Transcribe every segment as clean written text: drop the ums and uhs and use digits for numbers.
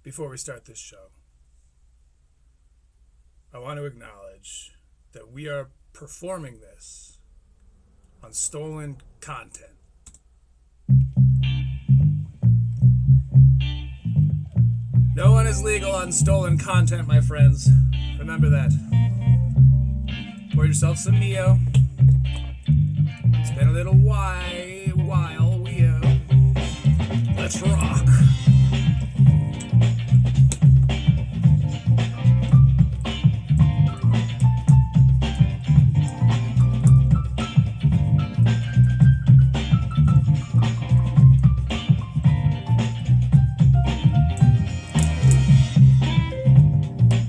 Before we start this show, I want to acknowledge that we are performing this on stolen content. No one is legal on stolen content, my friends. Remember that. Pour yourself some Mio. It's been a little while. Let's rock.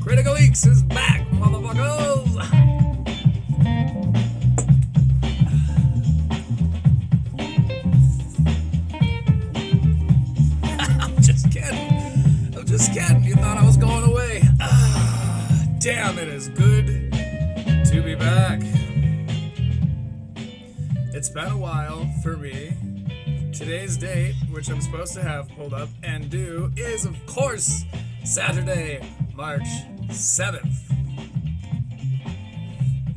Critical Weeks is back, motherfuckers! I'm just kidding. You thought I was going away. Damn, it is good to be back. It's been a while for me. Today's date, which I'm supposed to have pulled up and do, is, of course, Saturday, March 7th.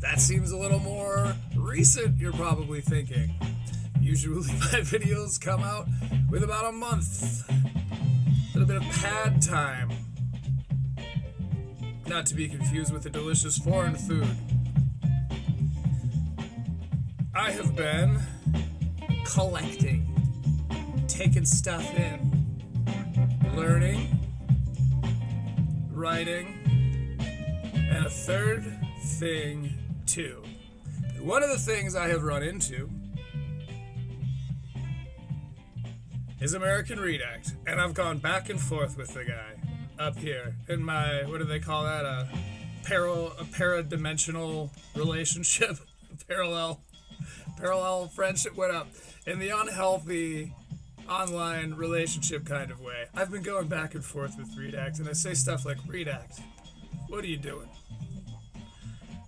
That seems a little more recent, you're probably thinking. Usually my videos come out with about a month. A little bit of pad time. Not to be confused with the delicious foreign food. I have been collecting, taking stuff in, learning, writing, and a third thing too. One of the things I have run into is American Redact, and I've gone back and forth with the guy up here in my, what do they call that, a paradimensional relationship, parallel friendship, what up, in the unhealthy online relationship kind of way. I've been going back and forth with Redact, and I say stuff like, Redact, what are you doing?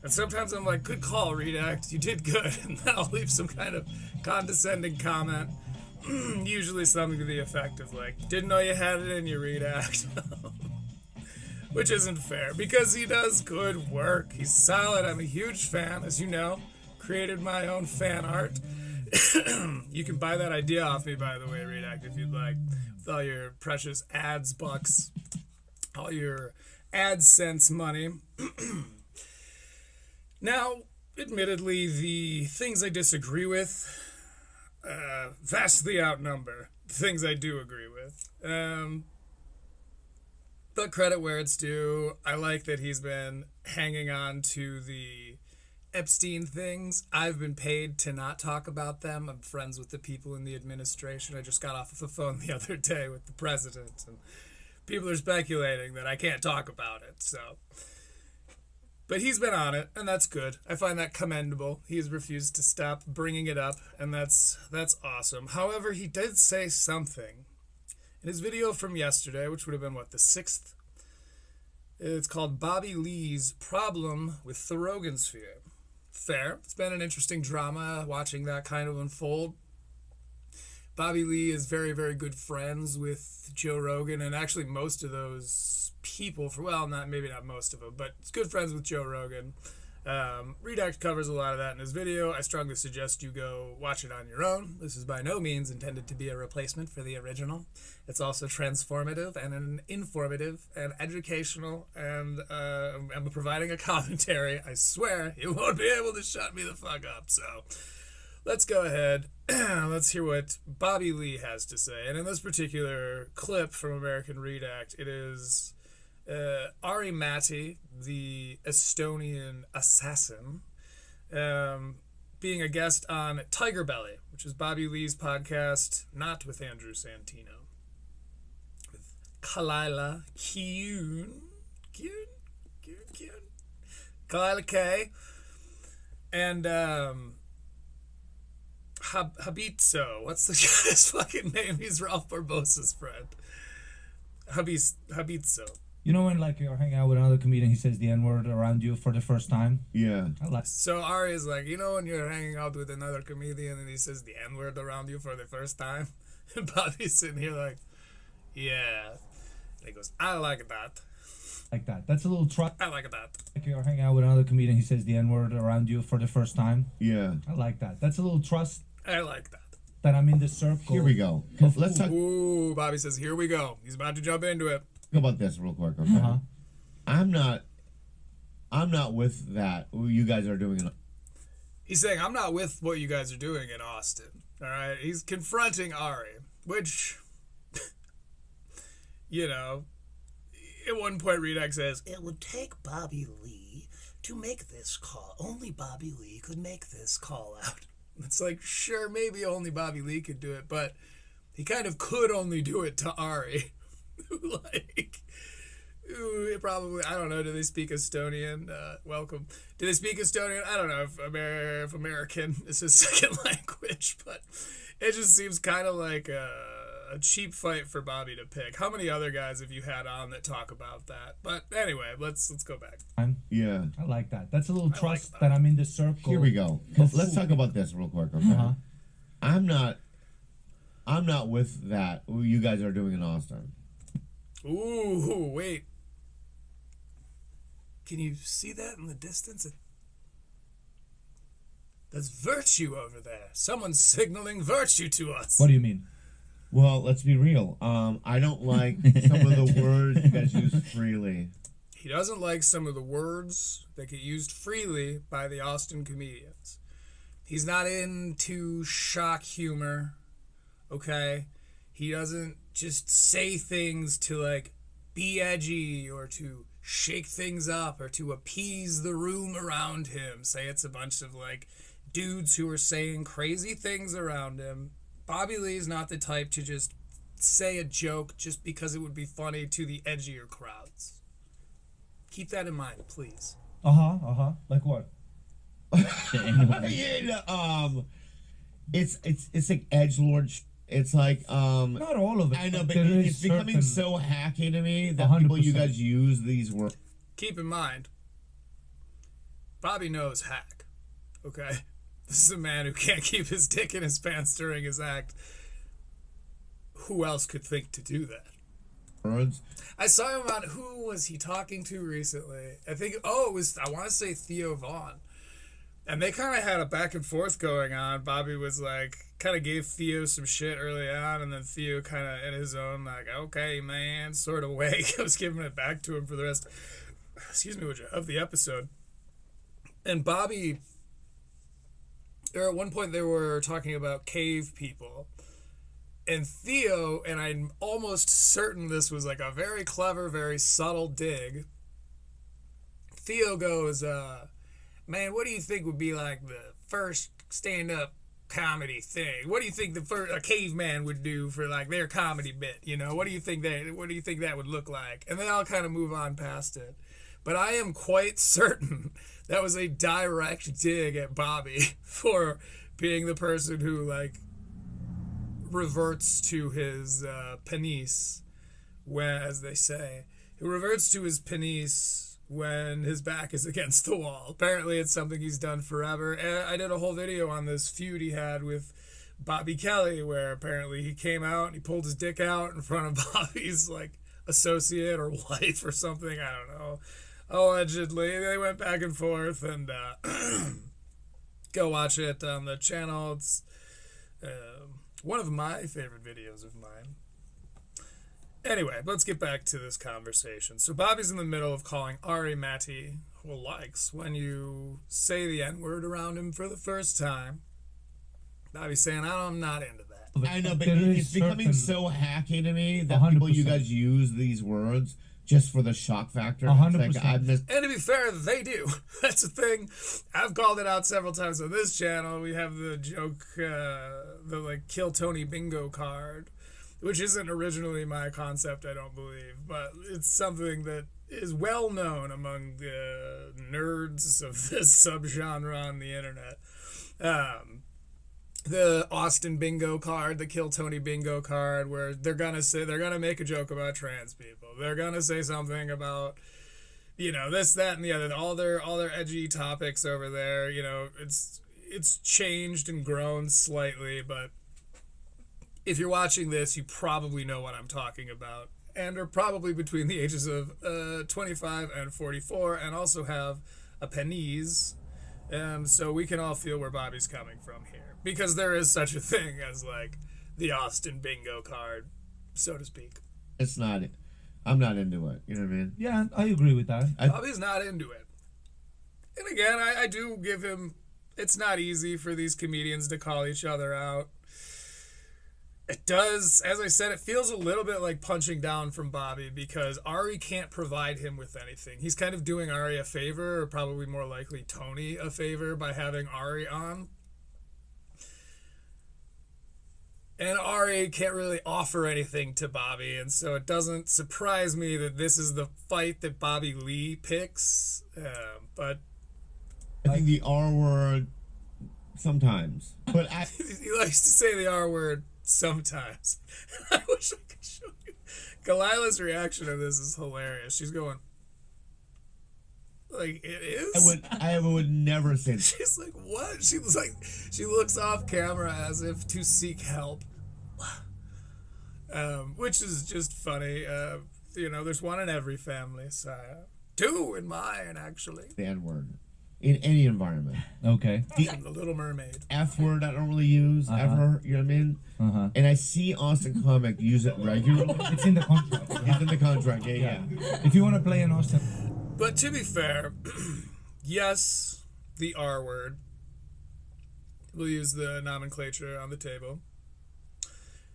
And sometimes I'm like, good call, Redact, you did good, and then I'll leave some kind of condescending comment, usually something to the effect of like, didn't know you had it in your Redact. Which isn't fair, because he does good work. He's solid. I'm a huge fan, as you know. Created my own fan art. You can buy that idea off me, by the way, Redact, if you'd like. With all your precious ads bucks. All your AdSense money. Now, admittedly, the things I disagree with vastly outnumber the things I do agree with. But credit where it's due. I like that he's been hanging on to the Epstein things. I've been paid to not talk about them. I'm friends with the people in the administration. I just got off of the phone the other day with the president, and people are speculating that I can't talk about it. So, but he's been on it, and that's good. I find that commendable. He has refused to stop bringing it up, and that's awesome. However, he did say something in his video from yesterday, which would have been, what, the 6th? It's called Bobby Lee's Problem with the Rogan Sphere. Fair. It's been an interesting drama watching that kind of unfold. Bobby Lee is very, very good friends with Joe Rogan, and actually most of those people, maybe not most of them, but it's good friends with Joe Rogan. Redact covers a lot of that in his video. I strongly suggest you go watch it on your own. This is by no means intended to be a replacement for the original. It's also transformative and informative and educational, and I'm providing a commentary. I swear you won't be able to shut me the fuck up. So let's go ahead. Let's hear what Bobby Lee has to say. And in this particular clip from American Redact, it is Ari Matti, the Estonian assassin, being a guest on Tiger Belly, which is Bobby Lee's podcast, not with Andrew Santino, with Kalila Kyun, Kalila K, and Habitso. What's the guy's fucking name? He's Ralph Barbosa's friend. Habitso. You know when like you're hanging out with another comedian, he says the N-word around you for the first time? Yeah. So Ari is like, you know when you're hanging out with another comedian and he says the N-word around you for the first time? And Bobby's sitting here like, yeah. he goes, I like that. Like that. That's a little trust. I like that. Like you're hanging out with another comedian, he says the N-word around you for the first time. Yeah. I like that. That's a little trust I like that. that I'm in the circle. Here we go. Let's talk Ooh, Bobby says, here we go. He's about to jump into it. about this real quick, okay? Uh-huh. I'm not with that. You guys are doing it. He's saying, I'm not with what you guys are doing in Austin. All right? He's confronting Ari, which, you know, at one point, Redact says, it would take Bobby Lee to make this call. Only Bobby Lee could make this call out. It's like, sure, maybe only Bobby Lee could do it, but he kind of could only do it to Ari. Like, ooh, probably, I don't know, do they speak Estonian? Welcome. Do they speak Estonian? I don't know if American is his second language, but it just seems kind of like a cheap fight for Bobby to pick. How many other guys have you had on that talk about that? But anyway, let's go back. Yeah. I like that. That's a little I trust like that I'm in the circle. Here we go. Let's talk about this real quick, okay? Uh-huh. I'm not with that. You guys are doing in Austin. Ooh, wait. Can you see that in the distance? That's virtue over there. Someone's signaling virtue to us. What do you mean? Well, let's be real. I don't like some of the words you guys use freely. He doesn't like some of the words that get used freely by the Austin comedians. He's not into shock humor, okay? He doesn't just say things to, like, be edgy or to shake things up or to appease the room around him. Say it's a bunch of, like, dudes who are saying crazy things around him. Bobby Lee's not the type to just say a joke just because it would be funny to the edgier crowds. Keep that in mind, please. Like what? Yeah, it's like edgelord. It's like Not all of it. I know, but there it's is becoming certain- so hacky to me that people you 100%. guys use these words. Keep in mind, Bobby knows hack, okay? This is a man who can't keep his dick in his pants during his act. Who else could think to do that? Words. I saw him on, who was he talking to recently? I think, it was, I want to say Theo Vaughn. And they kind of had a back and forth going on. Bobby was like, kind of gave Theo some shit early on, and then Theo kind of in his own, like, okay, man, sort of way, was giving it back to him for the rest, of the episode. And Bobby, or at one point they were talking about cave people. And Theo, and I'm almost certain this was like a very clever, very subtle dig. Theo goes, man, what do you think would be like the first stand-up comedy thing? What do you think a caveman would do for like their comedy bit? You know, what do you think that would look like? And then I'll kind of move on past it. But I am quite certain that was a direct dig at Bobby for being the person who like reverts to his penis, when, as they say, he reverts to his penis when his back is against the wall. Apparently it's something he's done forever. And I did a whole video on this feud he had with Bobby Kelly, where apparently he came out and he pulled his dick out in front of Bobby's like associate or wife or something, I don't know. Allegedly they went back and forth, and go watch it on the channel. It's one of my favorite videos of mine. Anyway, let's get back to this conversation. So Bobby's in the middle of calling Ari Mathew, who likes when you say the N-word around him for the first time. Bobby's saying, I'm not into that. I know, but There it's is becoming certain- so hacky to me that 100%. people you guys use these words just for the shock factor. 100%. Like, I've missed. And to be fair, they do. That's the thing. I've called it out several times on this channel. We have the joke, the like Kill Tony bingo card, which isn't originally my concept, I don't believe, but it's something that is well known among the nerds of this subgenre on the internet. The Austin bingo card, the Kill Tony bingo card, where they're gonna make a joke about trans people. They're gonna say something about, you know, this, that, and the other. All their edgy topics over there. You know, it's changed and grown slightly, but if you're watching this, you probably know what I'm talking about. and are probably between the ages of 25 and 44, and also have a pennies. So we can all feel where Bobby's coming from here, because there is such a thing as like the Austin bingo card, so to speak. It's not. I'm not into it. You know what I mean? Yeah, I agree with that. Bobby's not into it. And again, I do give him. It's not easy for these comedians to call each other out. It does, as I said, it feels a little bit like punching down from Bobby, because Ari can't provide him with anything. He's kind of doing Ari a favor, or probably more likely Tony a favor, by having Ari on. And Ari can't really offer anything to Bobby, and so it doesn't surprise me that this is the fight that Bobby Lee picks. But I think the R word sometimes. But he likes to say the R word sometimes. I wish I could show you. Kalila's reaction to this is hilarious. She's going, like, it is? I would never say that. She's like, what? She looks off camera as if to seek help. Which is just funny. There's one in every family. So, two in mine, actually. The N word. In any environment. Okay. The Little Mermaid. F word I don't really use ever. You know what I mean? And I see Austin Comic use it regularly. It's in the contract. It's in the contract. Yeah. If you want to play an Austin. But to be fair, yes, the R word. We'll use the nomenclature on the table.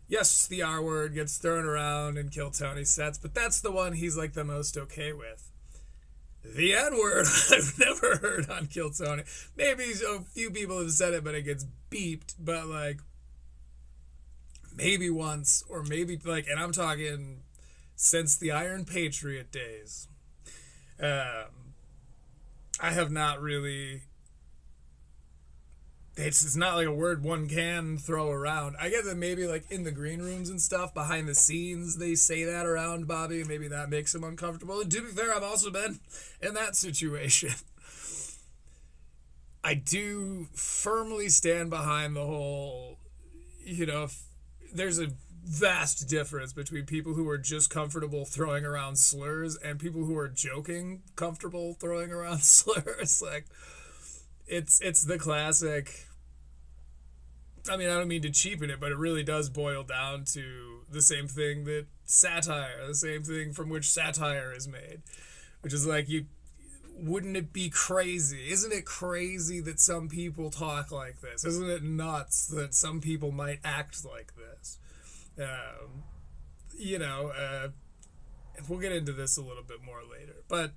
Yes, the R word gets thrown around in Kill Tony sets, but that's the one he's like the most okay with. The N-word I've never heard on Kill Tony. Maybe a few people have said it, but it gets beeped. But, like, maybe once, or maybe, like, and I'm talking since the Iron Patriot days. I have not really... It's not like a word one can throw around. I get that maybe like in the green rooms and stuff, behind the scenes, they say that around Bobby, and maybe that makes him uncomfortable. And to be fair, I've also been in that situation. I do firmly stand behind the whole, there's a vast difference between people who are just comfortable throwing around slurs and people who are joking comfortable throwing around slurs. Like, it's the classic... I mean, I don't mean to cheapen it, but it really does boil down to the same thing that satire, the same thing from which satire is made, which is like, wouldn't it be crazy? Isn't it crazy that some people talk like this? Isn't it nuts that some people might act like this? We'll get into this a little bit more later, but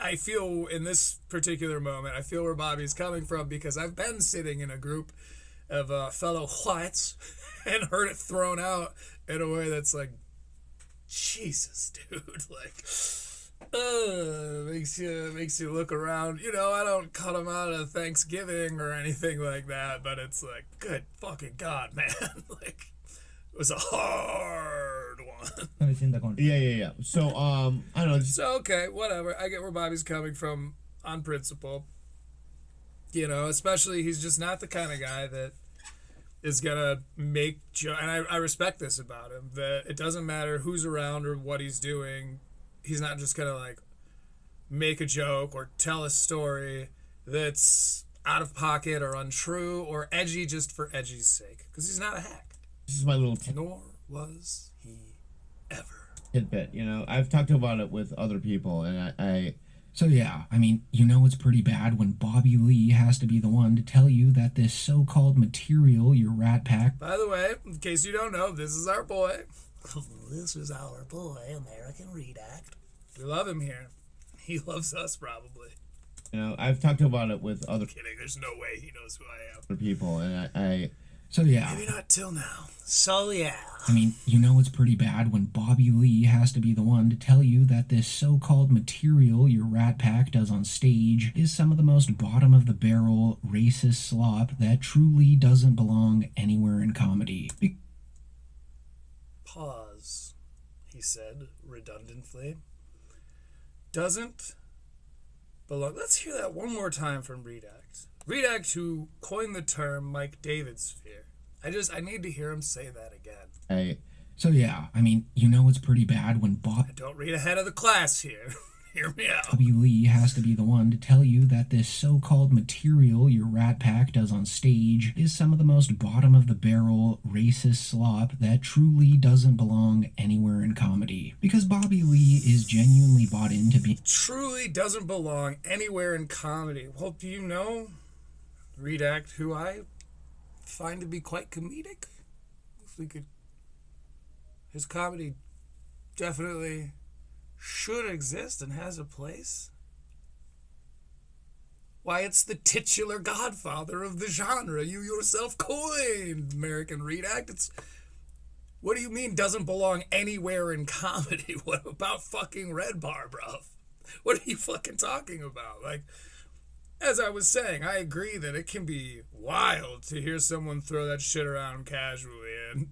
I feel in this particular moment, I feel where Bobby's coming from, because I've been sitting in a group of fellow whites and heard it thrown out in a way that's like, Jesus, dude, like, makes you look around. I don't cut them out of Thanksgiving or anything like that, but it's like, good fucking God, man. Like, it was a hard one. It's in the contract. Yeah. So, I don't know. So, okay, whatever. I get where Bobby's coming from on principle. Especially he's just not the kind of guy that is gonna make and I respect this about him, that it doesn't matter who's around or what he's doing. He's not just gonna like make a joke or tell a story that's out of pocket or untrue or edgy just for edgy's sake, because he's not a hack. This is my little nor was he ever. Tidbit. I've talked about it with other people, and I So yeah, I mean, it's pretty bad when Bobby Lee has to be the one to tell you that this so-called material, your Rat Pack... By the way, in case you don't know, this is our boy. This is our boy, American Redact. We love him here. He loves us, probably. I've talked about it with other... I'm kidding, there's no way he knows who I am. Other people, and I So yeah. Maybe not till now. So yeah. I mean, it's pretty bad when Bobby Lee has to be the one to tell you that this so-called material your Rat Pack does on stage is some of the most bottom-of-the-barrel racist slop that truly doesn't belong anywhere in comedy. Pause, he said redundantly. Doesn't belong. Let's hear that one more time from Redact. Redact, who coined the term Mike David sphere. I need to hear him say that again. So yeah, I mean, you know it's pretty bad when Don't read ahead of the class here. Hear me out. Bobby Lee has to be the one to tell you that this so-called material your Rat Pack does on stage is some of the most bottom-of-the-barrel racist slop that truly doesn't belong anywhere in comedy. Because Bobby Lee is genuinely bought into being... Truly doesn't belong anywhere in comedy. Well, do you know Redact, who I find to be quite comedic? If we could... His comedy definitely should exist and has a place. Why, it's the titular godfather of the genre you yourself coined, American Redact. It's... What do you mean doesn't belong anywhere in comedy? What about fucking Red Bar, bruv? What are you fucking talking about? Like, as I was saying, I agree that it can be wild to hear someone throw that shit around casually and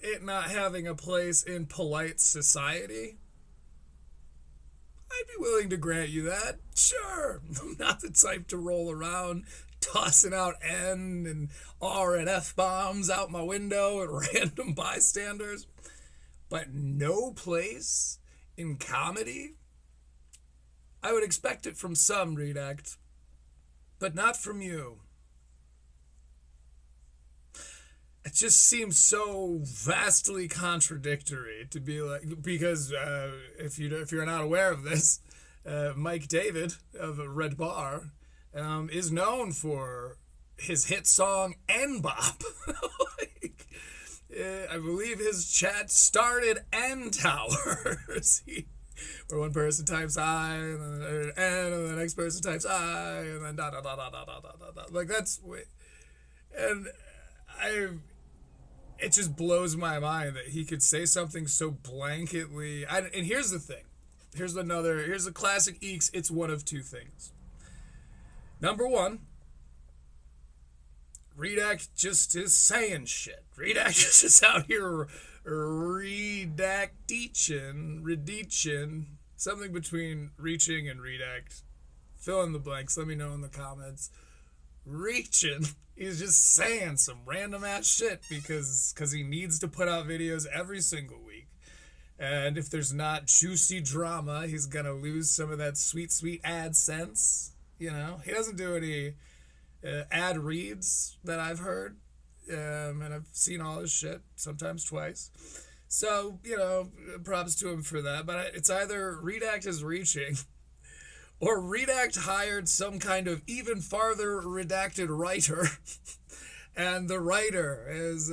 it not having a place in polite society. I'd be willing to grant you that. Sure. I'm not the type to roll around tossing out N and R and F bombs out my window at random bystanders. But no place in comedy? I would expect it from some, Redact, but not from you. It just seems so vastly contradictory to be like, because if you're not aware of this, Mike David of Red Bar is known for his hit song N Bop. I believe his chat started N Towers. Where one person types I, and then N, and the next person types I, and then da da da da da da da da. Like, that's... And it just blows my mind that he could say something so blanketly. And here's the thing. Here's the classic Eeks. It's one of two things. Number one, Redact just is saying shit. Redact is just out here redacting, something between reaching and Redact. Fill in the blanks. Let me know in the comments. Reaching. He's just saying some random ass shit because he needs to put out videos every single week. And if there's not juicy drama, he's gonna lose some of that sweet, sweet AdSense. You know, he doesn't do any ad reads that I've heard. And I've seen all his shit, sometimes twice. So, you know, props to him for that. But it's either Redact is reaching, or Redact hired some kind of even farther redacted writer, and the writer is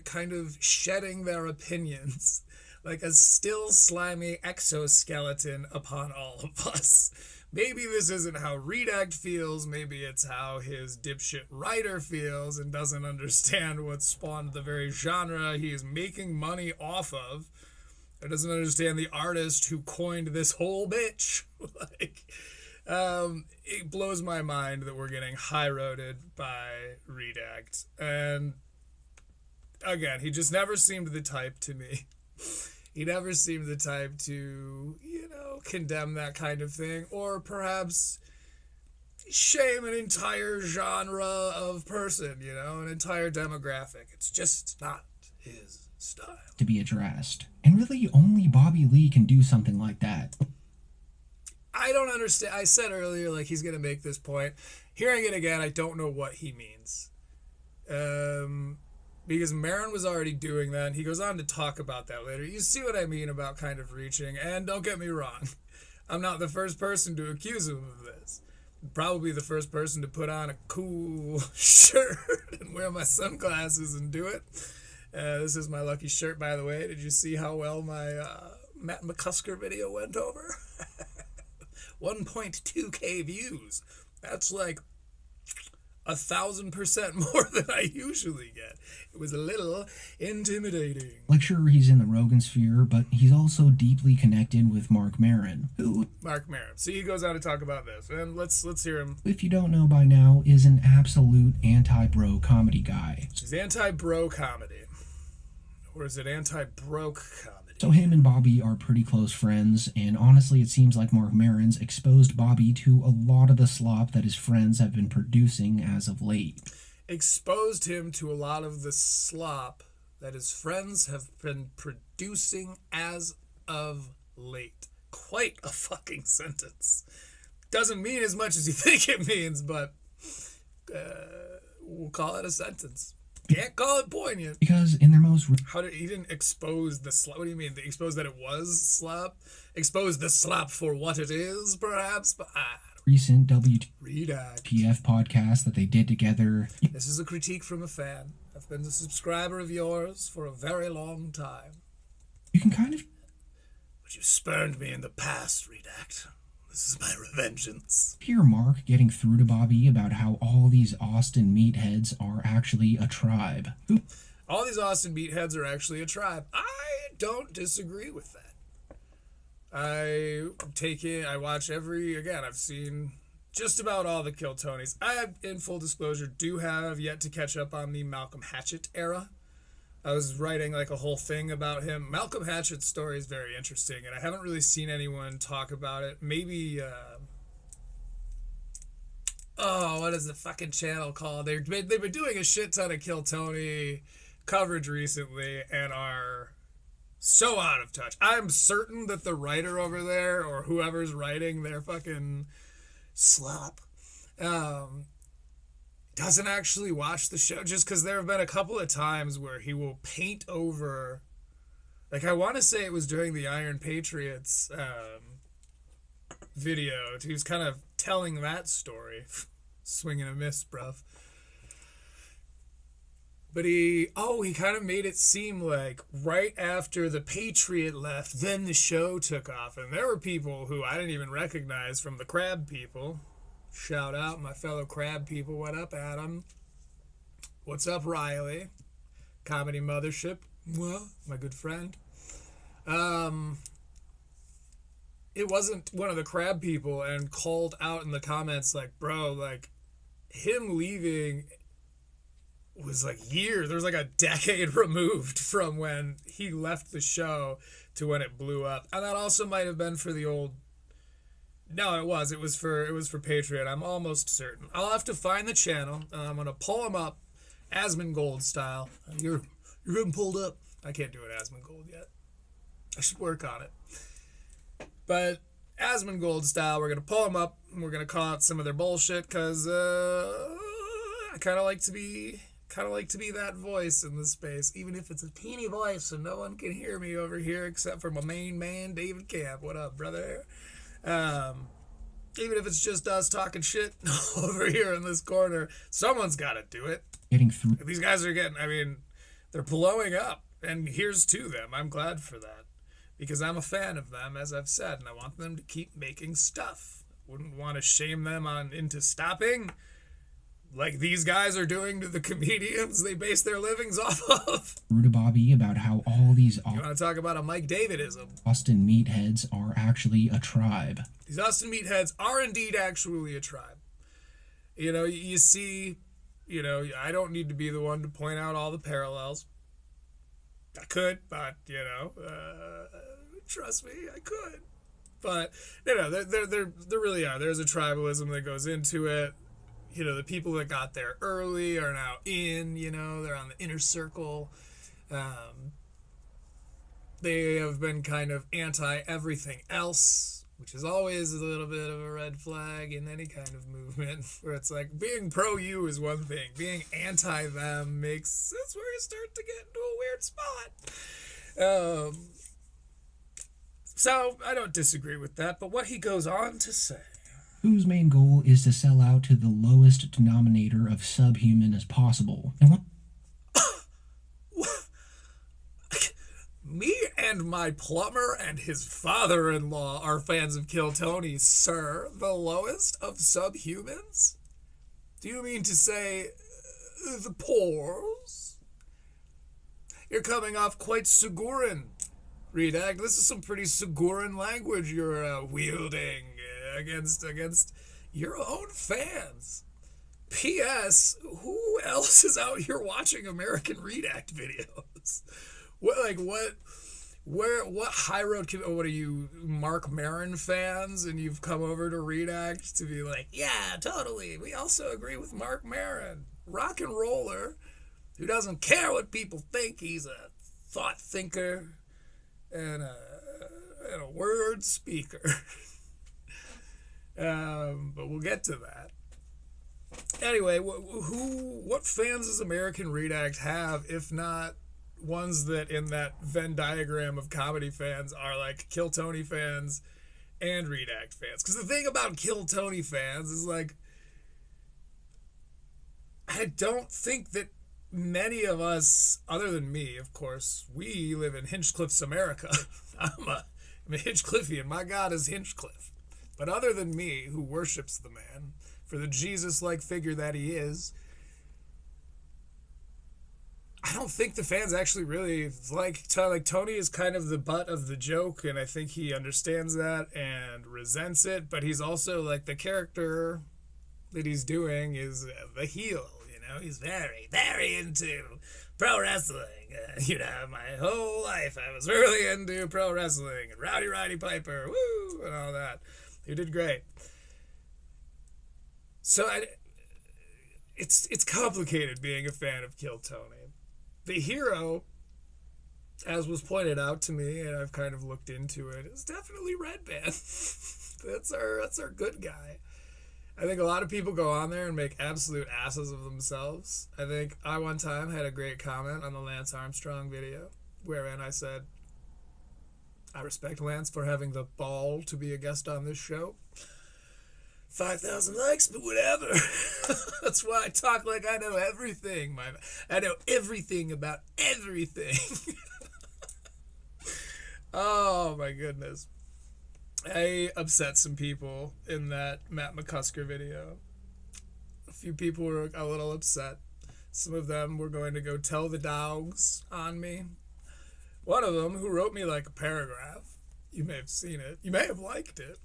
kind of shedding their opinions like a still slimy exoskeleton upon all of us. Maybe this isn't how Redact feels, maybe it's how his dipshit writer feels and doesn't understand what spawned the very genre he is making money off of, or doesn't understand the artist who coined this whole bitch. It blows my mind that we're getting high-roaded by Redact. And again, he just never seemed the type to me. He never seemed the type to, you know, condemn that kind of thing, or perhaps shame an entire genre of person, you know, an entire demographic. It's just not his style. To be addressed. And really, only Bobby Lee can do something like that. I don't understand. I said earlier, like, he's going to make this point. Hearing it again, I don't know what he means. Because Marin was already doing that, and he goes on to talk about that later. You see what I mean about kind of reaching, and don't get me wrong. I'm not the first person to accuse him of this. Probably the first person to put on a cool shirt and wear my sunglasses and do it. This is my lucky shirt, by the way. Did you see how well my Matt McCusker video went over? 1.2k views. That's like 1,000% more than I usually get. It was a little intimidating. Like, sure, he's in the Rogan sphere, but he's also deeply connected with Mark Maron, who... Mark Maron. See, he goes on to talk about this, and let's hear him. If you don't know by now, is an absolute anti-bro comedy guy. He's anti-bro comedy. Or is it anti-broke comedy? So him and Bobby are pretty close friends, and honestly it seems like Mark Maron's exposed Bobby to a lot of the slop that his friends have been producing as of late. Exposed him to a lot of the slop that his friends have been producing as of late. Quite a fucking sentence. Doesn't mean as much as you think it means, but we'll call it a sentence. Can't call it poignant. Because in their most He didn't expose the slap? What do you mean? They exposed that it was slap? Expose the slap for what it is, perhaps? But recent Redact WTF podcast that they did together. This is a critique from a fan. I've been a subscriber of yours for a very long time. You can kind of... But you spurned me in the past, Redact. This is my revengeance. hear Mark getting through to Bobby about how all these Austin meatheads are actually a tribe. All these Austin meatheads are actually a tribe. I don't disagree with that. I watch I've seen just about all the Kill Tonys. I, in full disclosure, do have yet to catch up on the Malcolm Hatchett era. I was writing like a whole thing about him. Malcolm Hatchett's story is very interesting, and I haven't really seen anyone talk about it. Maybe, what is the fucking channel called? They've been doing a shit ton of Kill Tony coverage recently and are so out of touch. I'm certain that the writer over there, or whoever's writing their fucking slop, doesn't actually watch the show, just because there have been a couple of times where he will paint over, like, I want to say it was during the Iron Patriots video. He was kind of telling that story. Swing and a miss, bruv. But he kind of made it seem like right after the Patriot left, then the show took off. And there were people who I didn't even recognize from the Crab people. Shout out my fellow Crab people. What up, Adam? What's up, Riley? Comedy Mothership. Well, my good friend. It wasn't one of the Crab people and called out in the comments like, bro, like, him leaving was like years. There was like a decade removed from when he left the show to when it blew up. And that also might have been for the old... No, it was for Patriot. I'm almost certain. I'll have to find the channel. I'm gonna pull him up, Asmongold style. You're getting pulled up. I can't do it Asmongold yet. I should work on it. But Asmongold style, we're gonna pull him up and we're gonna call out some of their bullshit because I kind of like to be that voice in this space, even if it's a teeny voice and no one can hear me over here except for my main man, David Camp. What up, brother? Even if it's just us talking shit over here in this corner, someone's got to do it. Getting through. These guys are they're blowing up, and here's to them. I'm glad for that, because I'm a fan of them, as I've said, and I want them to keep making stuff. Wouldn't want to shame them into stopping, like these guys are doing to the comedians they base their livings off of. Through to Bobby about how all these You want to talk about a Mike Davidism? Austin meatheads are actually a tribe. These Austin meatheads are indeed actually a tribe. You know, you see, I don't need to be the one to point out all the parallels. I could, but, trust me, I could. But, there really are. There's a tribalism that goes into it. The people that got there early are now in, they're on the inner circle. They have been kind of anti-everything else, which is always a little bit of a red flag in any kind of movement, where it's like being pro-you is one thing. Being anti-them that's where you start to get into a weird spot. So I don't disagree with that, but what he goes on to say, whose main goal is to sell out to the lowest denominator of subhuman as possible. And what? Me and my plumber and his father-in-law are fans of Kill Tony, sir. The lowest of subhumans? Do you mean to say the pores? You're coming off quite Segurin, Redact. This is some pretty Segurin language you're wielding against your own fans. P.S. Who else is out here watching American Redact videos? What high road? What are you, Mark Maron fans? And you've come over to Redact to be like, yeah, totally. We also agree with Mark Maron. Rock and roller who doesn't care what people think. He's a thought thinker and a word speaker. But we'll get to that. Anyway, what fans does American Redact have, if not ones that in that Venn diagram of comedy fans are like Kill Tony fans and Redact fans? Because the thing about Kill Tony fans is, like, I don't think that many of us, other than me, of course, we live in Hinchcliffe's America. I'm a Hinchcliffian. My God is Hinchcliffe. But other than me, who worships the man for the Jesus-like figure that he is, I don't think the fans actually really like Tony is kind of the butt of the joke, and I think he understands that and resents it, but he's also, like, the character that he's doing is the heel, you know? He's very, very into pro wrestling. My whole life I was really into pro wrestling, and Roddy Piper, woo, and all that. He did great. So it's complicated being a fan of Kill Tony. The hero, as was pointed out to me, and I've kind of looked into it, is definitely Redban. That's our good guy. I think a lot of people go on there and make absolute asses of themselves. I think I one time had a great comment on the Lance Armstrong video, wherein I said, I respect Lance for having the ball to be a guest on this show. 5,000 likes, but whatever. That's why I talk like I know everything. I know everything about everything. Oh, my goodness. I upset some people in that Matt McCusker video. A few people were a little upset. Some of them were going to go tell the dogs on me. One of them, who wrote me like a paragraph, you may have seen it, you may have liked it.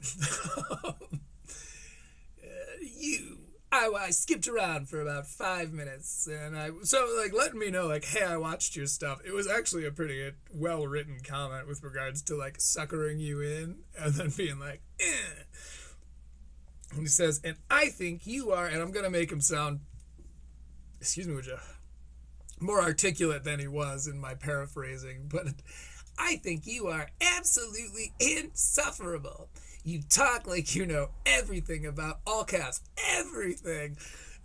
I skipped around for about 5 minutes, and letting me know, like, hey, I watched your stuff. It was actually a pretty well-written comment with regards to, like, suckering you in, and then being like, eh. And he says, and I think you are, and I'm going to make him sound, excuse me, would you, more articulate than he was in my paraphrasing, but I think you are absolutely insufferable. You talk like you know everything about, all caps, everything.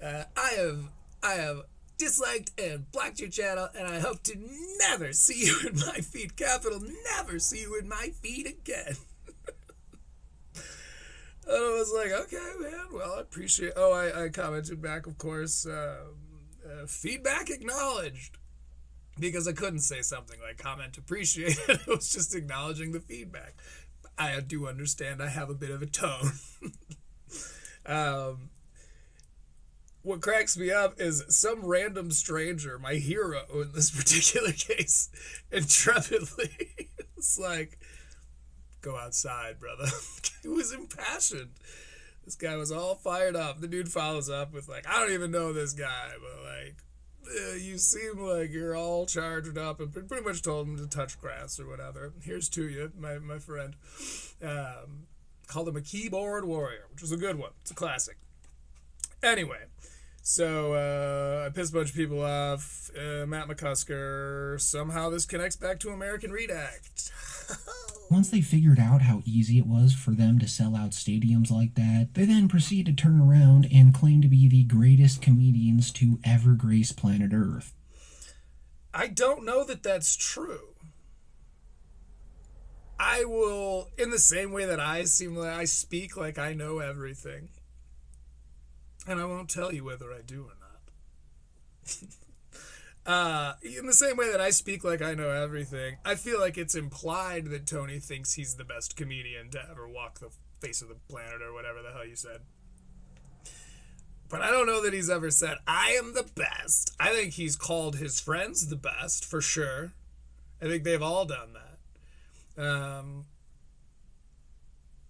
I have disliked and blocked your channel, and I hope to never see you in my feed. Capital, never see you in my feed again. And I was like, okay, man, well, I appreciate. Oh, I commented back, of course. Feedback acknowledged. Because I couldn't say something like comment appreciated. It was just acknowledging the feedback. I do understand I have a bit of a tone. What cracks me up is some random stranger, my hero in this particular case, intrepidly, it's like, go outside, brother. He was impassioned. This guy was all fired up. The dude follows up with, like, I don't even know this guy, but, like, you seem like you're all charged up, and pretty much told him to touch grass or whatever. Here's to you, my friend. Called him a keyboard warrior, which was a good one. It's a classic. Anyway, so I pissed a bunch of people off. Matt McCusker. Somehow this connects back to American Redact. Once they figured out how easy it was for them to sell out stadiums like that, they then proceed to turn around and claim to be the greatest comedians to ever grace planet Earth. I don't know that that's true. I will, in the same way that I speak like I know everything, and I won't tell you whether I do or not. In the same way that I speak like I know everything, I feel like it's implied that Tony thinks he's the best comedian to ever walk the face of the planet, or whatever the hell you said. But I don't know that he's ever said, I am the best. I think he's called his friends the best, for sure. I think they've all done that.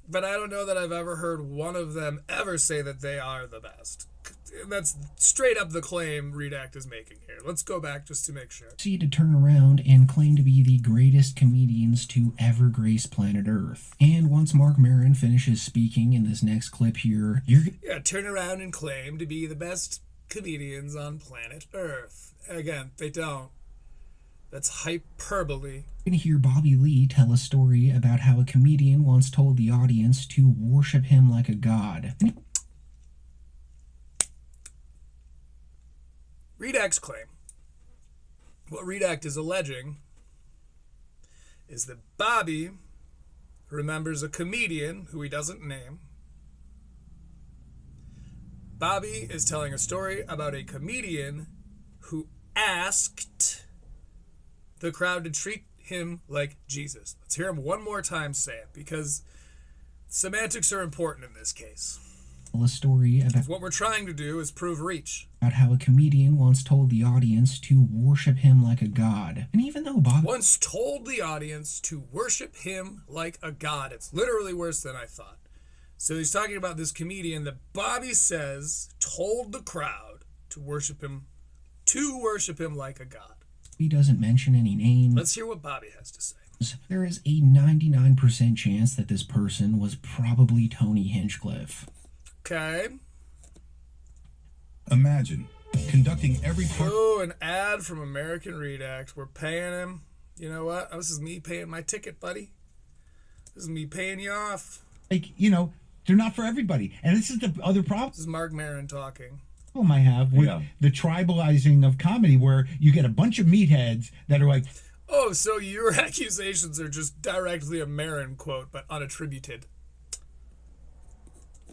But I don't know that I've ever heard one of them ever say that they are the best. That's straight up the claim Redact is making here. Let's go back just to make sure. Proceed to turn around and claim to be the greatest comedians to ever grace planet Earth. And once Mark Maron finishes speaking in this next clip here, turn around and claim to be the best comedians on planet Earth. Again, they don't. That's hyperbole. You're going to hear Bobby Lee tell a story about how a comedian once told the audience to worship him like a god. Redact's claim. What Redact is alleging is that Bobby remembers a comedian who he doesn't name. Bobby is telling a story about a comedian who asked the crowd to treat him like Jesus. Let's hear him one more time say it, because semantics are important in this case. A story about What we're trying to do is prove reach. how a comedian once told the audience to worship him like a god. And even though Bobby Once told the audience to worship him like a god. It's literally worse than I thought. So he's talking about this comedian that Bobby says told the crowd to worship him like a god. doesn't mention any names, Let's hear what Bobby has to say. there is a 99% chance that this person was probably Tony Hinchcliffe. Okay. Imagine conducting every part. Oh, an ad from American Redact. We're paying him. You know what? This is me paying my ticket, buddy. This is me paying you off. Like, you know, they're not for everybody. And this is the other problem This is Mark Maron talking. I have with Yeah. the tribalizing of comedy, where you get a bunch of meatheads that are like, Oh, so your accusations are just directly a Maron quote, but unattributed.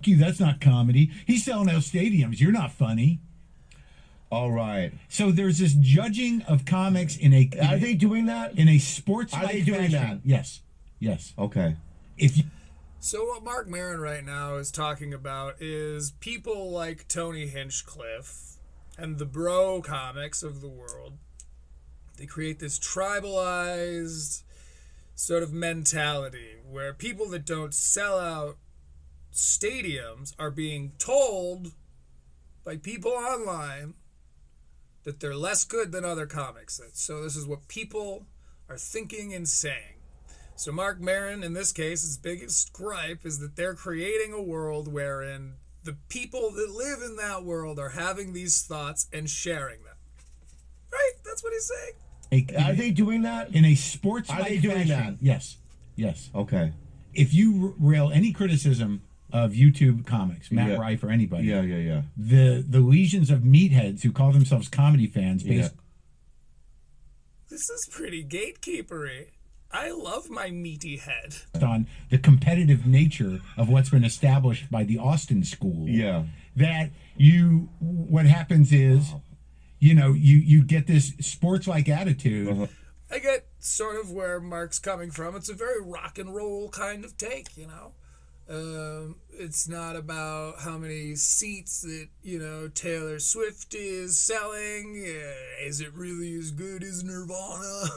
you, that's not comedy. He's selling out stadiums. You're not funny. All right. So there's this judging of comics in a Are they doing that? in a sports Are they doing that? Yes. Yes. Okay. If you So what Mark Maron right now is talking about is people like Tony Hinchcliffe and the bro comics of the world. They create this tribalized sort of mentality where people that don't sell out stadiums are being told by people online that they're less good than other comics. So this is what people are thinking and saying. So Mark Maron, in this case, his biggest gripe is that they're creating a world wherein the people that live in that world are having these thoughts and sharing them. Right? That's what he's saying. Are they doing that? in a sports Are they doing that? Yes. Yes. Okay. If you rail any criticism of YouTube comics, Matt Yeah. Rife or anybody, Yeah. the legions of meatheads who call themselves comedy fans based This is pretty gatekeepery. I love my meaty head. on the competitive nature of what's been established by the Austin School. Yeah. That what happens is, you get this sports-like attitude. Uh-huh. I get sort of where Mark's coming from. It's a very rock and roll kind of take, It's not about how many seats that, Taylor Swift is selling. Is it really as good as Nirvana?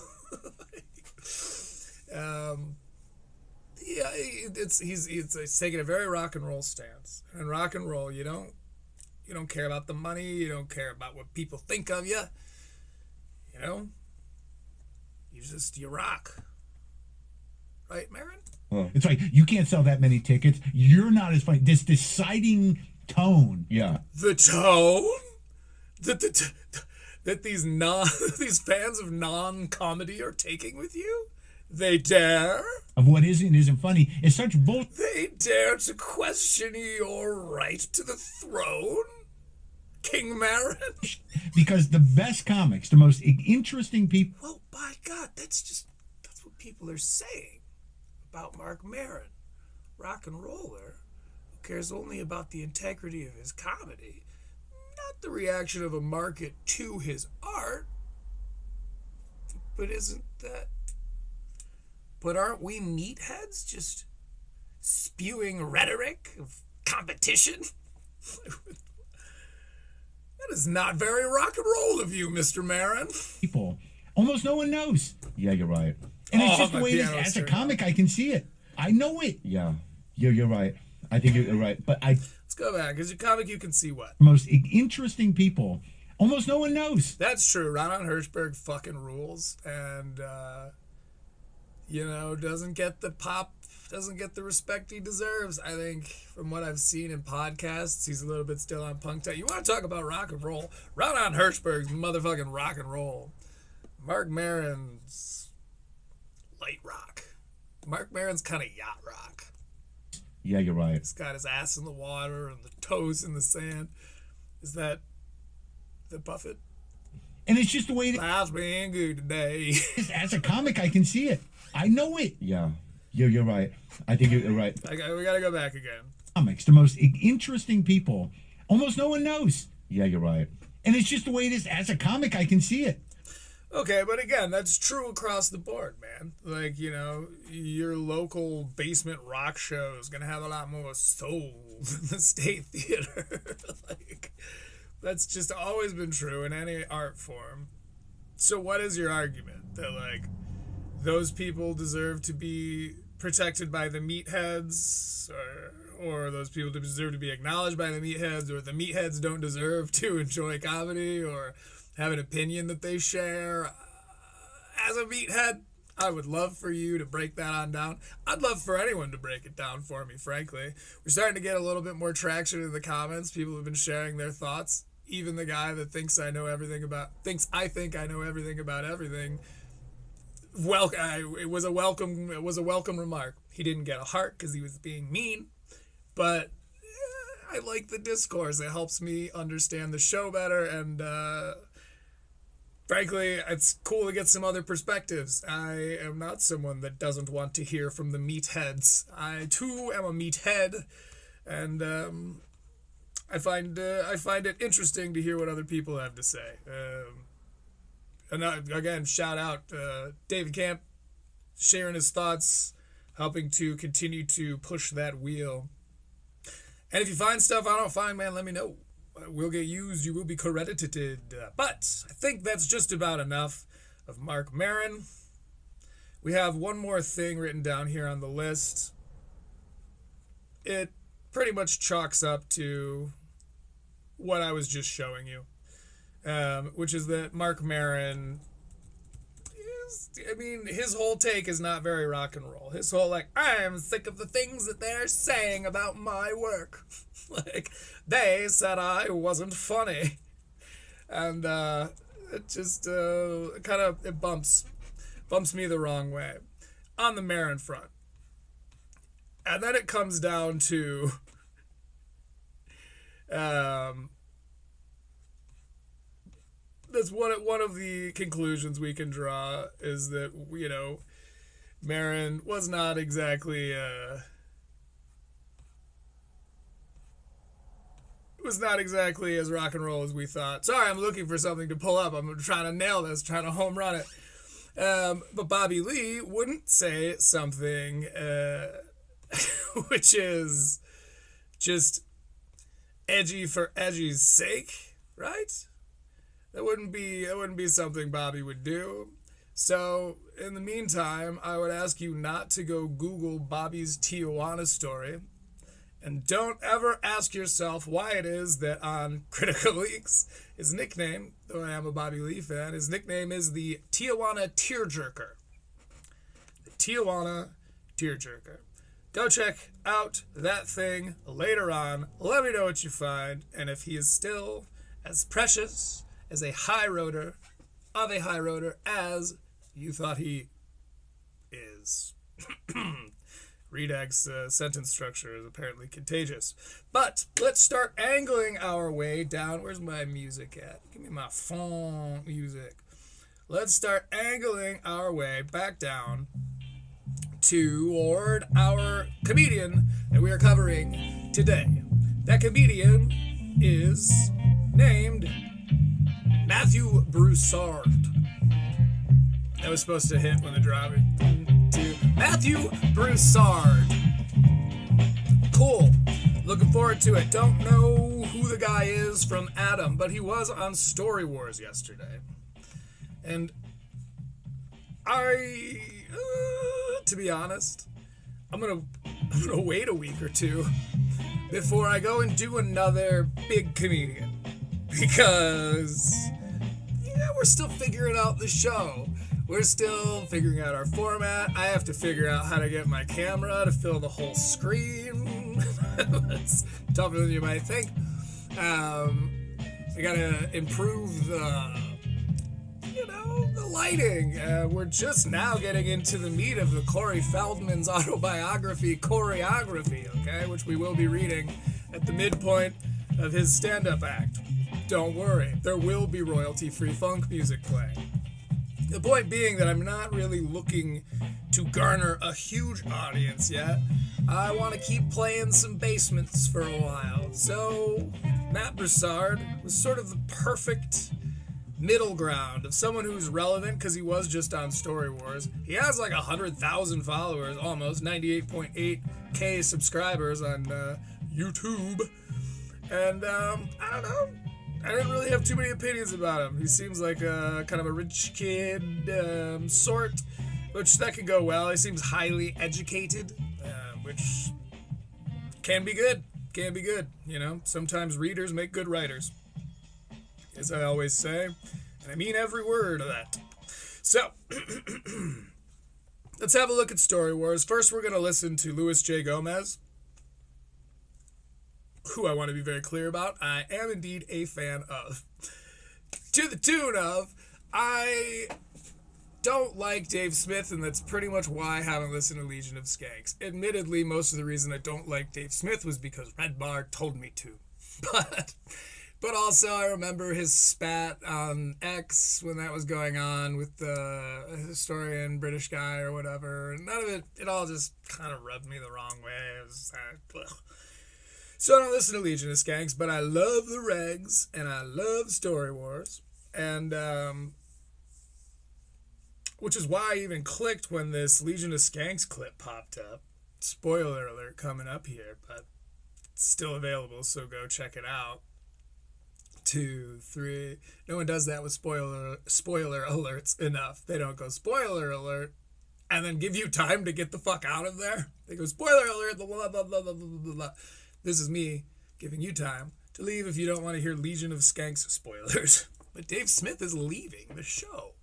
He's taking a very rock and roll stance. And in rock and roll, you don't care about the money. You don't care about what people think of you. You rock. Right, Maron? It's like, you can't sell that many tickets. You're not as funny. This deciding tone. Yeah. The tone that these fans of non-comedy are taking with you? They dare? Of what isn't funny is such bull. They dare to question your right to the throne? King Maron? Because the best comics, the most interesting people. Well, by God, that's what people are saying about Mark Maron. Rock and roller who cares only about the integrity of his comedy, not the reaction of a market to his art. But aren't we meatheads just spewing rhetoric of competition? That is not very rock and roll of you, Mr. Maron. People. Almost no one knows. Yeah, you're right. And it's Oh, just the my way it is. piano's As a turned comic, I can see it. I know it. Yeah. You're right. I think you're right. But Let's go back. As a comic, you can see what? Most interesting people, almost no one knows. That's true. Ronan Hirschberg fucking rules. And, you know, doesn't get the pop, doesn't get the respect he deserves. I think from what I've seen in podcasts, he's a little bit still on punk time. You want to talk about rock and roll? Ron Hirschberg's motherfucking rock and roll. Mark Maron's light rock. Mark Maron's kind of yacht rock. Yeah, you're right. He's got his ass in the water and the toes in the sand. Is that the Buffett? And it's just the way it Life's been good today. is. As a comic, I can see it. I know it. Yeah. You're right. I think you're right. Okay, we gotta go back again. Comics, the most interesting people, almost no one knows. Yeah, you're right. And it's just the way it is. As a comic, I can see it. Okay, but again, that's true across the board, man. Like, you know, your local basement rock show is gonna have a lot more soul than the State Theater. Like, that's just always been true in any art form. So what is your argument? That, like, those people deserve to be protected by the meatheads, or those people deserve to be acknowledged by the meatheads, or the meatheads don't deserve to enjoy comedy or have an opinion that they share? As a meathead, I would love for you to break that on down. I'd love for anyone to break it down for me, frankly. We're starting to get a little bit more traction in the comments. People have been sharing their thoughts. Even the guy that thinks I think I know everything about everything. It was a welcome remark. He didn't get a heart because he was being mean, but I like the discourse. It helps me understand the show better, and frankly, it's cool to get some other perspectives. I am not someone that doesn't want to hear from the meatheads. I too am a meathead, and I find it interesting to hear what other people have to say. And again, shout out David Camp, sharing his thoughts, helping to continue to push that wheel. And if you find stuff I don't find, man, let me know. Will get used, you will be credited. But I think that's just about enough of Mark Maron. We have one more thing written down here on the list. It pretty much chalks up to what I was just showing you, which is that Mark Maron his whole take is not very rock and roll. His whole, like, I'm sick of the things that they're saying about my work. Like, they said I wasn't funny. And it just it bumps me the wrong way on the Maron front. And then it comes down to that's one of the conclusions we can draw, is that, you know, Maron was not exactly as rock and roll as we thought. Sorry, I'm looking for something to pull up. I'm trying to nail this, trying to home run it. But Bobby Lee wouldn't say something which is just edgy for edgy's sake, right? That wouldn't be something Bobby would do. So, in the meantime, I would ask you not to go Google Bobby's Tijuana story. And don't ever ask yourself why it is that on Critical Leaks, his nickname, though I am a Bobby Lee fan, his nickname is the Tijuana Tearjerker. The Tijuana Tearjerker. Go check out that thing later on. Let me know what you find. And if he is still as precious as a high roader as you thought he is. Redact's sentence structure is apparently contagious. But let's start angling our way down. Where's my music at? Give me my phone music. Let's start angling our way back down toward our comedian that we are covering today. That comedian is named Mathew Broussard. That was supposed to hit when the drop. Mathew Broussard. Cool. Looking forward to it. Don't know who the guy is from Adam, but he was on Story Wars yesterday. And to be honest, I'm gonna wait a week or two before I go and do another big comedian, because we're still figuring out the show. We're still figuring out our format. I have to figure out how to get my camera to fill the whole screen. It's tougher than you might think. I gotta improve the lighting. We're just now getting into the meat of the Corey Feldman's autobiography, Choreography, okay, which we will be reading at the midpoint of his stand-up act. Don't worry, there will be royalty-free funk music playing. The point being that I'm not really looking to garner a huge audience yet. I want to keep playing some basements for a while. So, Matt Broussard was sort of the perfect middle ground of someone who's relevant because he was just on Story Wars. He has like 100,000 followers, almost 98.8K subscribers on YouTube. And I don't know. I didn't really have too many opinions about him. He seems like a kind of a rich kid sort, which that could go well. He seems highly educated, which can be good. Can be good, you know. Sometimes readers make good writers, as I always say, and I mean every word of that. So, let's have a look at Story Wars. First, we're going to listen to Luis J. Gomez, who I want to be very clear about, I am indeed a fan of. To the tune of, I don't like Dave Smith, and that's pretty much why I haven't listened to Legion of Skanks. Admittedly, most of the reason I don't like Dave Smith was because Red Bar told me to. But also, I remember his spat on X when that was going on with the historian British guy or whatever. And none of it all just kind of rubbed me the wrong way. It was So I don't listen to Legion of Skanks, but I love the regs, and I love Story Wars. And, which is why I even clicked when this Legion of Skanks clip popped up. Spoiler alert coming up here, but it's still available, so go check it out. 2, 3. No one does that with spoiler alerts enough. They don't go spoiler alert and then give you time to get the fuck out of there. They go spoiler alert, blah, blah, blah, blah, blah, blah, blah. This is me giving you time to leave if you don't want to hear Legion of Skanks spoilers. But Dave Smith is leaving the show.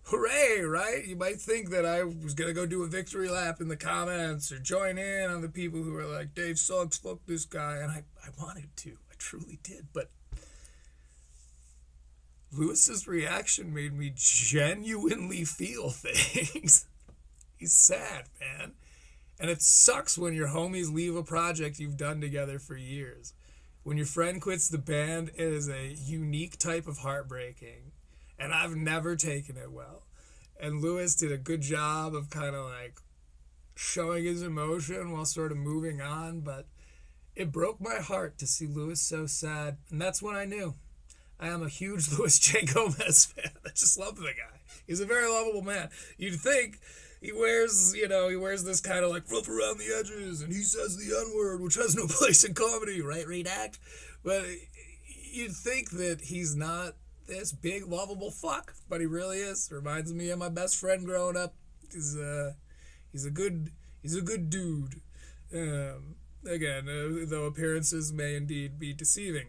Hooray, right? You might think that I was going to go do a victory lap in the comments or join in on the people who are like, Dave sucks, fuck this guy. And I wanted to. I truly did. But Lewis's reaction made me genuinely feel things. He's sad, man. And it sucks when your homies leave a project you've done together for years. When your friend quits the band, it is a unique type of heartbreaking. And I've never taken it well. And Lewis did a good job of kind of like showing his emotion while sort of moving on. But it broke my heart to see Lewis so sad. And that's when I knew. I am a huge Luis J. Gomez fan. I just love the guy. He's a very lovable man. You'd think he wears this kind of like rough around the edges and he says the N-word, which has no place in comedy, right, Redact? But you'd think that he's not this big lovable fuck, but he really is. Reminds me of my best friend growing up. He's a good dude. Again, though appearances may indeed be deceiving.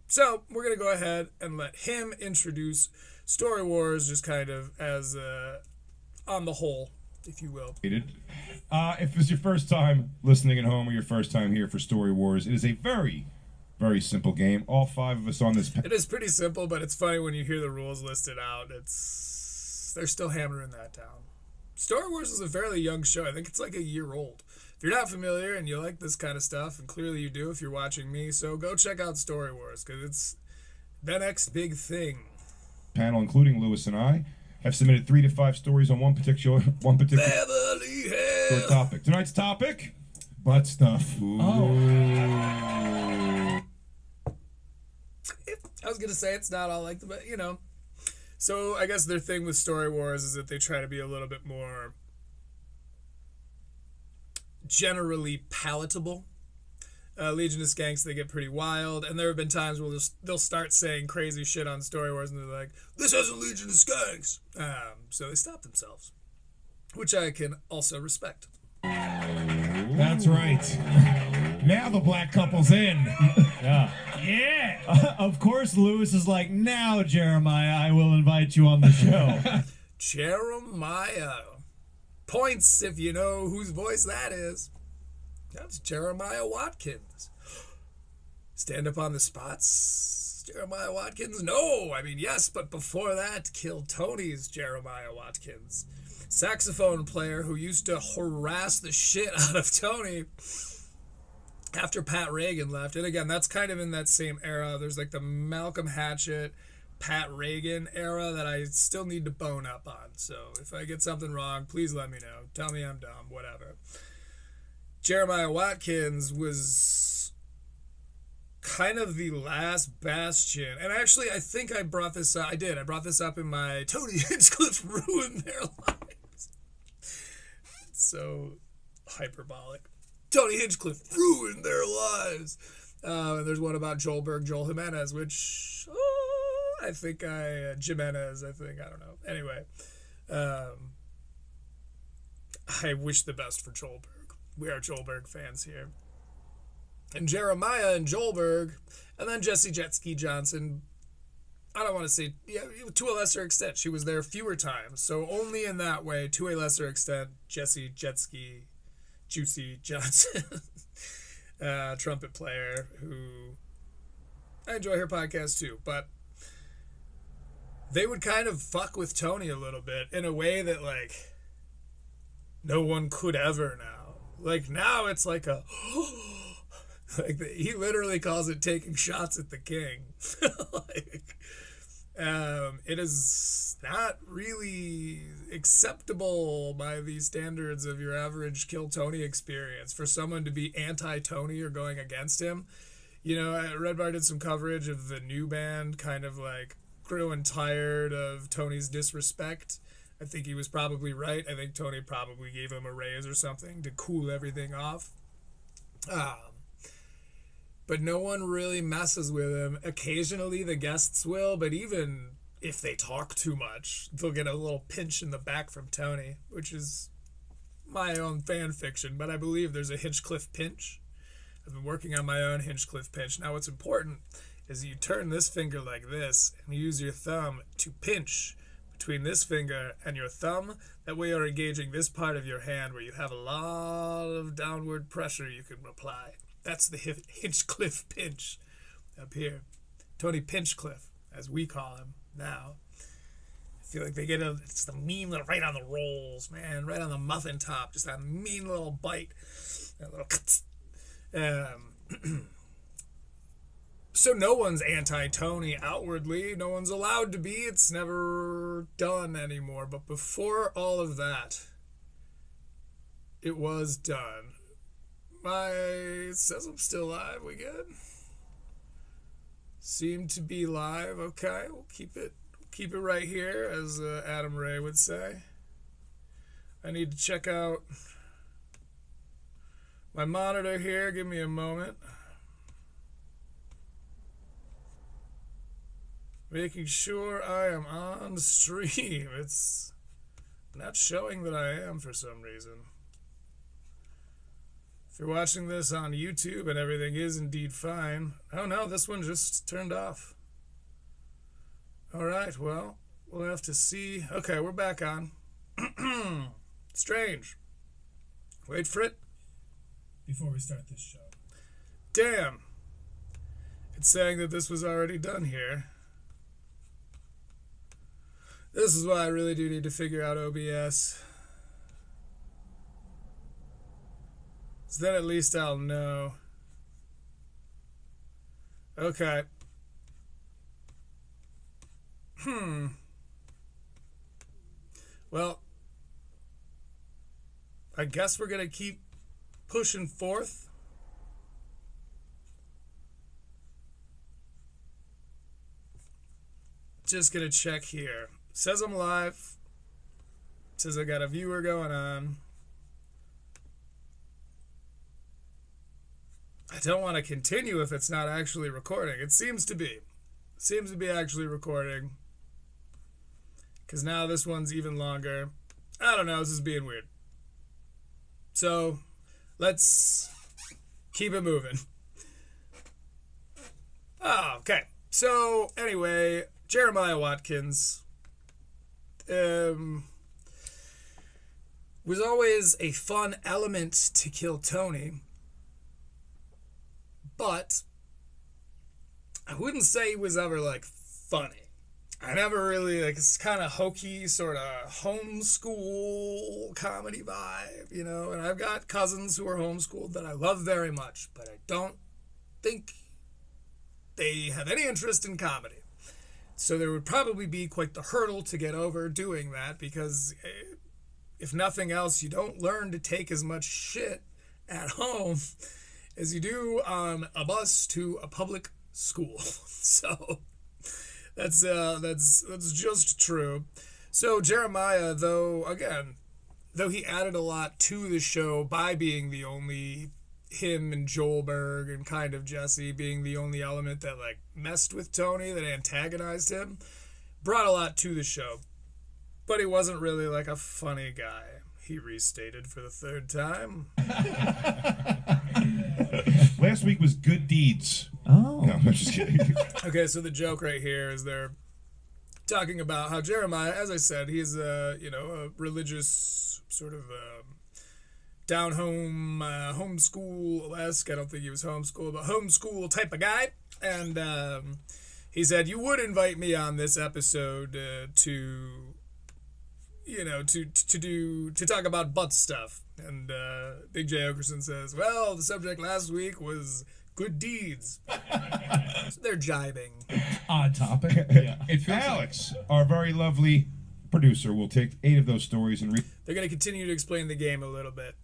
So we're gonna go ahead and let him introduce Story Wars, just kind of as on the whole, if you will. If it's your first time listening at home or your first time here for Story Wars, it is a very, very simple game. All 5 of us on this. It is pretty simple, but it's funny when you hear the rules listed out. They're still hammering that down. Story Wars is a fairly young show. I think it's like a year old. If you're not familiar and you like this kind of stuff, and clearly you do if you're watching me, so go check out Story Wars, because it's the next big thing. Panel, including Lewis and I, have submitted 3 to 5 stories on one particular topic. Tonight's topic: butt stuff. Ooh. Oh. I was gonna say it's not all like the, but you know. So I guess their thing with Story Wars is that they try to be a little bit more generally palatable. Legion of Skanks, they get pretty wild, and there have been times where they'll start saying crazy shit on Story Wars, and they're like, "This isn't Legion of Skanks," so they stop themselves, which I can also respect. That's right. Now the black couple's in. Yeah. Yeah. Of course, Lewis is like, now, Jeremiah, I will invite you on the show. Jeremiah. Points if you know whose voice that is. That's Jeremiah Watkins. Stand up on the spots, Jeremiah Watkins? No, I mean, yes, but before that, Kill Tony's Jeremiah Watkins. Saxophone player who used to harass the shit out of Tony after Pat Reagan left. And again, that's kind of in that same era. There's like the Malcolm Hatchett, Pat Reagan era that I still need to bone up on. So if I get something wrong, please let me know. Tell me I'm dumb, whatever. Jeremiah Watkins was kind of the last bastion. And actually, I think I brought this up. I did. I brought this up in my Tony Hinchcliffe ruined their lives. So hyperbolic. Tony Hinchcliffe ruined their lives. And there's one about Joel Jimenez, which I think Jimenez, I don't know. Anyway, I wish the best for Joelberg. We are Joelberg fans here. And Jeremiah and Joelberg, and then Jesse Jetski Johnson, I don't want to say, yeah, to a lesser extent. She was there fewer times. So only in that way, to a lesser extent, Jesse Jetski Juicy Johnson, trumpet player who I enjoy her podcast too, but they would kind of fuck with Tony a little bit in a way that like no one could ever now. Like now it's like a like he literally calls it taking shots at the king. Like, it is not really acceptable by the standards of your average Kill Tony experience for someone to be anti-Tony or going against him. You know, Red Bar did some coverage of the new band kind of like growing tired of Tony's disrespect. I think he was probably right. I think Tony probably gave him a raise or something to cool everything off. But no one really messes with him. Occasionally the guests will, but even if they talk too much, they'll get a little pinch in the back from Tony, which is my own fan fiction, but I believe there's a Hinchcliffe pinch. I've been working on my own Hinchcliffe pinch. Now what's important is you turn this finger like this and use your thumb to pinch between this finger and your thumb. That way you're engaging this part of your hand where you have a lot of downward pressure you can apply. That's the Hinchcliffe pinch up here. Tony Pinchcliffe, as we call him now. I feel like they get it's the mean little, right on the rolls, man, right on the muffin top, just that mean little bite, that little So no one's anti-Tony outwardly. No one's allowed to be. It's never done anymore. But before all of that, it was done. It says I'm still live. We good? Seem to be live. Okay, we'll keep it right here, as Adam Ray would say. I need to check out my monitor here. Give me a moment. Making sure I am on stream. It's not showing that I am for some reason. If you're watching this on YouTube and everything is indeed fine. Oh no, this one just turned off. Alright, well, we'll have to see. Okay, we're back on. Strange. Wait for it. Before we start this show. Damn. It's saying that this was already done here. This is why I really do need to figure out OBS. So then at least I'll know. Okay. Well, I guess we're gonna keep pushing forth. Just gonna check here. Says I'm live. Says I got a viewer going on. I don't want to continue if it's not actually recording. It seems to be. It seems to be actually recording. Because now this one's even longer. I don't know. This is being weird. So, let's Keep it moving. Oh, okay. So, anyway, Jeremiah Watkins was always a fun element to kill Tony, but I wouldn't say he was ever, like, funny. I never really, like, it's kind of hokey, sort of homeschool comedy vibe, you know, and I've got cousins who are homeschooled that I love very much, but I don't think they have any interest in comedy. So there would probably be quite the hurdle to get over doing that, because if nothing else, you don't learn to take as much shit at home as you do on a bus to a public school. So that's just true. So Jeremiah, though he added a lot to the show by being the only, him and Joelberg and kind of Jesse being the only element that, like, messed with Tony, that antagonized him, brought a lot to the show. But he wasn't really, like, a funny guy. He restated for the third time. Last week was good deeds. Oh. No, I'm just kidding. Okay, so the joke right here is they're talking about how Jeremiah, as I said, he's a religious sort of down home, homeschool-esque. I don't think he was homeschooled, but homeschool type of guy. And he said, you would invite me on this episode to talk about butt stuff. And Big J. Okerson says, well, the subject last week was good deeds. So they're jibing. Odd topic. Yeah. Alex, our very lovely producer, will take 8 of those stories and read They're going to continue to explain the game a little bit.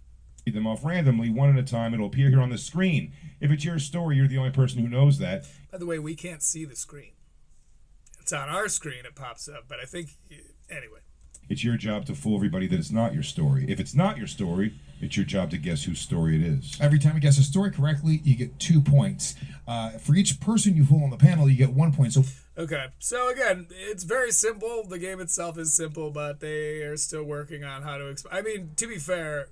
them off randomly, one at a time. It'll appear here on the screen. If it's your story, you're the only person who knows that. By the way, we can't see the screen. It's on our screen, it pops up, but I think, anyway. It's your job to fool everybody that it's not your story. If it's not your story, it's your job to guess whose story it is. Every time you guess a story correctly, you get 2 points. For each person you fool on the panel, you get 1 point. So, Okay, so again, it's very simple. The game itself is simple, but they are still working on how to I mean, to be fair,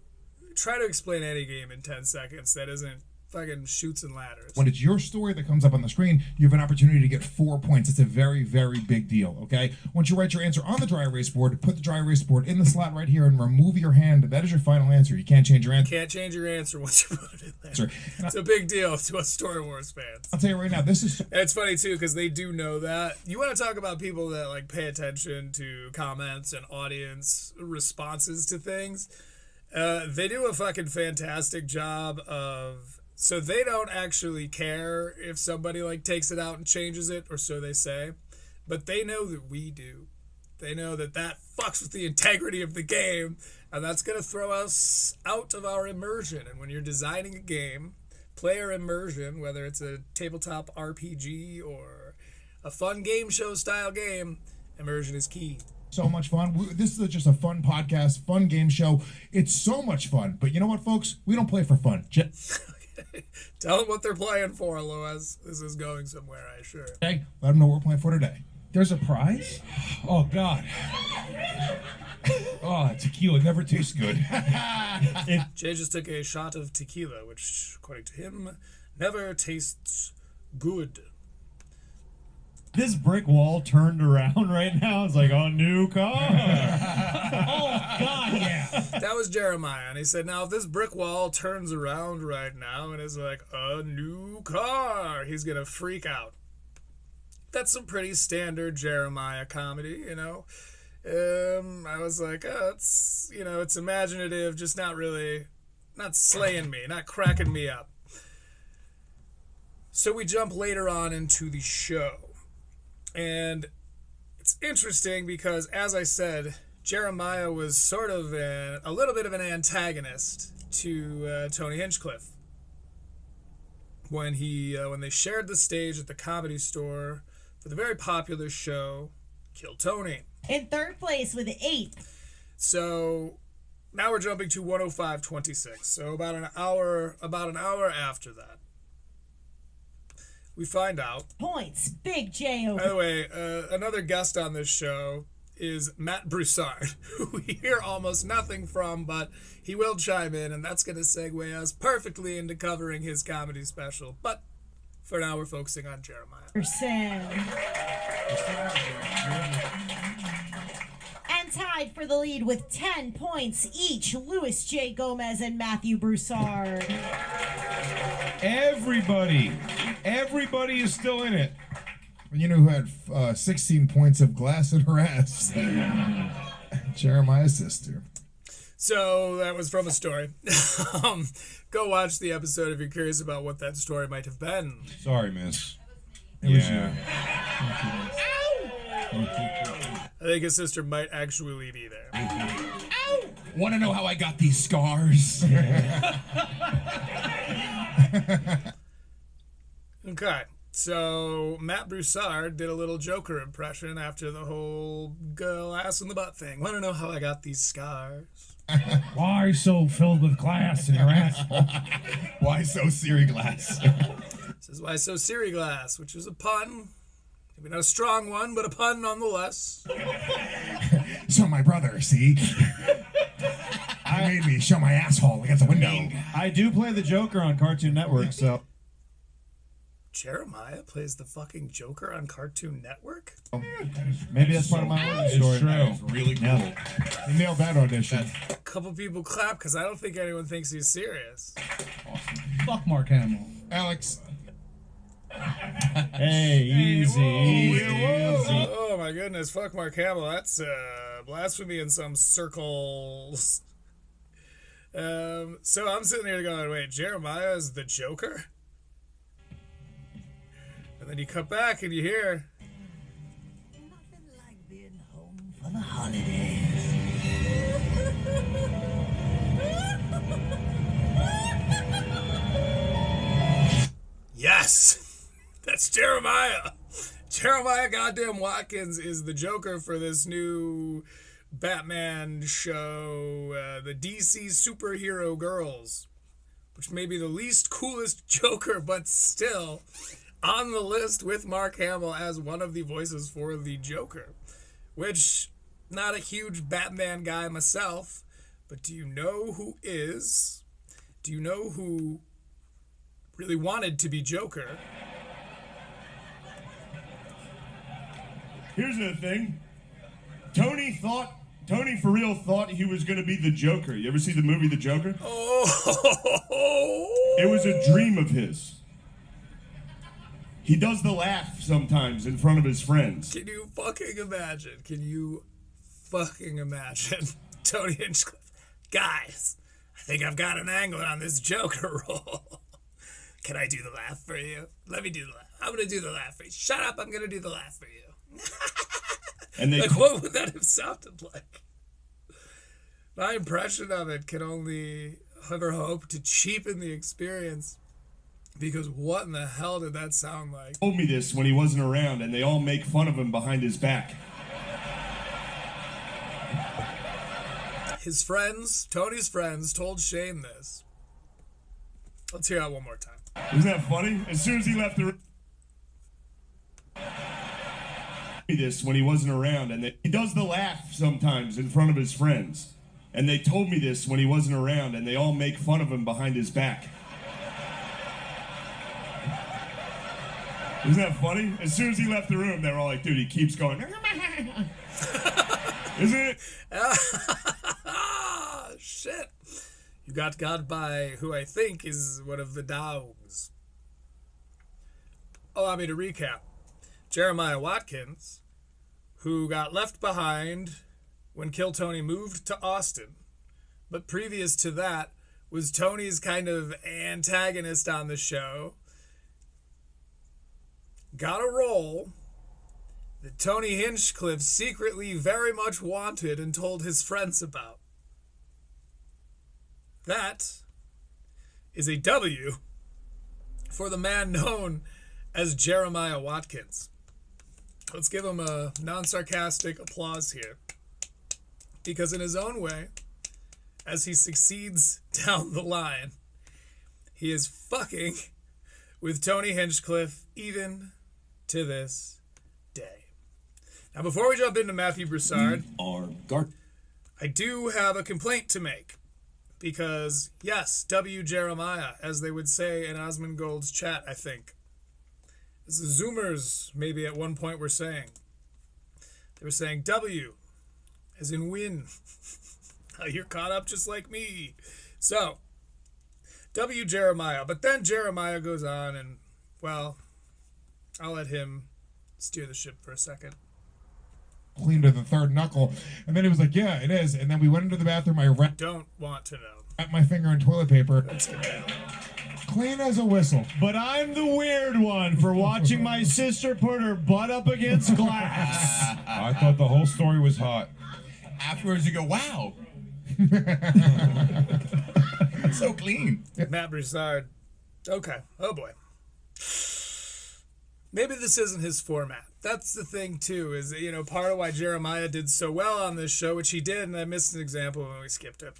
try to explain any game in 10 seconds that isn't fucking shoots and ladders. when it's your story that comes up on the screen, you have an opportunity to get 4 points. It's a very, very big deal, okay? Once you write your answer on the dry erase board, put the dry erase board in the slot right here and remove your hand. That is your final answer. You can't change your answer. Can't change your answer once you put it in there. It's a big deal to us Story Wars fans. I'll tell you right now, this is... And it's funny, too, because they do know that. You want to talk about people that, like, pay attention to comments and audience responses to things. They do a fucking fantastic job of... So they don't actually care if somebody, like, takes it out and changes it, or so they say. But they know that we do. They know that that fucks with the integrity of the game, and that's going to throw us out of our immersion. And when you're designing a game, player immersion, whether it's a tabletop RPG or a fun game show style game, immersion is key. so much fun. This is just a fun podcast, fun game show. It's so much fun. But you know what, folks? We don't play for fun. Tell them what they're playing for, Loaz. This is going somewhere, I'm sure. Okay, let them know what we're playing for today. There's a prize? Oh, God. Oh, tequila never tastes good. Jay just took a shot of tequila, which, according to him, never tastes good. This brick wall turned around right now. It's like, oh, new car. Oh, God, yeah. That was Jeremiah, and he said, now if this brick wall turns around right now and is like, a new car, he's going to freak out. That's some pretty standard Jeremiah comedy, you know. I was like, oh, it's, you know, it's imaginative, just not slaying me, not cracking me up. So we jump later on into the show. And it's interesting because, as I said, Jeremiah was sort of a little bit of an antagonist to Tony Hinchcliffe. When they shared the stage at the Comedy Store for the very popular show, Kill Tony. In third place with 8. So now we're jumping to 105.26. So about an hour after that, we find out. Points. Big J. By the way, another guest on this show is Matt Broussard, who we hear almost nothing from, but he will chime in, and that's going to segue us perfectly into covering his comedy special. But for now, we're focusing on Jeremiah. And tied for the lead with 10 points each, Louis J. Gomez and Mathew Broussard. Everybody is still in it. You know who had 16 points of glass in her ass? Jeremiah's sister. So that was from a story. Go watch the episode if you're curious about what that story might have been. Sorry, miss. It was you. I think his sister might actually be there. Want to know how I got these scars? Okay. So Matt Broussard did a little Joker impression after the whole girl ass in the butt thing. Want to know how I got these scars? Why so filled with glass in your asshole? Why so Siri glass? This is why so Siri glass, which is a pun. Maybe not a strong one, but a pun nonetheless. So my brother, see? I made me show my asshole against the window. I do play the Joker on Cartoon Network, so. Jeremiah plays the fucking Joker on Cartoon Network? Maybe that's part of my origin story. It's really cool. Yeah. You nailed that audition. A couple people clap because I don't think anyone thinks he's serious. Fuck Mark Hamill. Alex. Hey, easy, easy. Oh my goodness, fuck Mark Hamill. That's blasphemy in some circles. So I'm sitting here going, wait, Jeremiah is the Joker? And then you cut back and you hear, Nothing like being home for the holidays. yes, that's Jeremiah. Jeremiah goddamn Watkins is the Joker for this new Batman show, the DC Superhero Girls, which may be the least coolest Joker, but still on the list with Mark Hamill as one of the voices for the Joker, which, not a huge Batman guy myself, but do you know who is? Do you know who really wanted to be Joker? Here's the thing. Tony for real thought he was going to be the Joker. You ever see the movie The Joker? Oh! It was a dream of his. He does the laugh sometimes in front of his friends. Can you fucking imagine? Tony Hinchcliffe? Guys, I think I've got an angle on this Joker role. Can I do the laugh for you? Let me do the laugh. I'm going to do the laugh for you. Shut up, I'm going to do the laugh for you. And they what would that have sounded like? My impression of it can only ever hope to cheapen the experience, because what in the hell did that sound like? Told me this when he wasn't around, and they all make fun of him behind his back. His friends, Tony's friends, told Shane this. Let's hear that one more time. Isn't that funny? As soon as he left the room, this when he wasn't around, and he does the laugh sometimes in front of his friends, and they told me this when he wasn't around, and they all make fun of him behind his back. Isn't that funny? As soon as he left the room, they're all like, dude, he keeps going. Isn't it? Shit. You got by who I think is one of the dogs. Allow me to recap. Jeremiah Watkins, who got left behind when Kill Tony moved to Austin, but previous to that was Tony's kind of antagonist on the show, got a role that Tony Hinchcliffe secretly very much wanted and told his friends about. That is a W for the man known as Jeremiah Watkins. Let's give him a non-sarcastic applause here, because in his own way, as he succeeds down the line, he is fucking with Tony Hinchcliffe even to this day. Now, before we jump into Mathew Broussard, Are I do have a complaint to make. Because, yes, W. Jeremiah, as they would say in Osmongold's chat, I think. As the Zoomers maybe at one point were saying. They were saying W, as in win. You're caught up just like me. So, W. Jeremiah. But then Jeremiah goes on and, well, I'll let him steer the ship for a second. Clean to the third knuckle, and then he was like, "Yeah, it is." And then we went into the bathroom. I Don't want to know. wrapped my finger in toilet paper. Let's get down. Clean as a whistle. But I'm the weird one for watching my sister put her butt up against glass. I thought the whole story was hot. afterwards you go, wow. So clean. Matt Broussard. Okay. Oh boy. Maybe this isn't his format. That's the thing too, is, you know, part of why Jeremiah did so well on this show, which he did, and I missed an example when we skipped it.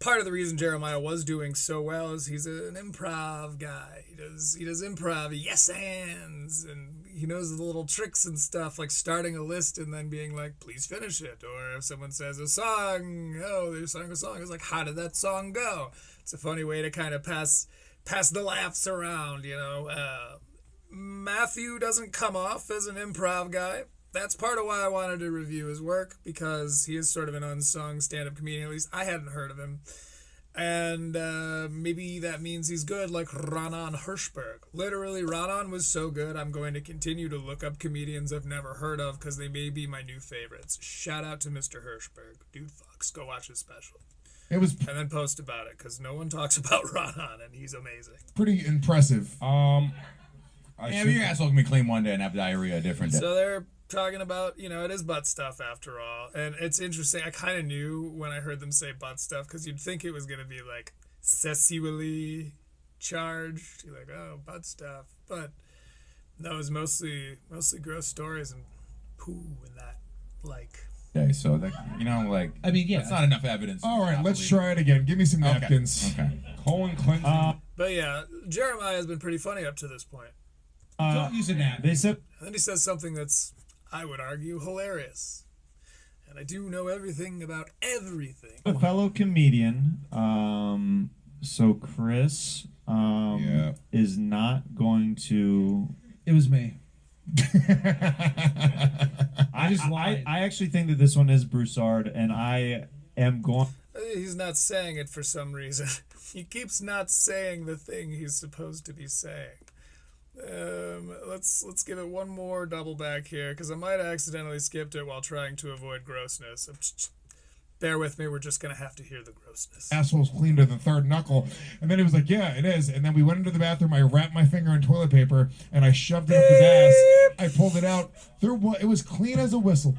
Part of the reason Jeremiah was doing so well is he's an improv guy. He does improv, yes ands, and he knows the little tricks and stuff, like starting a list and then being like, please finish it. Or if someone says a song, oh, they sang a song, it's like, how did that song go? It's a funny way to kind of pass the laughs around, you know. Mathew doesn't come off as an improv guy. That's part of why I wanted to review his work, because he is sort of an unsung stand-up comedian. At least I hadn't heard of him. And maybe that means he's good, like Ronan Hirschberg. Literally, Ronan was so good, I'm going to continue to look up comedians I've never heard of, because they may be my new favorites. Shout out to Mr. Hirschberg. Dude fucks. Go watch his special. It was and then post about it, because no one talks about Ronan, and he's amazing. pretty impressive. Yeah, but your asshole can be clean one day and have diarrhea a different day. So they're talking about, you know, it is butt stuff after all. And it's interesting. I kind of knew when I heard them say butt stuff, because you'd think it was going to be like sexually charged. You're like, oh, butt stuff. But no, it was mostly gross stories and poo and that, like. Okay, so that, you know, like, I mean, yeah. that's not enough evidence. All right, let's try it again. Give me some napkins. Okay. Colon cleansing. But yeah, Jeremiah has been pretty funny up to this point. Don't use a nap. They said And then he says something that's, I would argue, hilarious. And I do know everything about everything. A fellow comedian, so Chris is not going to. it was me. I actually think that this one is Broussard, and I am going. He's not saying it for some reason. He keeps not saying the thing he's supposed to be saying. Let's give it one more double back here, because I might have accidentally skipped it while trying to avoid grossness. Bear with me, we're just going to have to hear the grossness. Asshole's clean to the third knuckle. And then he was like, yeah, it is. And then we went into the bathroom. I wrapped my finger in toilet paper and I shoved it up his ass. I pulled it out. It was clean as a whistle.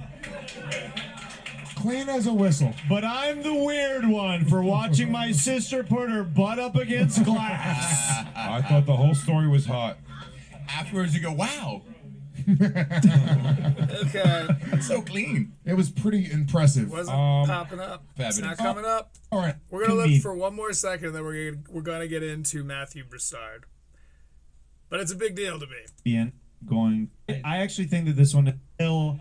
Clean as a whistle. But I'm the weird one for watching my sister put her butt up against glass. I thought the whole story was hot. Afterwards you go, wow. Okay. So clean. It was pretty impressive. Wasn't popping up. It's not evidence. coming up. All right. We're going to look for one more second, then we're going to get into Mathew Broussard. But it's a big deal to me. I actually think that this one I'm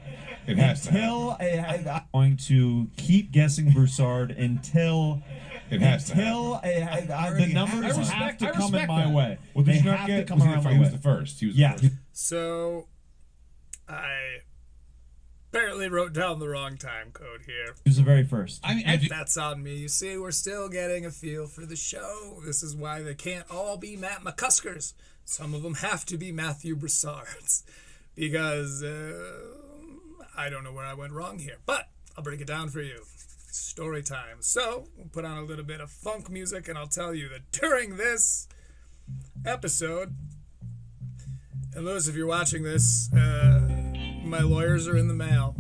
going to keep guessing Broussard until It has to. The numbers have to come in my way. Well, did They you not have to get? come Was around my he was way. the first. He was Yeah. the first. So, I apparently wrote down the wrong time code here. He was the very first. I mean, That's on me. You see, we're still getting a feel for the show. This is why they can't all be Matt McCuskers. Some of them have to be Mathew Broussards. Because I don't know where I went wrong here. But I'll break it down for you. Story time. So, we'll put on a little bit of funk music, and I'll tell you that during this episode, and Louis, if you're watching this, my lawyers are in the mail.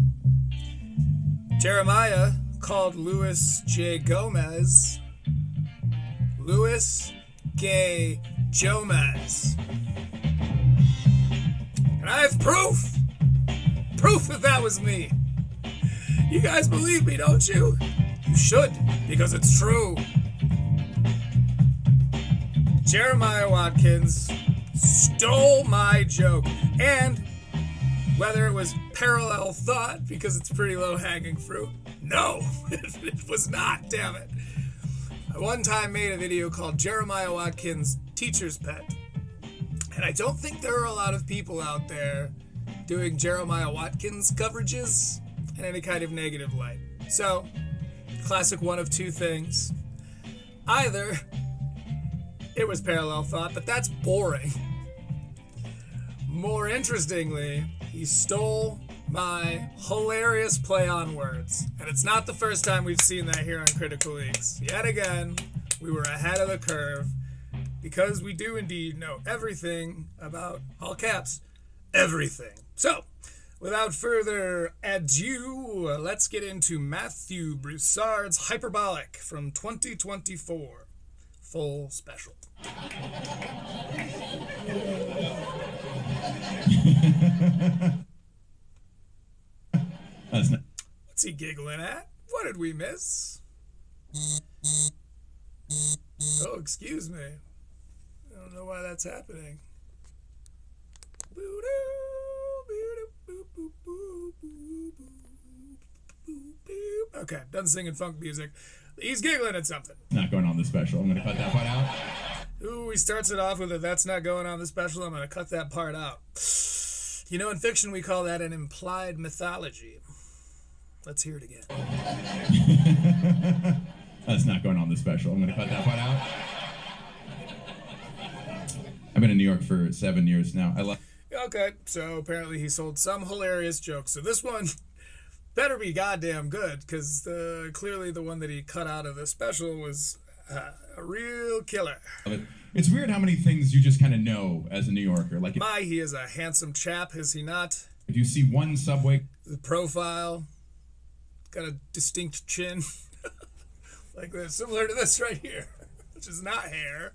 Jeremiah called Louis J. Gomez Louis Gay Jomez. And I have proof that that was me. You guys believe me, don't you? You should, because it's true. Jeremiah Watkins stole my joke. And Whether it was parallel thought, because it's pretty low-hanging fruit. No, it was not, damn it. I one time made a video called Jeremiah Watkins' Teacher's Pet. And I don't think there are a lot of people out there doing Jeremiah Watkins coverages in any kind of negative light. So, classic one of two things. Either it was parallel thought, but that's boring. More interestingly, he stole my hilarious play on words. And it's not the first time we've seen that here on Critical Leaks. Yet again, we were ahead of the curve because we do indeed know everything about, all caps, everything. So, without further ado, let's get into Mathew Broussard's Hyperbolic from 2024. Full special. What's he giggling at? What did we miss? Oh, excuse me. I don't know why that's happening. Okay, done singing funk music. He's giggling at something. Not going on the special. I'm going to cut that part out. Ooh, he starts it off with a "that's not going on the special." I'm going to cut that part out. You know, in fiction, we call that an implied mythology. Let's hear it again. That's not going on the special. I'm going to cut that part out. I've been in New York for 7 years now. Okay, so apparently he sold some hilarious jokes. So this one better be goddamn good, because clearly the one that he cut out of the special was a real killer. It's weird how many things you just kind of know as a New Yorker. Like, he is a handsome chap, is he not? If you see one subway... The profile, got a distinct chin. Like similar to this right here, which is not hair.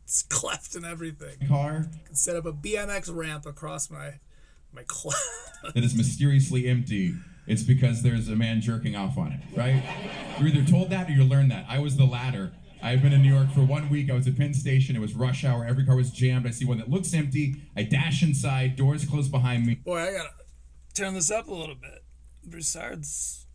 It's cleft and everything. Car. I can set up a BMX ramp across my cloud. That is mysteriously empty. It's because there's a man jerking off on it, right? You're either told that or you learn that. I was the latter. I've been in New York for 1 week. I was at Penn Station. It was rush hour. Every car was jammed. I see one that looks empty. I dash inside. Doors close behind me. Boy, I gotta turn this up a little bit. Broussard's...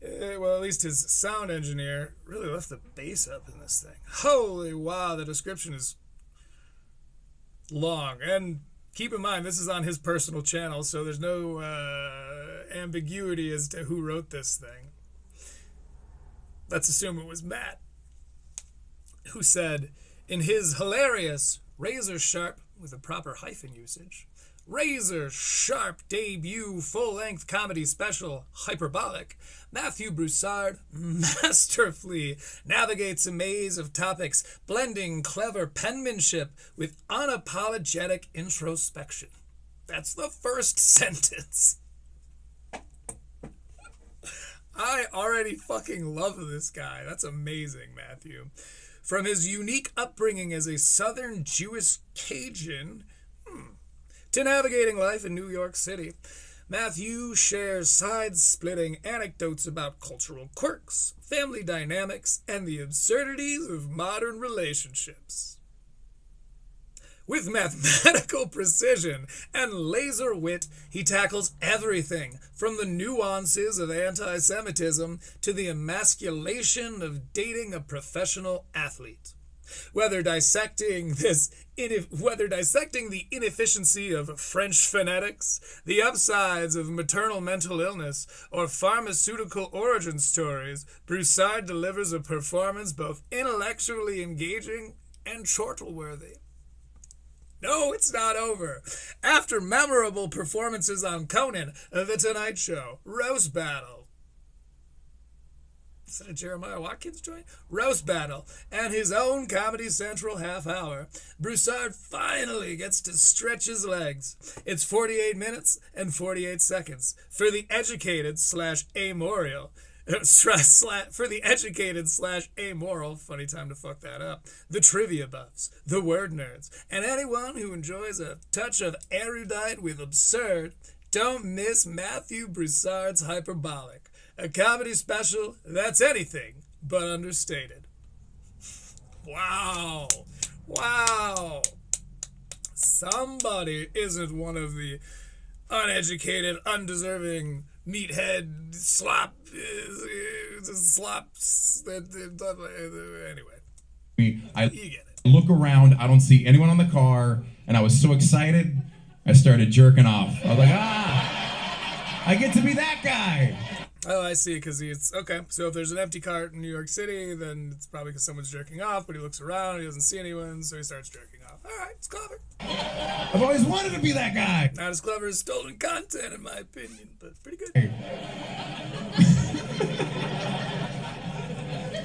well, at least his sound engineer really left the bass up in this thing. Holy wow, the description is long. And keep in mind, this is on his personal channel, so there's no ambiguity as to who wrote this thing. Let's assume it was Matt, who said, in his hilarious, razor-sharp, with a proper hyphen usage, razor-sharp debut full-length comedy special, Hyperbolic, Mathew Broussard masterfully navigates a maze of topics, blending clever penmanship with unapologetic introspection. That's the first sentence. I already fucking love this guy. That's amazing, Mathew. From his unique upbringing as a Southern Jewish Cajun to navigating life in New York City, Mathew shares side-splitting anecdotes about cultural quirks, family dynamics, and the absurdities of modern relationships. With mathematical precision and laser wit, he tackles everything from the nuances of anti-Semitism to the emasculation of dating a professional athlete. Whether dissecting the inefficiency of French phonetics, the upsides of maternal mental illness, or pharmaceutical origin stories, Broussard delivers a performance both intellectually engaging and chortle-worthy. No, it's not over. After memorable performances on Conan, The Tonight Show, Roast Battle, is that a Jeremiah Watkins joint? Roast Battle, and his own Comedy Central half hour, Broussard finally gets to stretch his legs. It's 48 minutes and 48 seconds for the educated / amoral. For the educated / amoral, funny time to fuck that up, the trivia buffs, the word nerds, and anyone who enjoys a touch of erudite with absurd, don't miss Mathew Broussard's Hyperbolic, a comedy special that's anything but understated. Wow. Wow. Somebody isn't one of the uneducated, undeserving meathead slop. Anyway. I look around, I don't see anyone on the car, and I was so excited, I started jerking off. I was like, I get to be that guy. Oh, I see, because he's, okay, so if there's an empty cart in New York City, then it's probably because someone's jerking off, but he looks around, he doesn't see anyone, so he starts jerking off. All right, it's clever. I've always wanted to be that guy. Not as clever as stolen content, in my opinion, but pretty good.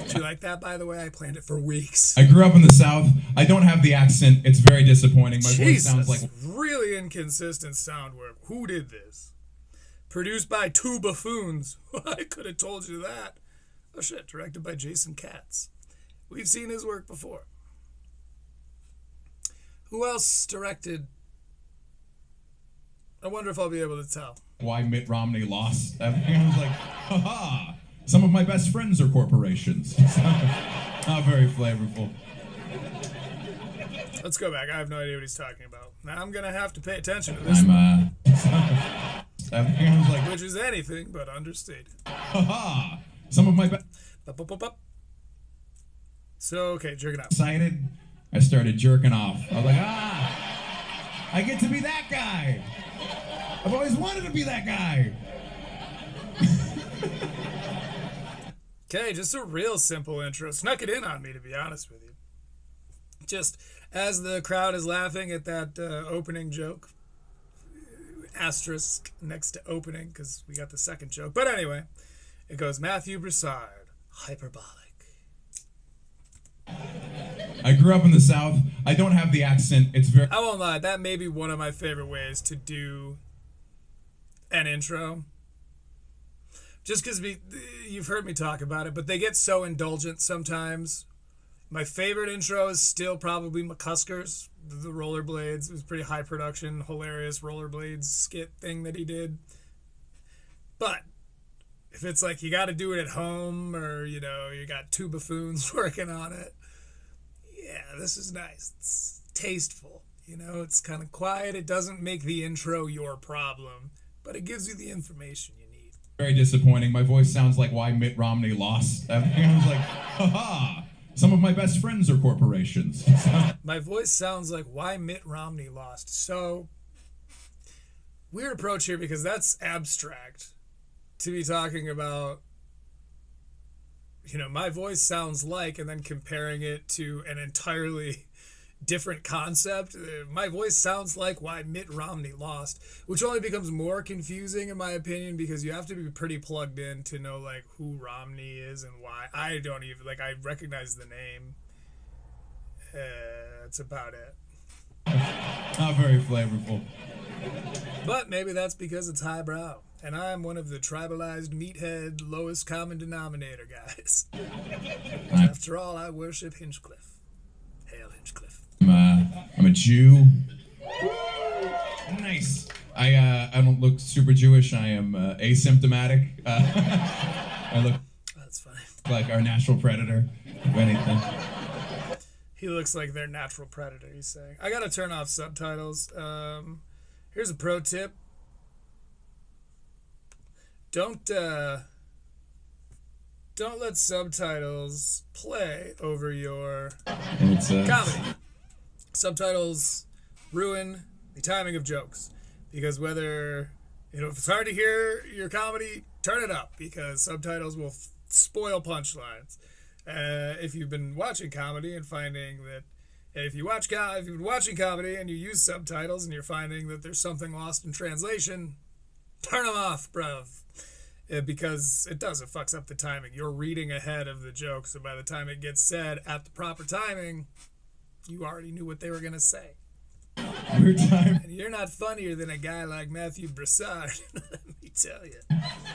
Did you like that, by the way? I planned it for weeks. I grew up in the South. I don't have the accent. It's very disappointing. My voice sounds like... really inconsistent sound work. Who did this? Produced by two buffoons. I could have told you that. Oh shit, directed by Jason Katz. We've seen his work before. Who else directed? I wonder if I'll be able to tell. Why Mitt Romney lost. I was like, haha. Some of my best friends are corporations. Not very flavorful. Let's go back. I have no idea what he's talking about. Now I'm gonna have to pay attention to this. I was like, which is anything but understated. Haha. Some of my best. So okay, jerking off. Excited, I started jerking off. I was like, I get to be that guy. I've always wanted to be that guy. Okay, just a real simple intro. Snuck it in on me, to be honest with you. Just as the crowd is laughing at that opening joke, asterisk next to opening, because we got the second joke. But anyway, it goes Mathew Broussard, Hyperbolic. I grew up in the South. I don't have the accent. It's very... I won't lie, that may be one of my favorite ways to do an intro. Just because you've heard me talk about it, but they get so indulgent sometimes. My favorite intro is still probably McCusker's, the rollerblades. It was pretty high production, hilarious rollerblades skit thing that he did. But if it's like you got to do it at home, or you got two buffoons working on it, yeah, this is nice. It's tasteful. It's kind of quiet. It doesn't make the intro your problem, but it gives you the information you need. Very disappointing. My voice sounds like why Mitt Romney lost. I was like, haha. Some of my best friends are corporations. My voice sounds like why Mitt Romney lost. So, weird approach here, because that's abstract to be talking about, my voice sounds like, and then comparing it to an entirely different concept. My voice sounds like why Mitt Romney lost, which only becomes more confusing in my opinion, because you have to be pretty plugged in to know like who Romney is and why. I don't even I recognize the name. That's about it. Not very flavorful. But maybe that's because it's highbrow, and I'm one of the tribalized meathead lowest common denominator guys. After all, I worship Hinchcliffe. Hail Hinchcliffe. I'm a Jew. Nice. I don't look super Jewish. I am asymptomatic. I look that's funny. Like our natural predator, if anything. He looks like their natural predator, he's saying. I gotta turn off subtitles. Here's a pro tip. Don't let subtitles play over your comedy. Subtitles ruin the timing of jokes, because whether if it's hard to hear your comedy, turn it up, because subtitles will spoil punchlines. If you've been watching comedy and finding that if you've been watching comedy and you use subtitles and you're finding that there's something lost in translation, turn them off, bruv. Because it fucks up the timing. You're reading ahead of the joke, so by the time it gets said at the proper timing, you already knew what they were going to say. Weird time. And you're not funnier than a guy like Mathew Broussard, let me tell you.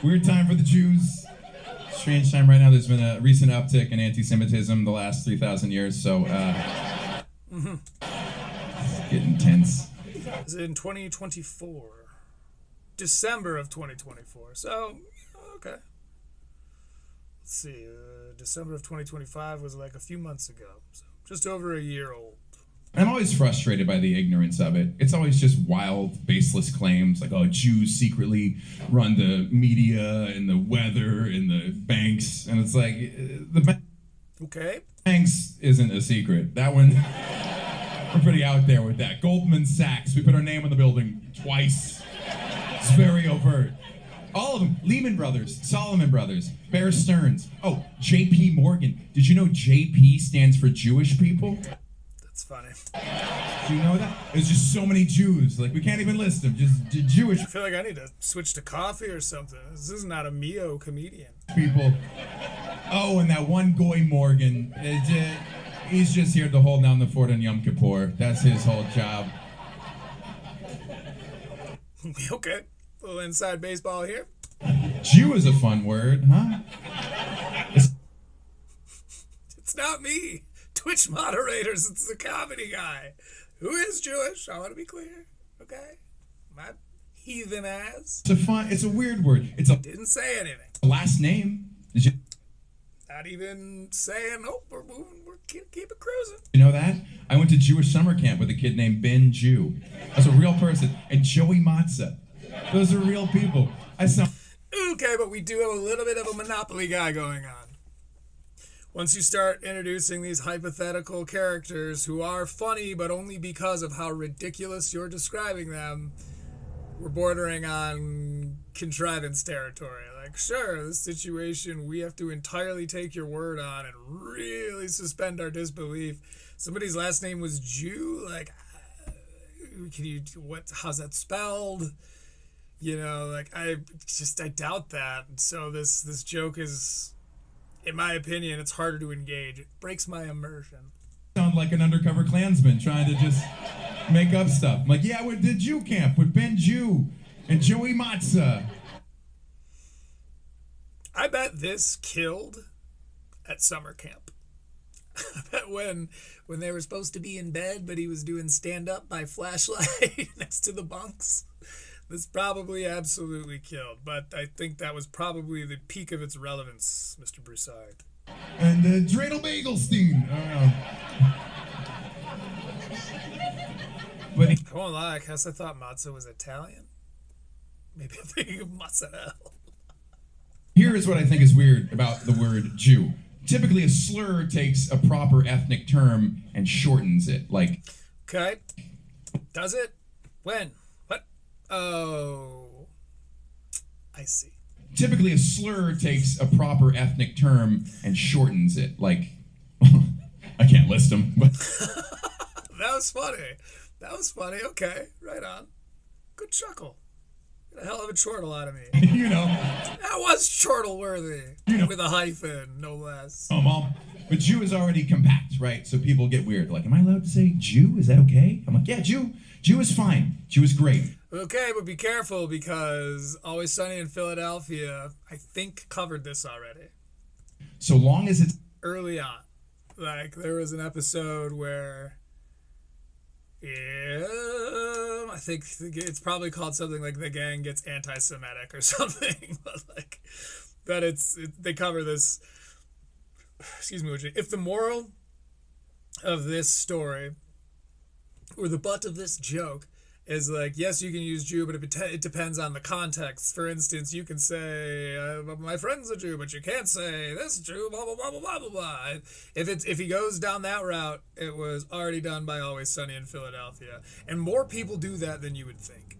Weird time for the Jews. Strange time right now. There's been a recent uptick in anti-Semitism the last 3,000 years, so it's getting tense. It's in 2024. December of 2024. So, okay. Let's see. December of 2025 was like a few months ago. So just over a year old. I'm always frustrated by the ignorance of it. It's always just wild, baseless claims like, oh, Jews secretly run the media and the weather and the banks. And it's like, banks isn't a secret. That one, we're pretty out there with that. Goldman Sachs, we put our name on the building twice. It's very overt. All of them. Lehman Brothers, Solomon Brothers, Bear Stearns. Oh, J.P. Morgan. Did you know J.P. stands for Jewish people? That's funny. Do you know that? There's just so many Jews. Like, we can't even list them. Just Jewish I feel like I need to switch to coffee or something. This is not a Mio comedian. people. Oh, and that one Goy Morgan. He's just here to hold down the fort on Yom Kippur. That's his whole job. Okay. A little inside baseball here. Jew is a fun word, huh? It's not me. Twitch moderators, it's the comedy guy. Who is Jewish? I want to be clear. Okay? My heathen ass. It's a weird word. Didn't say anything. Last name. Did you Not even saying, oh, we're moving, keep it cruising. know that? I went to Jewish summer camp with a kid named Ben Jew. That's a real person. And Joey Matzah. Those are real people. Okay, but we do have a little bit of a monopoly guy going on. Once you start introducing these hypothetical characters who are funny, but only because of how ridiculous you're describing them, we're bordering on contrivance territory. Like, sure, this situation we have to entirely take your word on and really suspend our disbelief. Somebody's last name was Jew? Like, how's that spelled? You know, like, I doubt that. So this joke is, in my opinion, it's harder to engage. It breaks my immersion. Sound like an undercover Klansman trying to just make up stuff. I'm like, yeah, I went to Jew camp with Ben Jew and Joey Matzah. I bet this killed at summer camp. I bet when they were supposed to be in bed, but he was doing stand-up by flashlight next to the bunks. This probably absolutely killed, but I think that was probably the peak of its relevance, Mr. Broussard. And Dreidel Bagelstein. But I won't lie, I guess I thought Matzah was Italian. Maybe I'm thinking of mozzarella. Here is what I think is weird about the word Jew. Typically, a slur takes a proper ethnic term and shortens it. Like, okay. Does it? When? What? Oh. I see. Typically, a slur takes a proper ethnic term and shortens it. Like, I can't list them, but That was funny. That was funny. Okay, right on. Good chuckle. Get a hell of a chortle out of me. You know. That was chortle worthy. With a hyphen, no less. But Jew is already compact, right? So people get weird. Like, am I allowed to say Jew? Is that okay? I'm like, yeah, Jew. Jew is fine. Jew is great. Okay, but be careful because Always Sunny in Philadelphia, I think, covered this already. So long as it's early on. Like, there was an episode where, I think it's probably called something like The Gang Gets Anti-Semitic or something. But they cover this, excuse me, if the moral of this story, or the butt of this joke, is like, yes, you can use Jew, but it depends on the context. For instance, you can say, my friend's a Jew, but you can't say this Jew, blah, blah, blah, blah, blah, blah, blah. If he goes down that route, it was already done by Always Sunny in Philadelphia. And more people do that than you would think.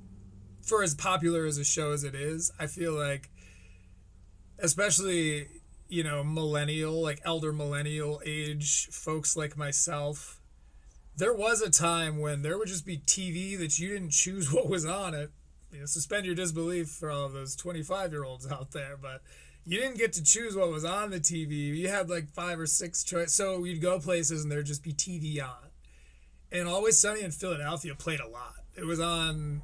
For as popular as a show as it is, I feel like, especially, millennial, like elder millennial age folks like myself, there was a time when there would just be TV that you didn't choose what was on it. Suspend your disbelief for all of those 25-year-olds out there, but you didn't get to choose what was on the TV. You had like 5 or 6 choices. So you'd go places and there'd just be TV on. And Always Sunny in Philadelphia played a lot. It was on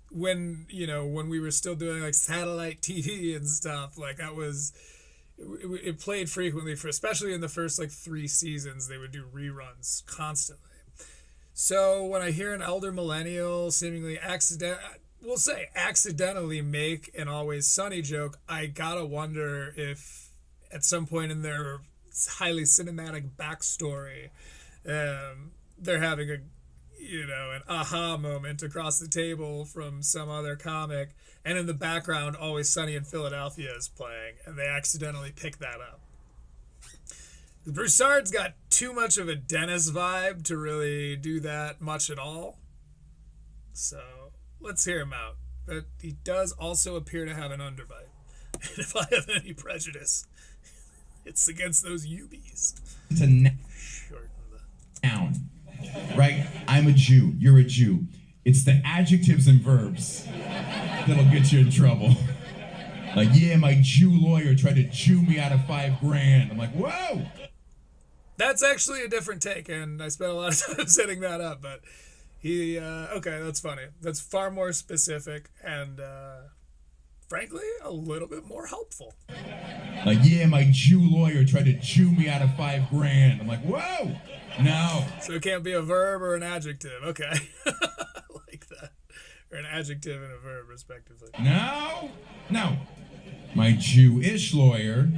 when we were still doing like satellite TV and stuff. Like that was... It played frequently especially in the first 3 seasons. They would do reruns constantly. So when I hear an elder millennial seemingly accidentally make an Always Sunny joke, I gotta wonder if at some point in their highly cinematic backstory they're having an aha moment across the table from some other comic, and in the background Always Sunny in Philadelphia is playing, and they accidentally pick that up. Broussard's got too much of a Dennis vibe to really do that much at all, so let's hear him out. But he does also appear to have an underbite, and if I have any prejudice, it's against those UBs. It's a noun, right? I'm a Jew. You're a Jew. It's the adjectives and verbs that'll get you in trouble. Like, yeah, my Jew lawyer tried to Jew me out of $5,000. I'm like, whoa! That's actually a different take, and I spent a lot of time setting that up, but okay, that's funny. That's far more specific and, frankly, a little bit more helpful. Like, yeah, my Jew lawyer tried to Jew me out of $5,000. I'm like, whoa! No. So it can't be a verb or an adjective. Okay. I like that. Or an adjective and a verb, respectively. No. My Jewish lawyer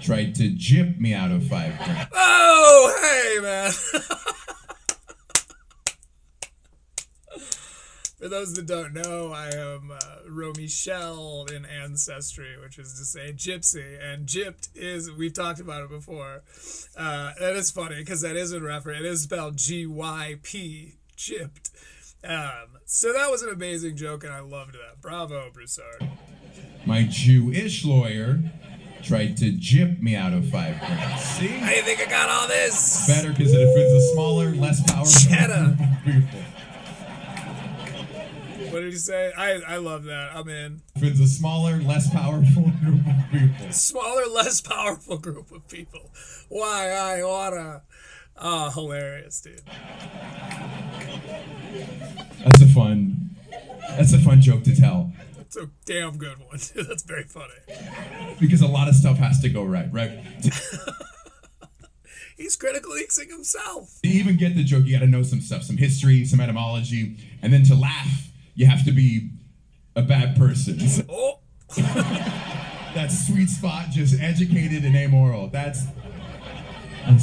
tried to jip me out of $5,000. Oh, hey, man. For those that don't know, I am Romichel in ancestry, which is to say gypsy. And gypped is, we've talked about it before. That is funny because that is in reference. It is spelled G-Y-P, gypped. So that was an amazing joke, and I loved that. Bravo, Broussard. My Jewish lawyer tried to jip me out of $5,000. See? How do you think I got all this? Better because it offends a smaller, less powerful Cheddar. people. What did you say? I love that. I'm in. Offends a smaller, less powerful group of people. Smaller, less powerful group of people. Why I oughta. Oh, hilarious, dude. That's a fun joke to tell. That's a damn good one, dude. That's very funny. Because a lot of stuff has to go right? He's criticalizing himself. To even get the joke, you gotta know some stuff, some history, some etymology, and then to laugh, you have to be a bad person. Oh. That sweet spot, just educated and amoral. That's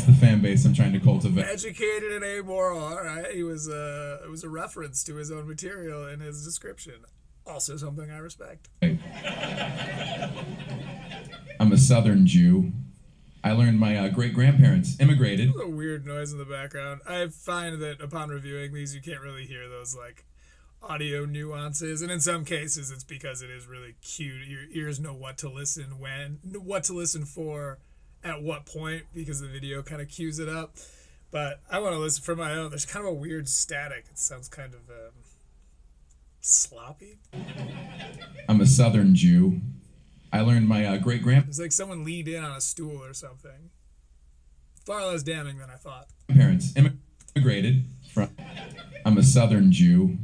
the fan base I'm trying to cultivate. Educated and amoral. All right. It was a reference to his own material in his description. Also something I respect. I'm a Southern Jew. I learned my great-grandparents immigrated. There's a weird noise in the background. I find that upon reviewing these, you can't really hear those, like, audio nuances. And in some cases, it's because it is really cute. Your ears know what to listen for at what point, because the video kind of cues it up. But I want to listen for my own. There's kind of a weird static. It sounds kind of sloppy. I'm a Southern Jew. I learned my great-grandparents. It's like someone leaned in on a stool or something. Far less damning than I thought. Parents immigrated from. I'm a Southern Jew.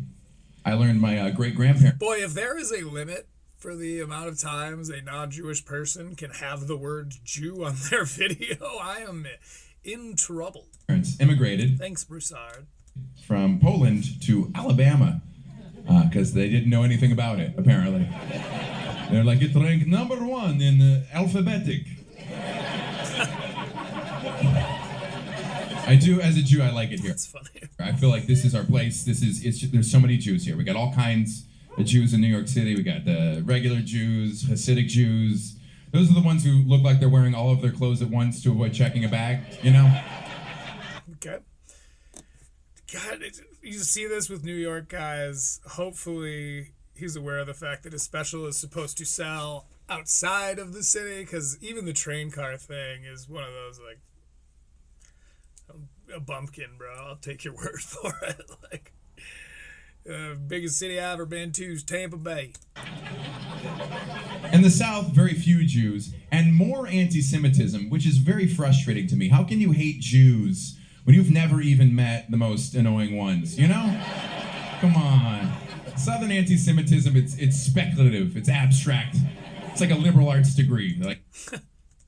I learned my great-grandparents. Boy, if there is a limit for the amount of times a non-Jewish person can have the word Jew on their video, I am in trouble. Parents immigrated. Thanks, Broussard. From Poland to Alabama because they didn't know anything about it, apparently. They're like, it ranked #1 in alphabetic. I do, as a Jew, I like it here. That's funny. I feel like this is our place. There's so many Jews here. We got all kinds of Jews in New York City. We got the regular Jews, Hasidic Jews. Those are the ones who look like they're wearing all of their clothes at once to avoid checking a bag, you know? Okay. God, you see this with New York guys. Hopefully he's aware of the fact that his special is supposed to sell outside of the city, because even the train car thing is one of those, like, a bumpkin, bro. I'll take your word for it. Like, biggest city I've ever been to is Tampa Bay. In the South, very few Jews, and more anti-Semitism, which is very frustrating to me. How can you hate Jews when you've never even met the most annoying ones, you know? Come on. Southern anti-Semitism, it's speculative, it's abstract. It's like a liberal arts degree. Like,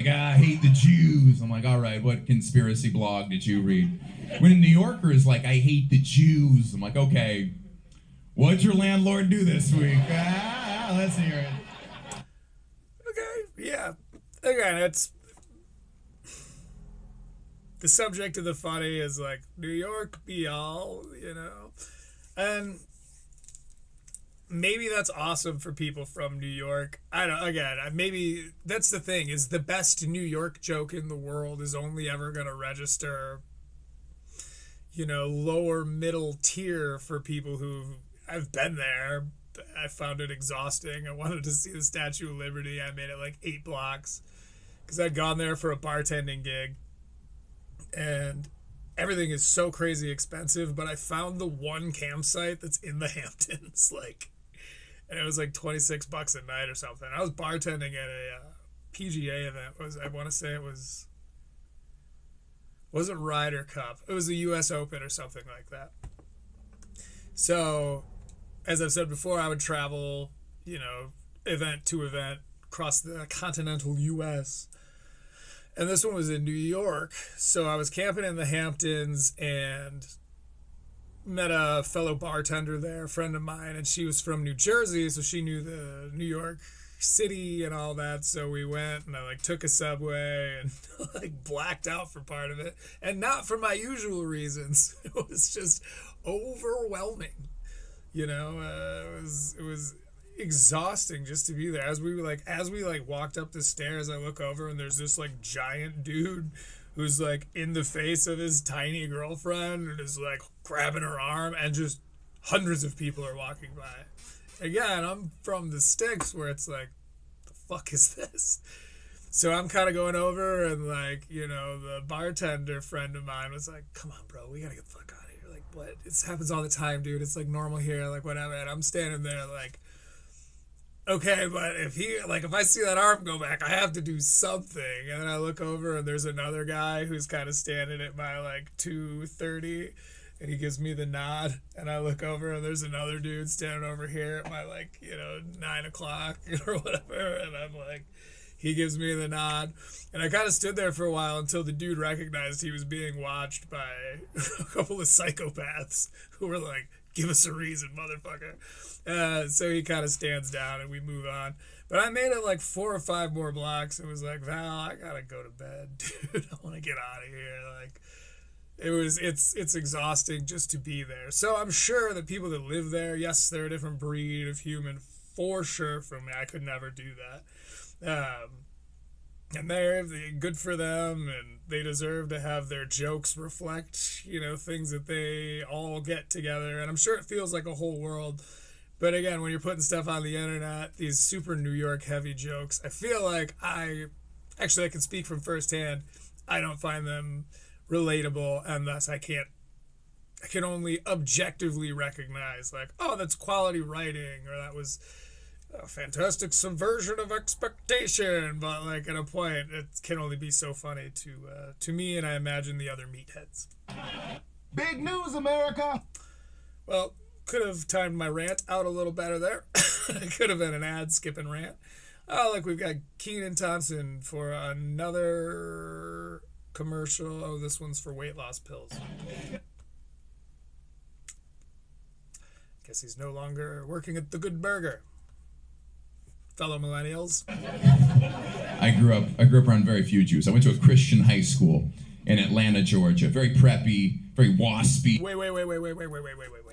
I hate the Jews. I'm like, all right, what conspiracy blog did you read? When a New Yorker is like, I hate the Jews, I'm like, okay, what'd your landlord do this week? Let's hear it. Okay, yeah. Again, the subject of the funny is like New York be all, you know, and maybe that's awesome for people from New York. I don't, again, maybe that's the thing, is the best New York joke in the world is only ever going to register, you know, lower middle tier for people who, I've been there. I found it exhausting. I wanted to see the Statue of Liberty. I made it like 8 blocks because I'd gone there for a bartending gig, and everything is so crazy expensive, but I found the one campsite that's in the Hamptons, like, and it was like $26 a night or something. I was bartending at a PGA event. I want to say it wasn't Ryder Cup. It was the U.S. Open or something like that. So, as I've said before, I would travel, you know, event to event across the continental U.S. And this one was in New York. So I was camping in the Hamptons and met a fellow bartender there, a friend of mine, and she was from New Jersey, so she knew the New York City and all that. So we went, and I like took a subway and like blacked out for part of it, and not for my usual reasons. It was just overwhelming, you know. It was exhausting just to be there. As we walked up the stairs, I look over and there's this like giant dude who's like in the face of his tiny girlfriend and is like grabbing her arm, and just hundreds of people are walking by. Again, I'm from the sticks where it's like, the fuck is this? So I'm kind of going over, and like, you know, the bartender friend of mine was like, come on, bro, we gotta get the fuck out of here. Like, what? It happens all the time, dude. It's like normal here, like whatever. And I'm standing there like, okay, but if I see that arm go back, I have to do something. And then I look over, and there's another guy who's kind of standing at my like 2:30, and he gives me the nod. And I look over, and there's another dude standing over here at my like, you know, 9 o'clock or whatever. And I'm like, he gives me the nod. And I kind of stood there for a while until the dude recognized he was being watched by a couple of psychopaths who were like, give us a reason, motherfucker. So he kind of stands down, and we move on. But I made it like 4 or 5 more blocks. It was like, Val, I gotta go to bed, dude. I want to get out of here. Like, it's exhausting just to be there. So I'm sure that people that live there, yes, they're a different breed of human for sure from me. I could never do that. And they're good for them, and they deserve to have their jokes reflect, you know, things that they all get together. And I'm sure it feels like a whole world. But again, when you're putting stuff on the internet, these super New York heavy jokes, I feel like I can speak from firsthand. I don't find them relatable, and thus I can only objectively recognize like, oh, that's quality writing, or that was a fantastic subversion of expectation. But like at a point, it can only be so funny to me, and I imagine the other meatheads. Big news, America! Well, could have timed my rant out a little better there. Could have been an ad skipping rant. Oh, look, we've got Kenan Thompson for another commercial. Oh, this one's for weight loss pills. Guess he's no longer working at the Good Burger. Fellow millennials. I grew up around very few Jews. I went to a Christian high school in Atlanta, Georgia. Very preppy, very waspy. Wait.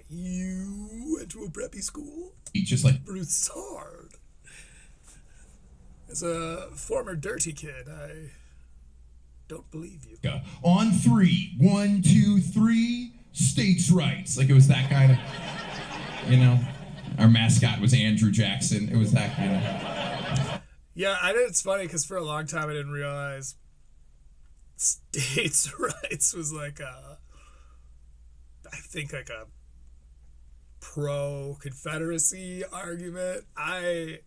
You went to a preppy school? Just like Broussard. As a former dirty kid, I don't believe you. On 3, 1, 2, 3, states' rights. Like it was that kind of, you know. Our mascot was Andrew Jackson. It was that kind of. Yeah, it's funny because for a long time I didn't realize states' rights was like a pro-Confederacy argument. I,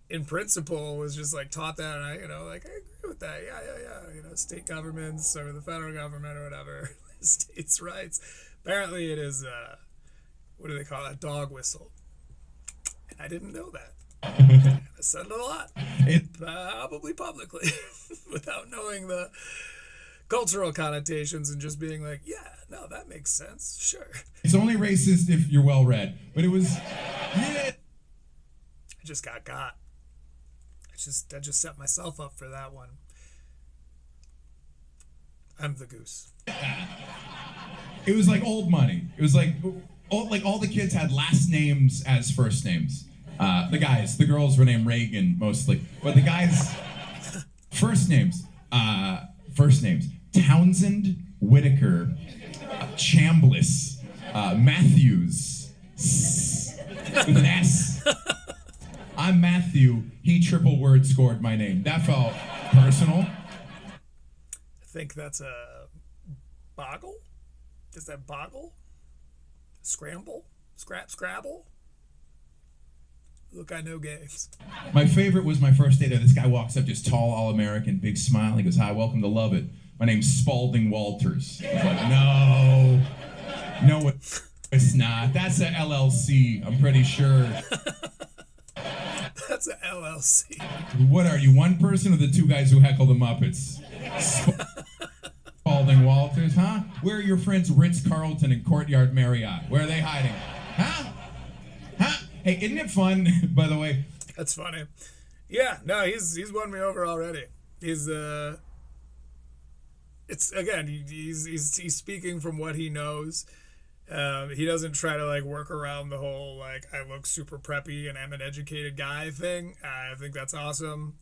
in principle, was just like taught that, and I agree with that. Yeah. State governments or the federal government or whatever, states' rights. Apparently, it is what do they call that? Dog whistle. And I didn't know that. I said it a lot, probably publicly, without knowing the cultural connotations and just being like, yeah, no, that makes sense, sure. It's only racist if you're well read, but it was. I just got. I just set myself up for that one. I'm the goose. It was like old money. It was like all the kids had last names as first names. The girls were named Reagan mostly, but the guys first names. Townsend, Whitaker, Chambliss, Matthews, with an S. I'm Mathew. He triple word scored my name. That felt personal. I think that's a boggle. Is that boggle? Scramble? Scrabble? Look, I know games. My favorite was my first day there. This guy walks up, just tall, all-American, big smile. He goes, "Hi, welcome to Love It. My name's Spalding Walters." I was like, no, it's not. That's a LLC, I'm pretty sure. That's a LLC. What are you, one person or the two guys who heckle the Muppets? Spalding Walters, huh? Where are your friends Ritz-Carlton and Courtyard Marriott? Where are they hiding? Huh? Hey, isn't it fun, by the way? That's funny. Yeah, no, he's won me over already. He's it's again, he's speaking from what he knows. He doesn't try to like work around the whole like I look super preppy and I'm an educated guy thing. I think that's awesome.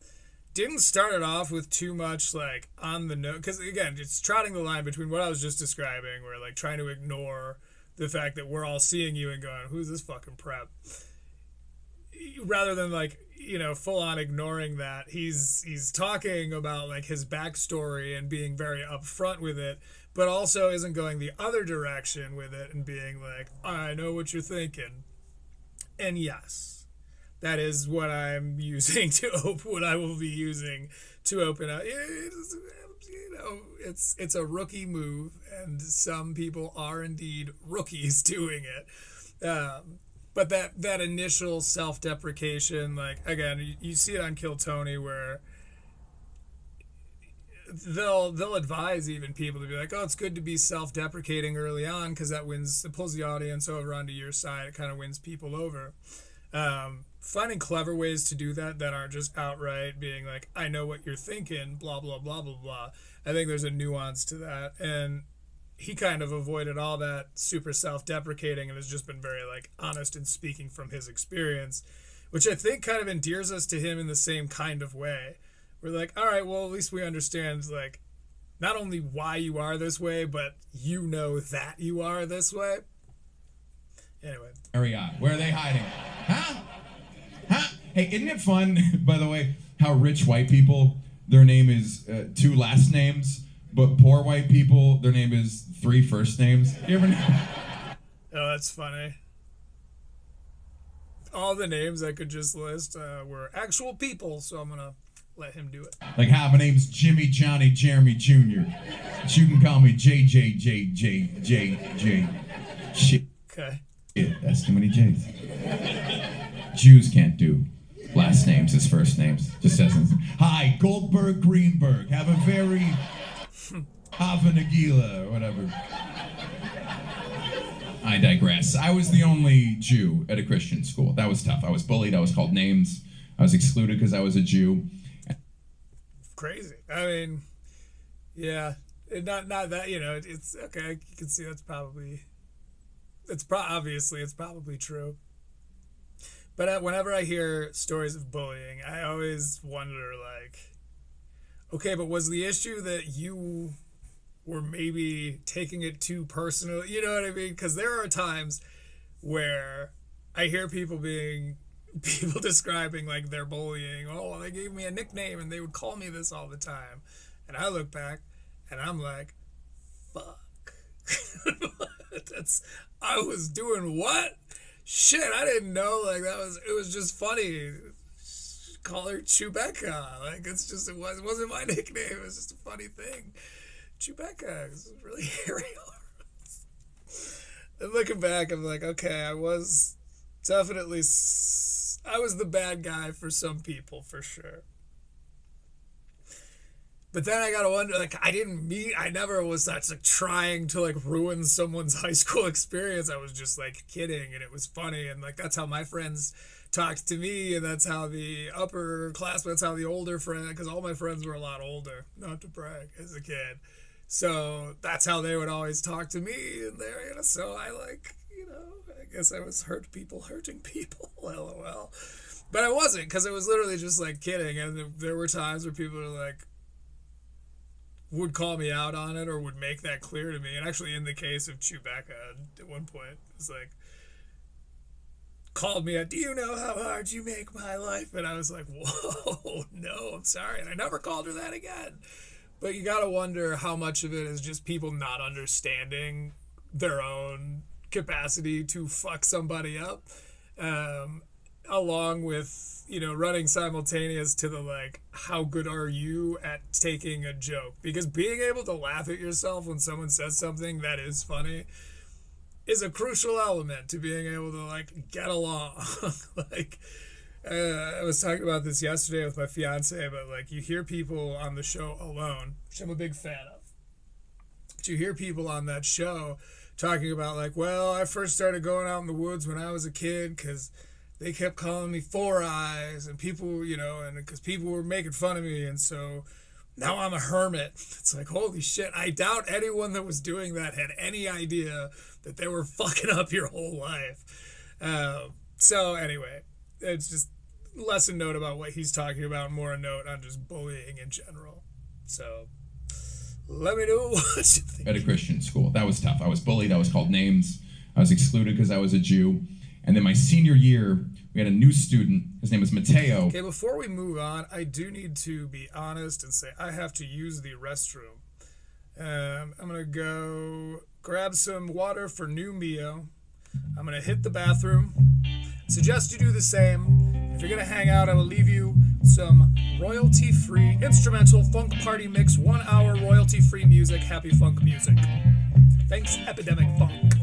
Didn't start it off with too much like on the note, because again, it's trotting the line between what I was just describing, where like trying to ignore the fact that we're all seeing you and going, "Who's this fucking prep?" Rather than like, you know, full on ignoring that. He's talking about like his backstory and being very upfront with it, but also isn't going the other direction with it and being like, "I know what you're thinking." And yes, that is what I'm using to open, what I will be using to open up. You know, it's a rookie move, and some people are indeed rookies doing it. But that initial self-deprecation, like, again, you see it on Kill Tony, where they'll advise even people to be like, "Oh, it's good to be self-deprecating early on because it pulls the audience over onto your side. It kind of wins people over." Finding clever ways to do that aren't just outright being like, "I know what you're thinking, blah, blah, blah, blah, blah." I think there's a nuance to that. And he kind of avoided all that super self-deprecating and has just been very like honest and speaking from his experience, which I think kind of endears us to him in the same kind of way. We're like, all right, well, at least we understand like not only why you are this way, but you know that you are this way. Anyway. Marriott. Where are they hiding? Huh? Hey, isn't it fun, by the way, how rich white people, their name is 2 last names, but poor white people, their name is 3 first names? You ever know? Oh, that's funny. All the names I could just list were actual people, so I'm going to let him do it. Like, hi, my name's Jimmy Johnny Jeremy Jr. But you can call me JJJJJJ. Shit. Okay. Yeah, that's too many J's. Jews can't do last names as first names. Just says, "Hi, Goldberg Greenberg. Have a very Hava Nagila," or whatever. I digress. I was the only Jew at a Christian school. That was tough. I was bullied. I was called names. I was excluded because I was a Jew. Crazy. I mean, yeah. Not that, you know, it's okay. You can see that's probably, obviously it's probably true. But whenever I hear stories of bullying, I always wonder, like, okay, but was the issue that you were maybe taking it too personal? You know what I mean? Because there are times where I hear people describing, like, their bullying. "Oh, well, they gave me a nickname and they would call me this all the time." And I look back and I'm like, fuck. I was doing what? Shit, I didn't know. Like, it was just funny. Call her Chewbacca. Like, it wasn't my nickname. It was just a funny thing. Chewbacca is really hairy arms. And looking back, I'm like, okay, I was the bad guy for some people, for sure. But then I gotta wonder, like, I never was like trying to like ruin someone's high school experience. I was just like kidding, and it was funny, and like that's how my friends talked to me, and that's how the upper class, that's how the older friend, because all my friends were a lot older, not to brag, as a kid. So that's how they would always talk to me. And they're, so I I guess I was hurting people, LOL. But I wasn't, because it was literally just like kidding. And there were times where people were like, would call me out on it or would make that clear to me. And actually, in the case of Chewbacca, at one point, it was like, called me out, do you know how hard you make my life? And I was like, whoa, no, I'm sorry. And I never called her that again. But you got to wonder how much of it is just people not understanding their own capacity to fuck somebody up, along with, running simultaneous to the, like, how good are you at taking a joke? Because being able to laugh at yourself when someone says something that is funny is a crucial element to being able to, like, get along. Like, I was talking about this yesterday with my fiance, but, like, you hear people on the show Alone, which I'm a big fan of. But you hear people on that show talking about, like, well, I first started going out in the woods when I was a kid because they kept calling me Four Eyes, and people, and because people were making fun of me, and so now I'm a hermit. It's like, holy shit, I doubt anyone that was doing that had any idea that they were fucking up your whole life. So anyway, it's just less a note about what he's talking about, more a note on just bullying in general. So let me know what you think. At a Christian school. That was tough. I was bullied. I was called names. I was excluded because I was a Jew. And then my senior year, we had a new student. His name was Mathew. Okay, before we move on, I do need to be honest and say I have to use the restroom. I'm going to go grab some water for new Mio. I'm going to hit the bathroom. Suggest you do the same. If you're going to hang out, I will leave you some royalty-free instrumental funk party mix, 1 hour royalty-free music, happy funk music. Thanks, Epidemic Funk.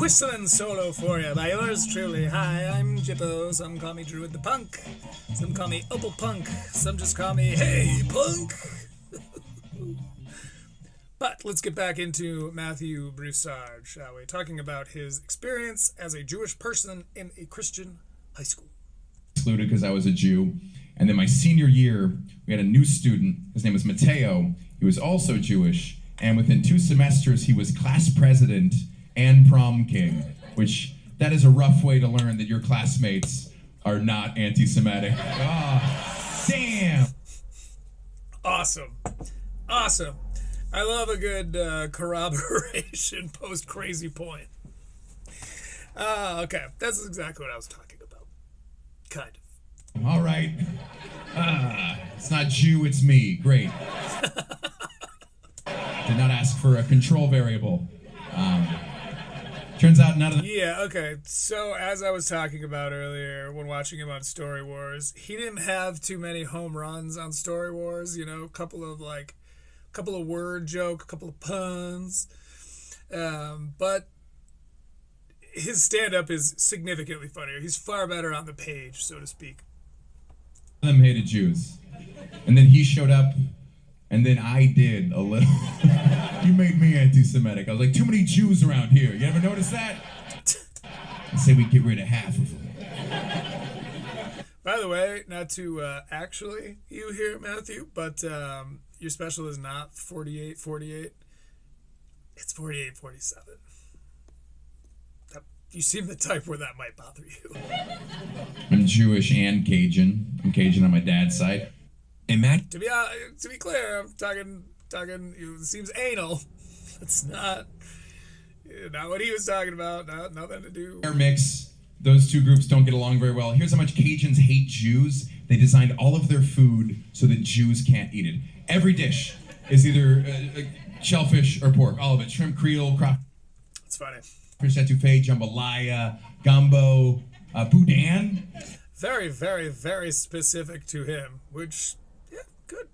Whistling solo for you by yours truly. Hi, I'm Jippo. Some call me Druid the Punk. Some call me Opal Punk. Some just call me Hey Punk. But let's get back into Mathew Broussard, shall we? Talking about his experience as a Jewish person in a Christian high school. Excluded because I was a Jew. And then my senior year, we had a new student. His name was Mathew. He was also Jewish. And within 2 semesters, he was class president and prom king, which that is a rough way to learn that your classmates are not anti-Semitic. Oh, damn. Awesome. Awesome. I love a good corroboration post crazy point. Okay, that's exactly what I was talking about. Kind of. All right. It's not Jew, it's me. Great. Did not ask for a control variable. Turns out none of the Yeah, okay. So as I was talking about earlier when watching him on Story Wars, he didn't have too many home runs on Story Wars, you know, a couple of word joke, a couple of puns. But his stand-up is significantly funnier. He's far better on the page, so to speak. them hated Jews. And then he showed up, and then I did a little. He made me anti-Semitic. I was like, too many Jews around here. You ever notice that? I say we get rid of half of them. By the way, not to actually you here, Matthew, but your special is not 48-48. It's 48-47. You seem the type where that might bother you. I'm Jewish and Cajun. I'm Cajun on my dad's side. And Matt, To be clear, I'm talking. It seems anal. It's not what he was talking about. Nothing to do. Air mix. Those two groups don't get along very well. Here's how much Cajuns hate Jews. They designed all of their food so that Jews can't eat it. Every dish is either shellfish or pork. All of it. Shrimp, creole, crawfish. It's funny. Fish etouffee, jambalaya, gumbo, boudin. Very, very, very specific to him, which, yeah, good.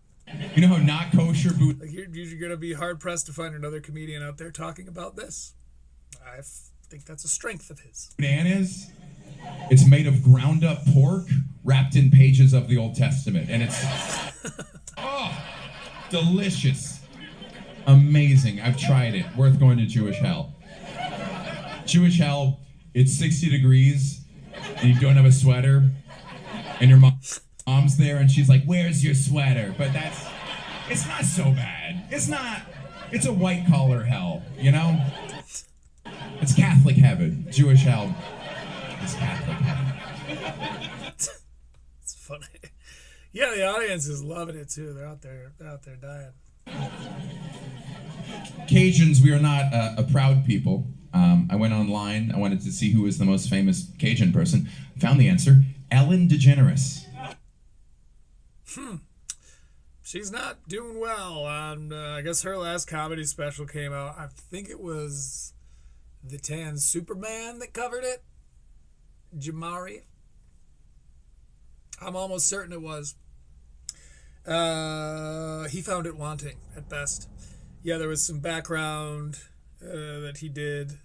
You know how not kosher boudin? Like you're gonna be hard pressed to find another comedian out there talking about this. I think that's a strength of his. Boudin is? It's made of ground up pork wrapped in pages of the Old Testament, and it's delicious, amazing. I've tried it. Worth going to Jewish hell. Jewish hell, it's 60 degrees, and you don't have a sweater, and your mom's there, and she's like, where's your sweater? But it's not so bad. It's a white collar hell, you know? It's Catholic heaven. Jewish hell, it's Catholic heaven. It's funny. Yeah, the audience is loving it too. They're out there dying. Cajuns, we are not a proud people. I went online. I wanted to see who was the most famous Cajun person. Found the answer. Ellen DeGeneres. She's not doing well. I guess her last comedy special came out. I think it was The Tan Superman that covered it. Jamari. I'm almost certain it was. He found it wanting at best. Yeah, there was some background that he did.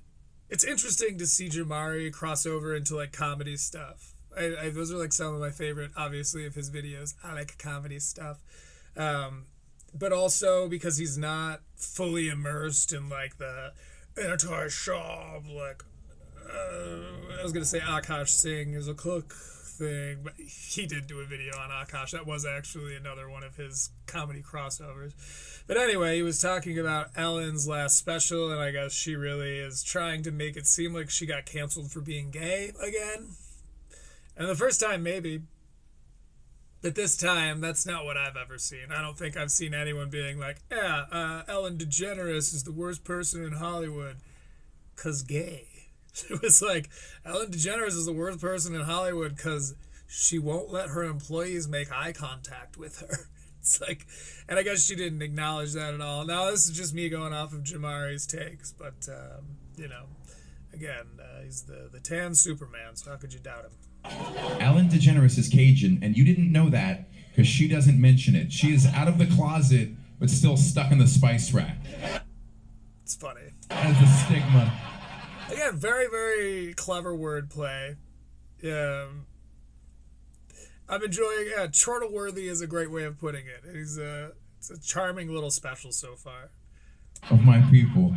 It's interesting to see Jamari cross over into like comedy stuff. Those are like some of my favorite, obviously, of his videos. I like comedy stuff. But also because he's not fully immersed in like the anti-shop, like, I was going to say Akash Singh is a cook thing, but he did do a video on Akash. That was actually another one of his comedy crossovers. But anyway, he was talking about Ellen's last special, and I guess she really is trying to make it seem like she got canceled for being gay again. And the first time, maybe. But this time, that's not what I've ever seen. I don't think I've seen anyone being like, yeah, Ellen DeGeneres is the worst person in Hollywood 'cause gay. It was like, Ellen DeGeneres is the worst person in Hollywood because she won't let her employees make eye contact with her. It's like, and I guess she didn't acknowledge that at all. Now, this is just me going off of Jamari's takes, but, you know, again, he's the tan Superman, so how could you doubt him? Ellen DeGeneres is Cajun, and you didn't know that because she doesn't mention it. She is out of the closet, but still stuck in the spice rack. It's funny. That is the stigma. Again, very, very clever wordplay. I'm enjoying. Yeah, chortle-worthy is a great way of putting it. It's a charming little special so far. Of my people.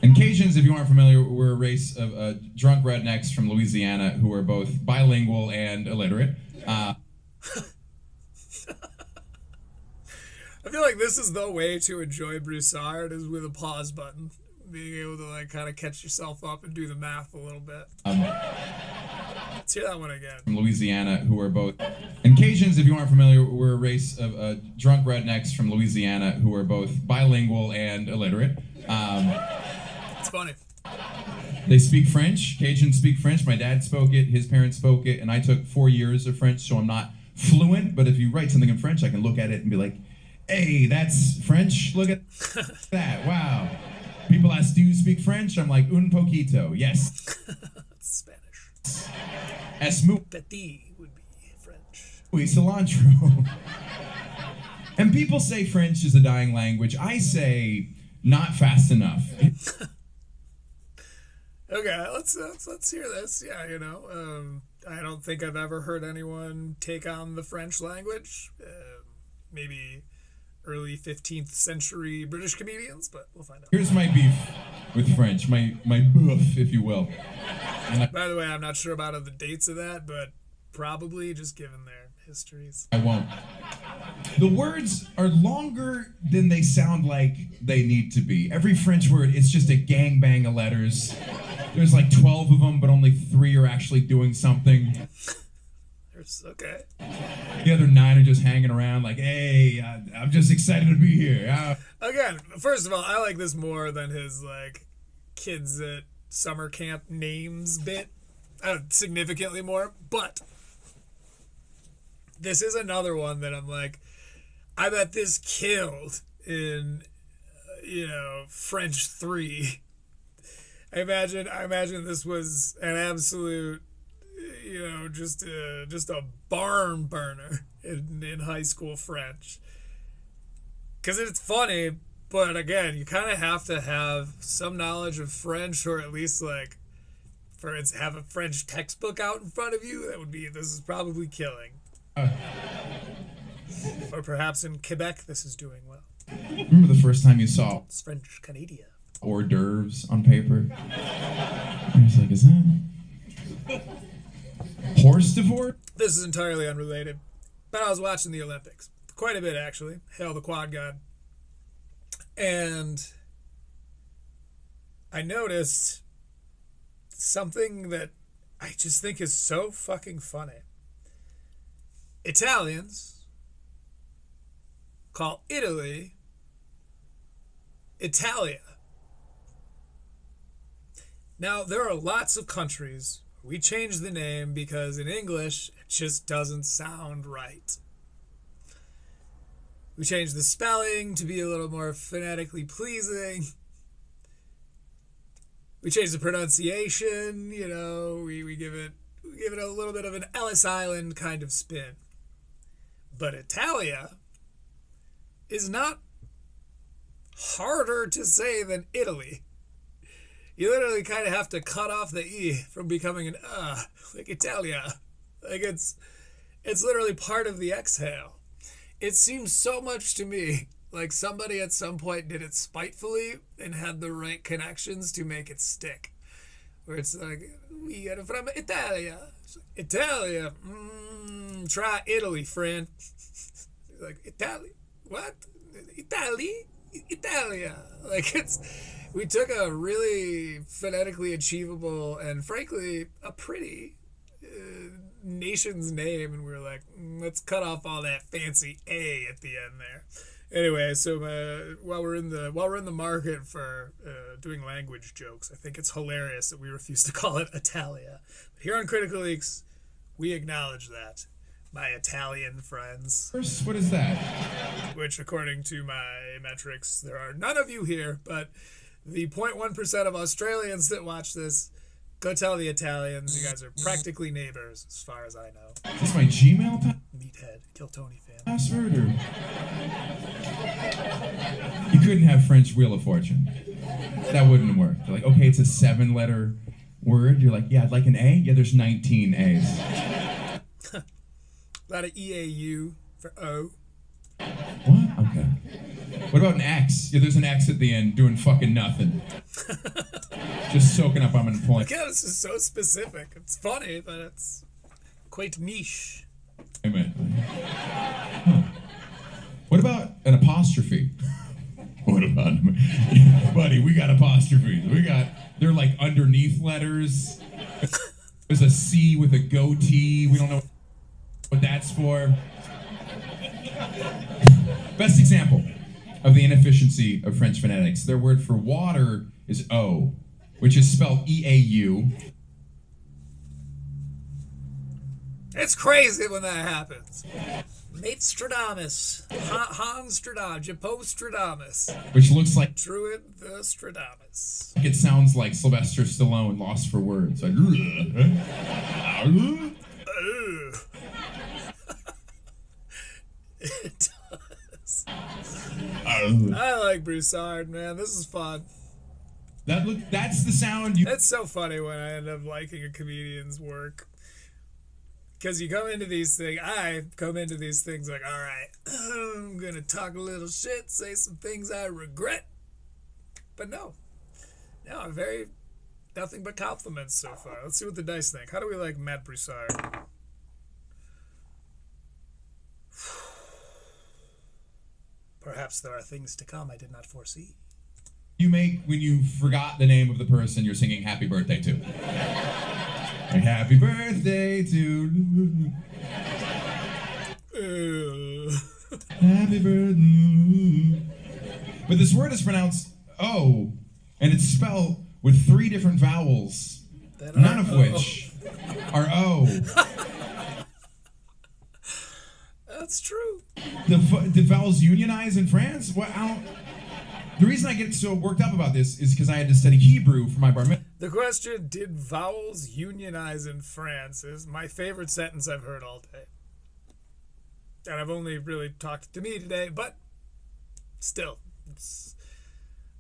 And Cajuns, if you aren't familiar, we're a race of drunk rednecks from Louisiana who are both bilingual and illiterate. I feel like this is the way to enjoy Broussard, is with a pause button. Being able to like kind of catch yourself up and do the math a little bit. Let's hear that one again. From Louisiana who are both... And Cajuns, if you aren't familiar, we're a race of drunk rednecks from Louisiana who are both bilingual and illiterate. It's funny. They speak French. Cajuns speak French. My dad spoke it, his parents spoke it, and I took 4 years of French, so I'm not fluent, but if you write something in French, I can look at it and be like, hey, that's French? Look at that. Wow. People ask, do you speak French? I'm like, un poquito. Yes. Spanish. Es muy Petit would be French. cilantro. And people say French is a dying language. I say not fast enough. Okay, let's hear this. Yeah, you know, I don't think I've ever heard anyone take on the French language. Maybe early 15th century British comedians, but we'll find out. Here's my beef with French, my boof, if you will. By the way, I'm not sure about the dates of that, but probably just given their histories. I won't. The words are longer than they sound like they need to be. Every French word, it's just a gangbang of letters. There's like 12 of them, but only 3 are actually doing something. Okay. The other 9 are just hanging around like, hey, I'm just excited to be here. Again, first of all, I like this more than his, like, kids at summer camp names bit. Significantly more, but this is another one that I'm like, I bet this killed in, you know, French 3. I imagine this was an absolute, you know, just a barn burner in high school French. Because it's funny, but again, you kind of have to have some knowledge of French, or at least, like, for instance, have a French textbook out in front of you. That would be, this is probably killing. Or perhaps in Quebec, this is doing well. Remember the first time you saw It's French Canada. hors d'oeuvres on paper? I was like, is that horse divorce? This is entirely unrelated, but I was watching the Olympics. Quite a bit, actually. Hail the quad god. And I noticed something that I just think is so fucking funny. Italians call Italy Italia. Now, there are lots of countries we change the name because in English it just doesn't sound right. We change the spelling to be a little more phonetically pleasing. We change the pronunciation, you know, we give it a little bit of an Ellis Island kind of spin. But Italia is not harder to say than Italy. You literally kind of have to cut off the E from becoming an like Italia. Like it's literally part of the exhale. It seems so much to me like somebody at some point did it spitefully and had the right connections to make it stick. Where it's like, we are from Italia. Italia? Try Italy, friend. Like, Italy? What? Italy? Italia. Like, we took a really phonetically achievable and frankly a pretty nation's name, and we were like, let's cut off all that fancy A at the end there. Anyway, so while we're in the market for doing language jokes, I think it's hilarious that we refuse to call it Italia. But here on Critical Leaks, we acknowledge that, my Italian friends. First, what is that? Which, according to my metrics, there are none of you here, but the 0.1% of Australians that watch this, go tell the Italians. You guys are practically neighbors, as far as I know. Is this my Gmail Meathead, Kill Tony fan. password? Or... You couldn't have French Wheel of Fortune. That wouldn't work. They're like, okay, it's a 7-letter word. You're like, yeah, I'd like an A. Yeah, there's 19 A's. A lot of EAU for O. What? Okay. What about an X? Yeah, there's an X at the end doing fucking nothing. Just soaking up unemployment. Yeah, this is so specific. It's funny, but it's quite niche. Amen. Huh. What about an apostrophe? What about, buddy, we got apostrophes. They're like underneath letters. There's a C with a goatee. We don't know what that's for. Best example of the inefficiency of French phonetics. Their word for water is O, which is spelled E-A-U. It's crazy when that happens. Mate Stradamus. Hans Stradamus. Japo Stradamus. Which looks like Druid the Stradamus. it sounds like Sylvester Stallone lost for words. Like, It does. I like Broussard, man. This is fun. That's the sound you. It's so funny when I end up liking a comedian's work. Because you come into these things, I come into these things like, all right, I'm going to talk a little shit, say some things I regret. But no, I'm nothing but compliments so far. Let's see what the dice think. How do we like Matt Broussard? Perhaps there are things to come I did not foresee. You make when you forgot the name of the person you're singing happy birthday to. Like, happy birthday to. Happy birthday. But this word is pronounced O, and it's spelled with 3 different vowels, none of which are O. That's true. Did vowels unionize in France? The reason I get so worked up about this is because I had to study Hebrew for my bar mitzvah. The question, did vowels unionize in France, is my favorite sentence I've heard all day. And I've only really talked to me today, but still, it's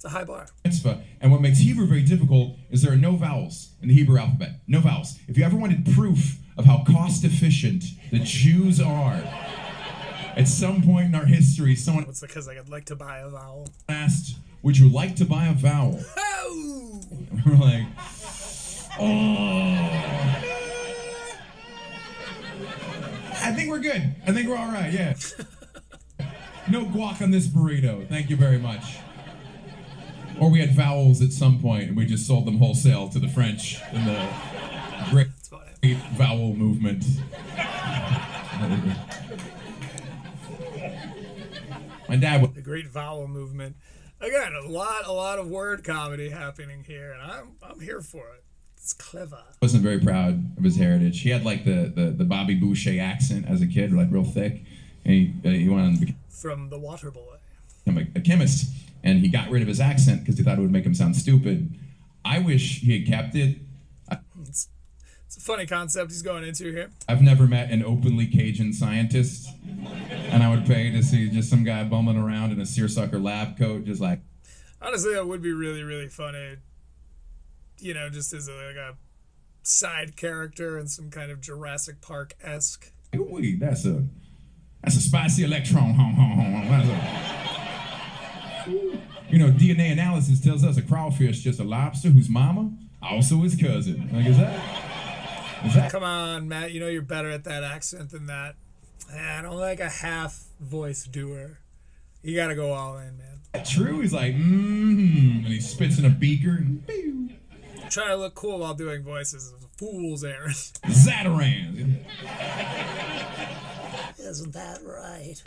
a high bar. And what makes Hebrew very difficult is there are no vowels in the Hebrew alphabet. No vowels. If you ever wanted proof of how cost efficient the Jews are, at some point in our history, someone What's because I'd like to buy a vowel. asked, would you like to buy a vowel? Oh! We're like, oh. I think we're good. I think we're all right, yeah. No guac on this burrito. Thank you very much. Or we had vowels at some point and we just sold them wholesale to the French in the great vowel movement. My dad was the great vowel movement. Again, a lot of word comedy happening here, and I'm here for it. It's clever. Wasn't very proud of his heritage. He had like the Bobby Boucher accent as a kid, like real thick, and he went on to become from the Water Boy. A chemist, and he got rid of his accent because he thought it would make him sound stupid. I wish he had kept it. It's a funny concept he's going into here. I've never met an openly Cajun scientist, and I would pay to see just some guy bumming around in a seersucker lab coat, just like. Honestly, that would be really, really funny. You know, just as a side character in some kind of Jurassic Park-esque. Ooh, that's a spicy electron. You know, DNA analysis tells us a crawfish just a lobster whose mama also his cousin. Like, is that? Come on, Matt. You know you're better at that accent than that. I don't like a half voice doer. You gotta go all in, man. True. He's like, and he spits in a beaker. And trying to look cool while doing voices is a fool's errand. Zatarans. Isn't that right?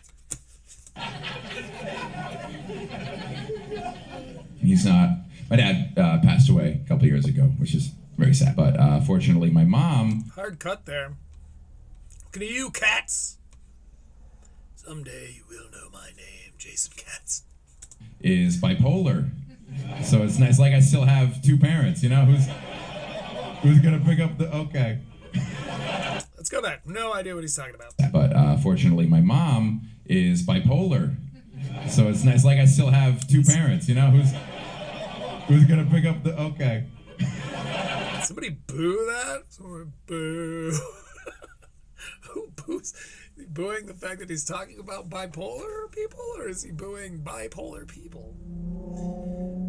He's not. My dad passed away a couple years ago, which is very sad. But fortunately, my mom. Hard cut there. Look at you, cats. Someday you will know my name, Jason Katz. Is bipolar. So it's nice. Like I still have 2 parents, you know? Who's gonna pick up the okay? Let's go back. No idea what he's talking about. But fortunately, my mom is bipolar. So it's nice. Like I still have 2 parents, you know? Who's gonna pick up the okay? Somebody boo that? Somebody boo. Who boos? Is he booing the fact that he's talking about bipolar people, or is he booing bipolar people?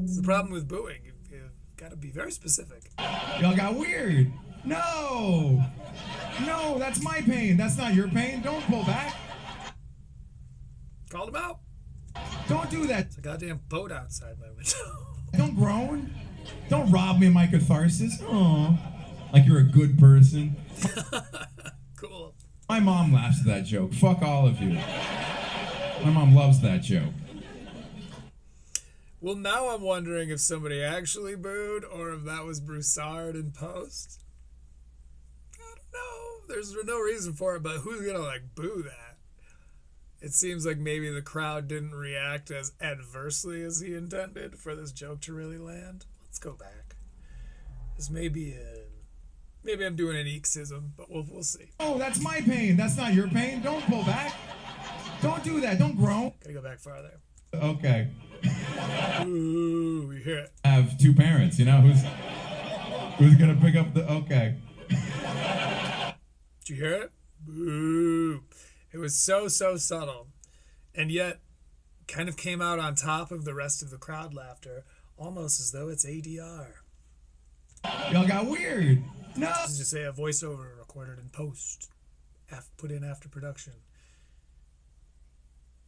It's the problem with booing. You've got to be very specific. Y'all got weird. No, that's my pain. That's not your pain. Don't pull back. Called him out. Don't do that. There's a goddamn boat outside my window. Don't groan. Don't rob me of my catharsis. Aw. Like you're a good person. Cool. My mom laughs at that joke. Fuck all of you. My mom loves that joke. Well, now I'm wondering if somebody actually booed or if that was Broussard in post. I don't know. There's no reason for it, but who's gonna, like, boo that? it seems like maybe the crowd didn't react as adversely as he intended for this joke to really land. Let's go back. This may be maybe I'm doing an eekism, but we'll see. Oh, that's my pain. That's not your pain. Don't pull back. Don't do that. Don't groan. Gotta go back farther. Okay. Ooh, we hear it. I have two parents, you know, who's gonna pick up the, okay. Did you hear it? Boo. It was so subtle, and yet kind of came out on top of the rest of the crowd laughter, almost as though it's ADR. Y'all got weird. No. This is just say a voiceover recorded in post, put in after production.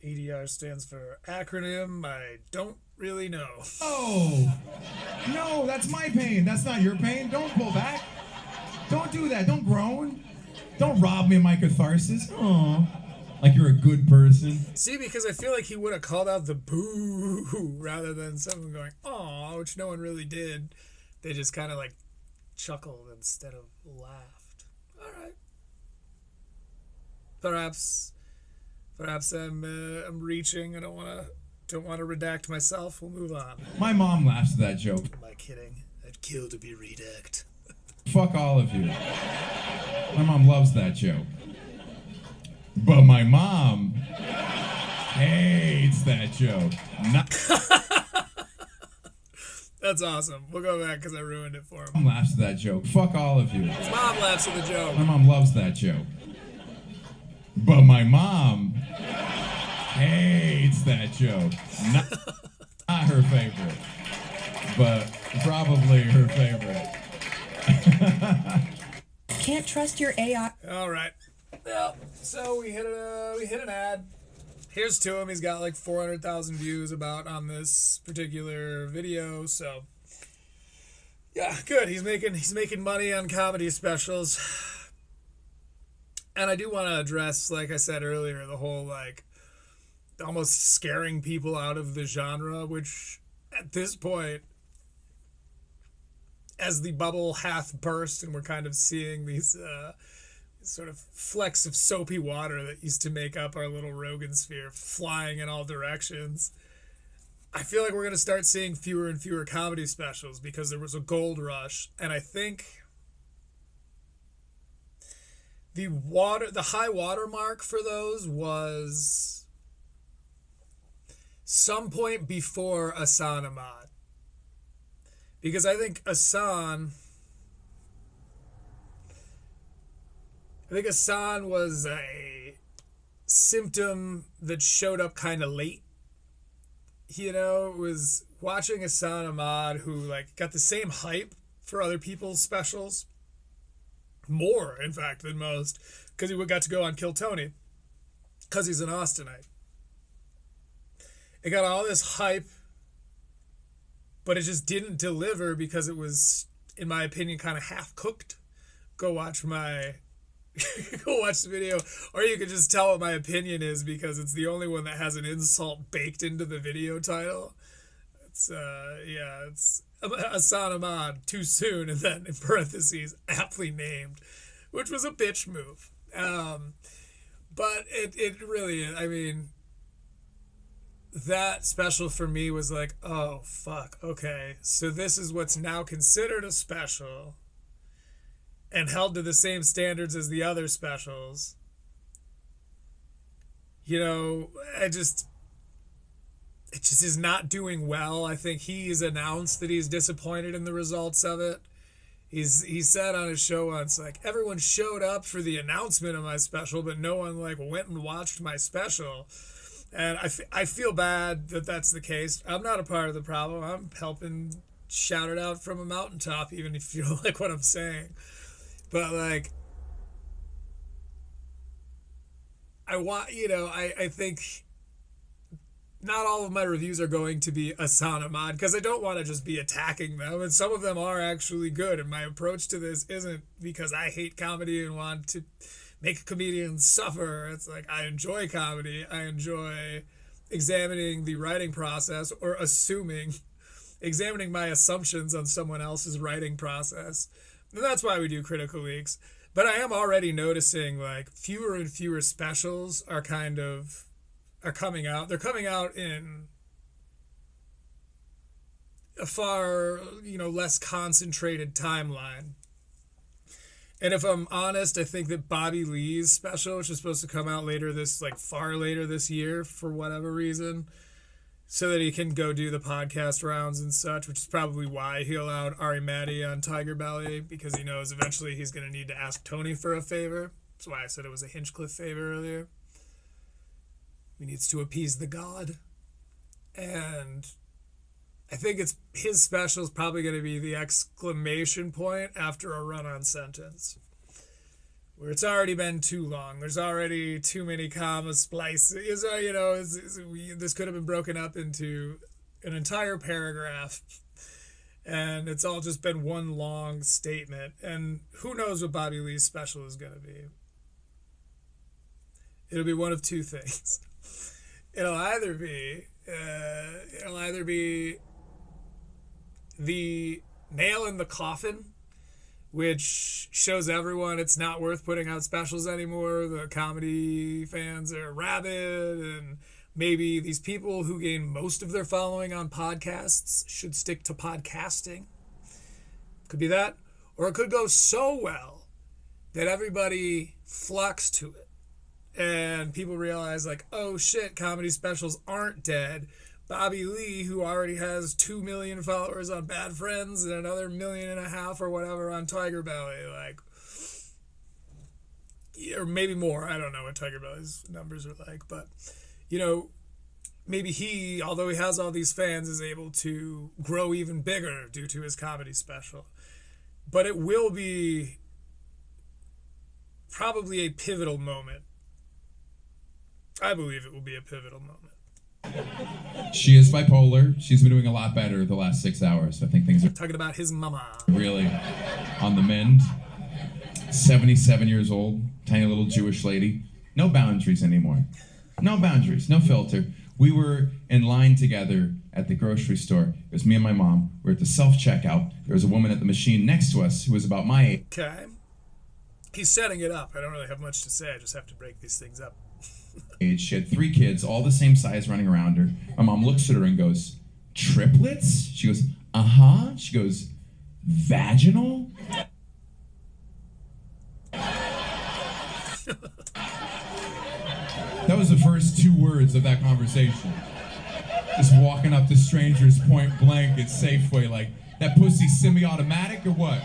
ADR stands for acronym I don't really know. Oh, no, that's my pain. That's not your pain. Don't pull back. Don't do that. Don't groan. Don't rob me of my catharsis. Oh, like you're a good person. See, because I feel like he would have called out the boo rather than someone going, aw, which no one really did. They just kind of like chuckled instead of laughed. All right. Perhaps I'm reaching. I don't want to redact myself. We'll move on. My mom laughs at that joke. Am I kidding? I'd kill to be redact. Fuck all of you. My mom loves that joke. But my mom hates that joke. That's awesome. We'll go back because I ruined it for him. Mom laughs at that joke. Fuck all of you. His mom laughs at the joke. My mom loves that joke. But my mom hates that joke. Not her favorite, but probably her favorite. Can't trust your AI. All right. Well, so we hit an ad. Here's to him. He's got like 400,000 views about on this particular video. So yeah, good. He's making money on comedy specials. And I do want to address, like I said earlier, the whole like almost scaring people out of the genre, which at this point, as the bubble hath burst and we're kind of seeing these sort of flecks of soapy water that used to make up our little Rogan sphere flying in all directions, I feel like we're going to start seeing fewer and fewer comedy specials because there was a gold rush. And I think the high water mark for those was some point before Asan Ahmad. Because I think Asan was a symptom that showed up kind of late. You know, it was watching Asan Ahmad, who like got the same hype for other people's specials, more in fact than most, because he got to go on Kill Tony, because he's an Austinite. It got all this hype, but it just didn't deliver because it was, in my opinion, kind of half-cooked. Go watch the video, or you could just tell what my opinion is because it's the only one that has an insult baked into the video title. It's Asan Ahmad, too soon, and then in parentheses, aptly named, which was a bitch move. But it really, I mean, that special for me was like, oh, fuck, okay, so this is what's now considered a special and held to the same standards as the other specials. You know, it just is not doing well. I think he's announced that he's disappointed in the results of it. He said on his show once, like, everyone showed up for the announcement of my special, but no one like went and watched my special. And I feel bad that that's the case. I'm not a part of the problem. I'm helping shout it out from a mountaintop, even if you don't like what I'm saying. But like, I think not all of my reviews are going to be Asan Ahmad because I don't want to just be attacking them, and some of them are actually good, and my approach to this isn't because I hate comedy and want to make comedians suffer. It's like, I enjoy comedy. I enjoy examining the writing process or examining my assumptions on someone else's writing process. And that's why we do Critical Leaks. But I am already noticing like fewer and fewer specials are kind of are coming out. They're coming out in a far, less concentrated timeline. And if I'm honest, I think that Bobby Lee's special, which is supposed to come out far later this year for whatever reason, so that he can go do the podcast rounds and such, which is probably why he allowed Ari Matty on Tiger Belly, because he knows eventually he's going to need to ask Tony for a favor. That's why I said it was a Hinchcliffe favor earlier. He needs to appease the god. And I think his special is probably going to be the exclamation point after a run-on sentence, where it's already been too long. There's already too many comma splices. This could have been broken up into an entire paragraph, and it's all just been one long statement. And who knows what Bobby Lee's special is going to be? It'll be one of two things. It'll either be the nail in the coffin, which shows everyone it's not worth putting out specials anymore. The comedy fans are rabid, and maybe these people who gain most of their following on podcasts should stick to podcasting. Could be that. Or it could go so well that everybody flocks to it. And people realize, oh shit, comedy specials aren't dead. Bobby Lee, who already has 2 million followers on Bad Friends and another 1.5 million or whatever on Tiger Belly, or maybe more. I don't know what Tiger Belly's numbers are like, but maybe he, although he has all these fans, is able to grow even bigger due to his comedy special. But it will be probably a pivotal moment. I believe it will be a pivotal moment. She is bipolar. She's been doing a lot better the last 6 hours. I think things are talking about his mama. Really on the mend. 77 years old, tiny little Jewish lady. No boundaries anymore. No boundaries, no filter. We were in line together at the grocery store. It was me and my mom. We were at the self-checkout. There was a woman at the machine next to us who was about my age. Okay. He's setting it up. I don't really have much to say. I just have to break these things up. She had 3 kids, all the same size, running around her. My mom looks at her and goes, "Triplets?" She goes, "Uh-huh." She goes, "Vaginal?" That was the first 2 words of that conversation. Just walking up to strangers point blank at Safeway like, "That pussy semi-automatic or what?"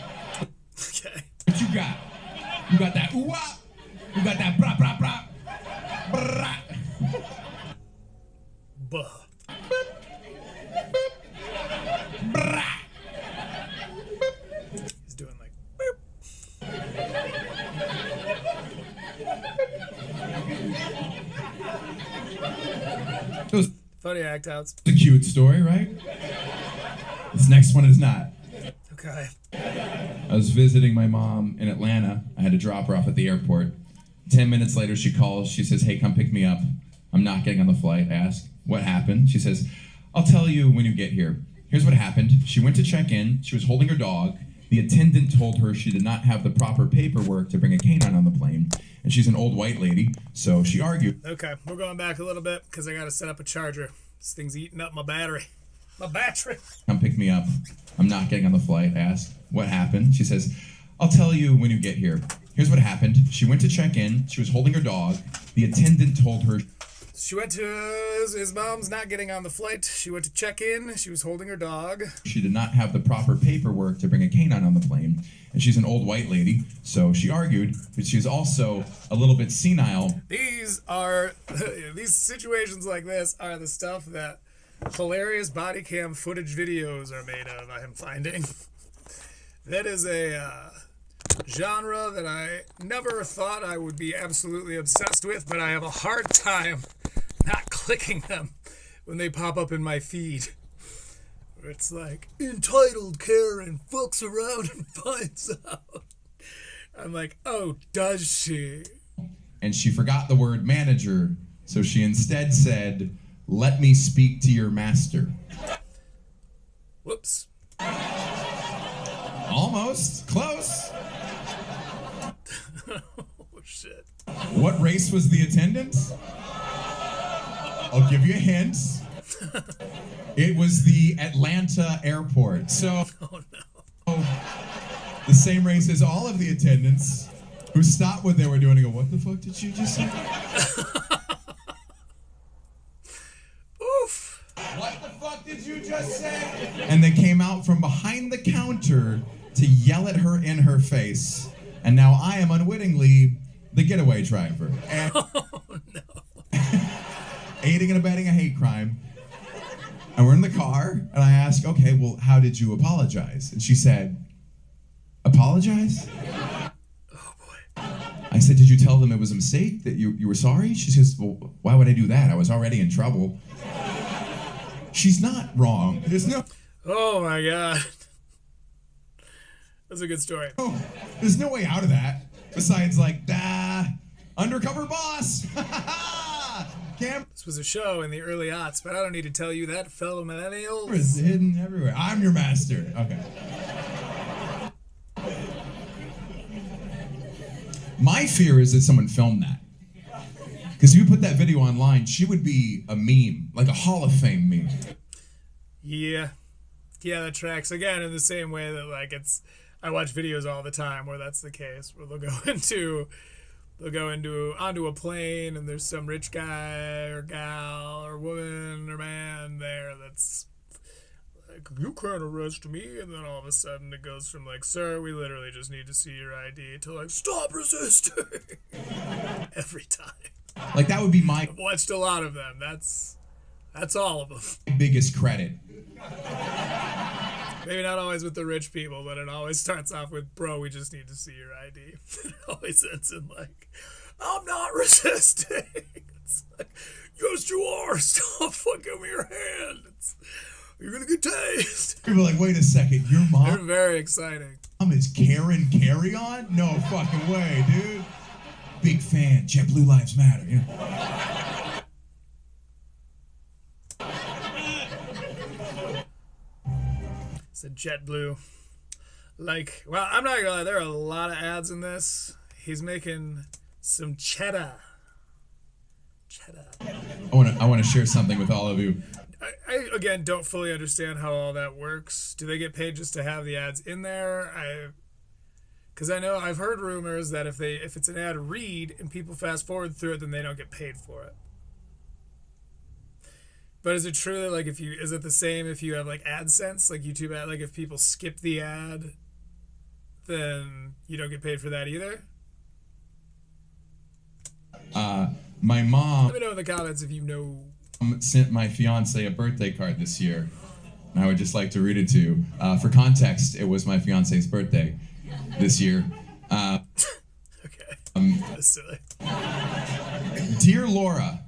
Okay. What you got? You got that ooh-ah? You got that brah brah brah? Brah. Buh. Brah. He's doing like Those funny act outs. It's a cute story, right? This next one is not. Okay. I was visiting my mom in Atlanta. I had to drop her off at the airport. 10 minutes later, she calls. She says, "Hey, come pick me up." I'm not getting on the flight. I ask, "What happened?" She says, "I'll tell you when you get here. Here's what happened. She went to check in. She was holding her dog. The attendant told her she did not have the proper paperwork to bring a canine on the plane. And she's an old white lady, so she argued." Okay, we're going back a little bit because I got to set up a charger. This thing's eating up my battery. My battery. "Come pick me up." I'm not getting on the flight. I ask, "What happened?" She says, "I'll tell you when you get here. Here's what happened. She went to check in. She was holding her dog. The attendant told her..." She went to his mom's not getting on the flight. She went to check in. She was holding her dog. She did not have the proper paperwork to bring a canine on the plane. And she's an old white lady, so she argued, but she's also a little bit senile. These situations like this are the stuff that hilarious body cam footage videos are made of, I am finding. That is a genre that I never thought I would be absolutely obsessed with, but I have a hard time not clicking them when they pop up in my feed. Where it's like, entitled Karen fucks around and finds out. I'm like, oh, does she? And she forgot the word manager, so she instead said, "Let me speak to your master." Whoops. Almost. Close. Oh, shit. What race was the attendant? I'll give you a hint. It was the Atlanta airport. So, the same race as all of the attendants who stopped what they were doing and go, what the fuck did you just say? Oof. What the fuck did you just say? And they came out from behind the counter to yell at her in her face. And now I am unwittingly the getaway driver. And aiding and abetting a hate crime. And we're in the car, and I ask, okay, well, how did you apologize? And she said, apologize? Oh, boy. I said, did you tell them it was a mistake, that you were sorry? She says, well, why would I do that? I was already in trouble. She's not wrong. There's no... Oh, my God. That's a good story. Oh, there's no way out of that. Besides, like, undercover boss. This was a show in the early aughts, but I don't need to tell you that, fellow millennials. It's hidden everywhere. I'm your master. Okay. My fear is that someone filmed that. Because if you put that video online, she would be a meme, like a Hall of Fame meme. Yeah. Yeah, that tracks. Again, in the same way that, like, I watch videos all the time where that's the case, where they'll go onto a plane and there's some rich guy or gal or woman or man there that's like, you can't arrest me, and then all of a sudden it goes from like, sir, we literally just need to see your ID, to like, stop resisting. Every time. Like, that would be my... I've watched a lot of them. That's all of them. Biggest credit. Maybe not always with the rich people, but it always starts off with, bro, we just need to see your ID. It always ends in like, I'm not resisting. It's like, yes, you are. Stop fucking with your hand. You're going to get tased. People are like, wait a second, your mom... They're very exciting. Mom is Karen Carry-On? No fucking way, dude. Big fan. JetBlue Lives Matter. You know? It's a JetBlue. Like, well, I'm not gonna lie, there are a lot of ads in this. He's making some cheddar. I want to share something with all of you. I again don't fully understand how all that works. Do they get paid just to have the ads in there? Because I know I've heard rumors that if it's an ad read and people fast forward through it, then they don't get paid for it. But is it true that like is it the same if you have like AdSense, like YouTube ad, like if people skip the ad, then you don't get paid for that either? My mom... Let me know in the comments if you know. Sent my fiance a birthday card this year, and I would just like to read it to you. For context, it was my fiance's birthday this year. Okay. That's silly. Dear Laura,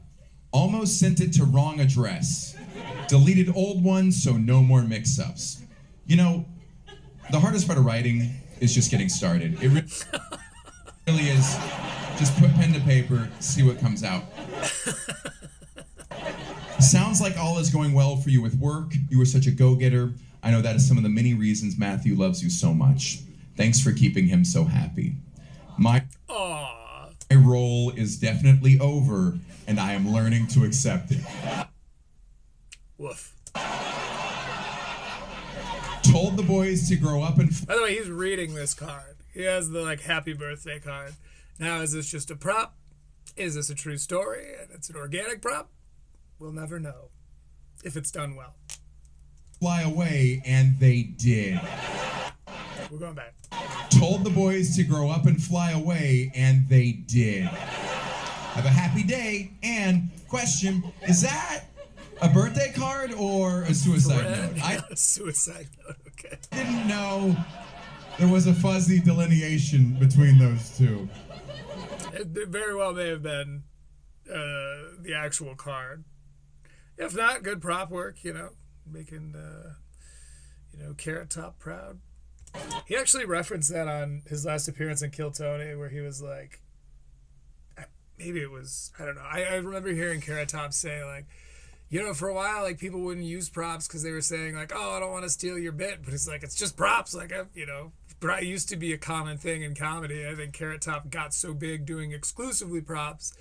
almost sent it to wrong address. Deleted old ones so no more mix-ups. You know, the hardest part of writing is just getting started. It really is. Just put pen to paper, see what comes out. Sounds like all is going well for you with work. You are such a go-getter. I know that is some of the many reasons Mathew loves you so much. Thanks for keeping him so happy. My role is definitely over, and I am learning to accept it. Woof. Told the boys to grow up and... By the way, he's reading this card. He has the like happy birthday card. Now, is this just a prop? Is this a true story and it's an organic prop? We'll never know if it's done well. Fly away, and they did. We're going back. Told the boys to grow up and fly away, and they did. Have a happy day. And question, is that a birthday card or a suicide note? A suicide note, okay. Didn't know there was a fuzzy delineation between those two. It very well may have been the actual card. If not, good prop work, you know, making, Carrot Top proud. He actually referenced that on his last appearance in Kill Tony, where he was like, maybe it was, I don't know. I remember hearing Carrot Top say, like, you know, for a while, like, people wouldn't use props because they were saying, like, oh, I don't want to steal your bit. But it's like, it's just props. Like, it used to be a common thing in comedy. I think Carrot Top got so big doing exclusively props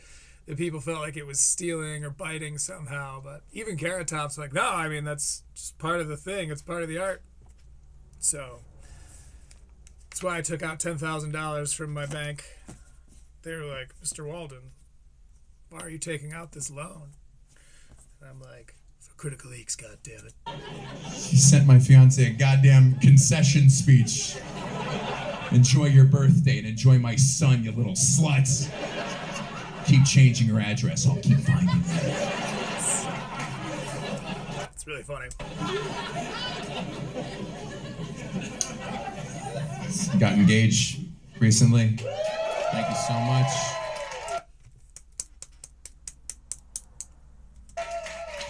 that people felt like it was stealing or biting somehow. But even Carrot Top's like, no, I mean, that's just part of the thing. It's part of the art. So that's why I took out $10,000 from my bank. They were like, Mr. Walden, why are you taking out this loan? And I'm like, for Critical Leaks, goddammit. She sent my fiance a goddamn concession speech. Enjoy your birthday and enjoy my son, you little sluts. Keep changing your address. I'll keep finding you. It's really funny. Got engaged recently. Thank you so much.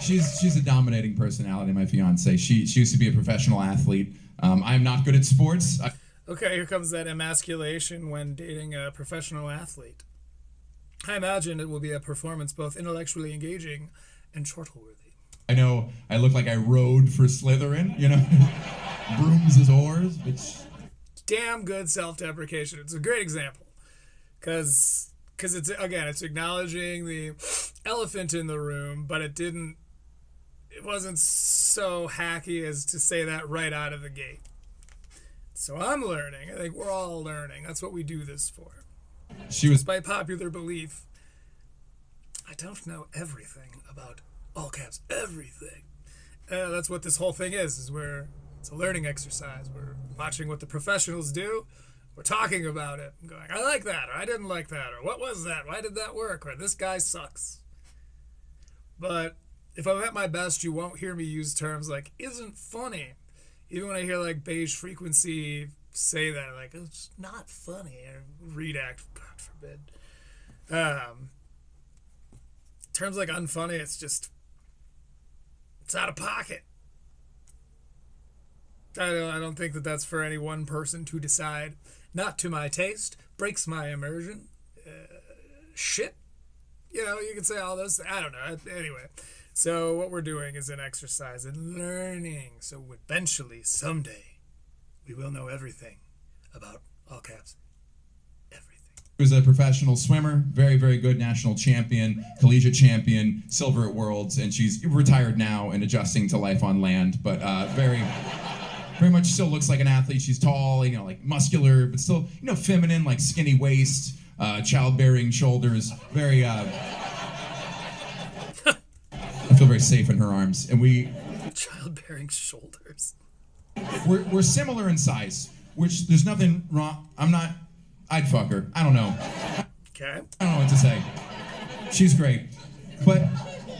She's a dominating personality, my fiance. She used to be a professional athlete. I'm not good at sports. Okay, here comes that emasculation when dating a professional athlete. I imagine it will be a performance both intellectually engaging and chortle-worthy. I know I look like I rode for Slytherin, you know? Brooms as oars, which... Damn good self-deprecation. It's a great example. Because it's, again, it's acknowledging the elephant in the room, but it wasn't so hacky as to say that right out of the gate. So I'm learning. I think we're all learning. That's what we do this for. Despite popular belief, I don't know everything about all caps everything. That's what this whole thing is it's a learning exercise. We're watching what the professionals do. We're talking about it and going, I like that, or I didn't like that, or what was that? Why did that work? Or this guy sucks. But if I'm at my best, you won't hear me use terms like isn't funny. Even when I hear like beige frequency say that, like, it's not funny, or Redact, God forbid. Terms like unfunny, it's out of pocket. I don't think that that's for any one person to decide. Not to my taste, breaks my immersion. Shit. You know, you can say all those things. I don't know. Anyway, so what we're doing is an exercise in learning. So eventually, someday, we will know everything about all caps. She was a professional swimmer, very, very good national champion, collegiate champion, silver at Worlds, and she's retired now and adjusting to life on land, but very much still looks like an athlete. She's tall, you know, like muscular, but still, you know, feminine, like skinny waist, childbearing shoulders, very, I feel very safe in her arms, and Childbearing shoulders. We're similar in size, which there's nothing wrong. I'd fuck her. I don't know. Okay. I don't know what to say. She's great. But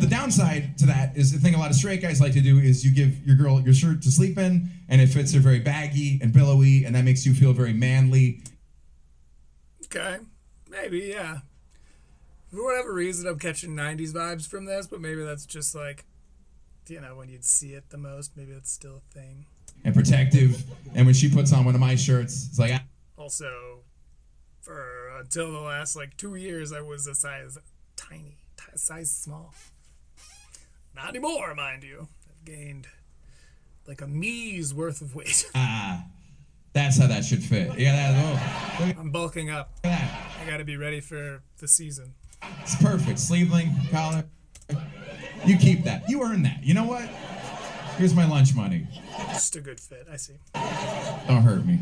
the downside to that is the thing a lot of straight guys like to do is you give your girl your shirt to sleep in, and it fits her very baggy and billowy, and that makes you feel very manly. Okay. Maybe, yeah. For whatever reason, I'm catching 90s vibes from this, but maybe that's just like, you know, when you'd see it the most, maybe it's still a thing. And protective. And when she puts on one of my shirts, it's like... Also, until the last, 2 years, I was a size small. Not anymore, mind you. I've gained, a me's worth of weight. That's how that should fit. Yeah, I'm bulking up. I gotta be ready for the season. It's perfect. Sleeveling, collar. You keep that. You earn that. You know what? Here's my lunch money. Just a good fit, I see. Don't hurt me.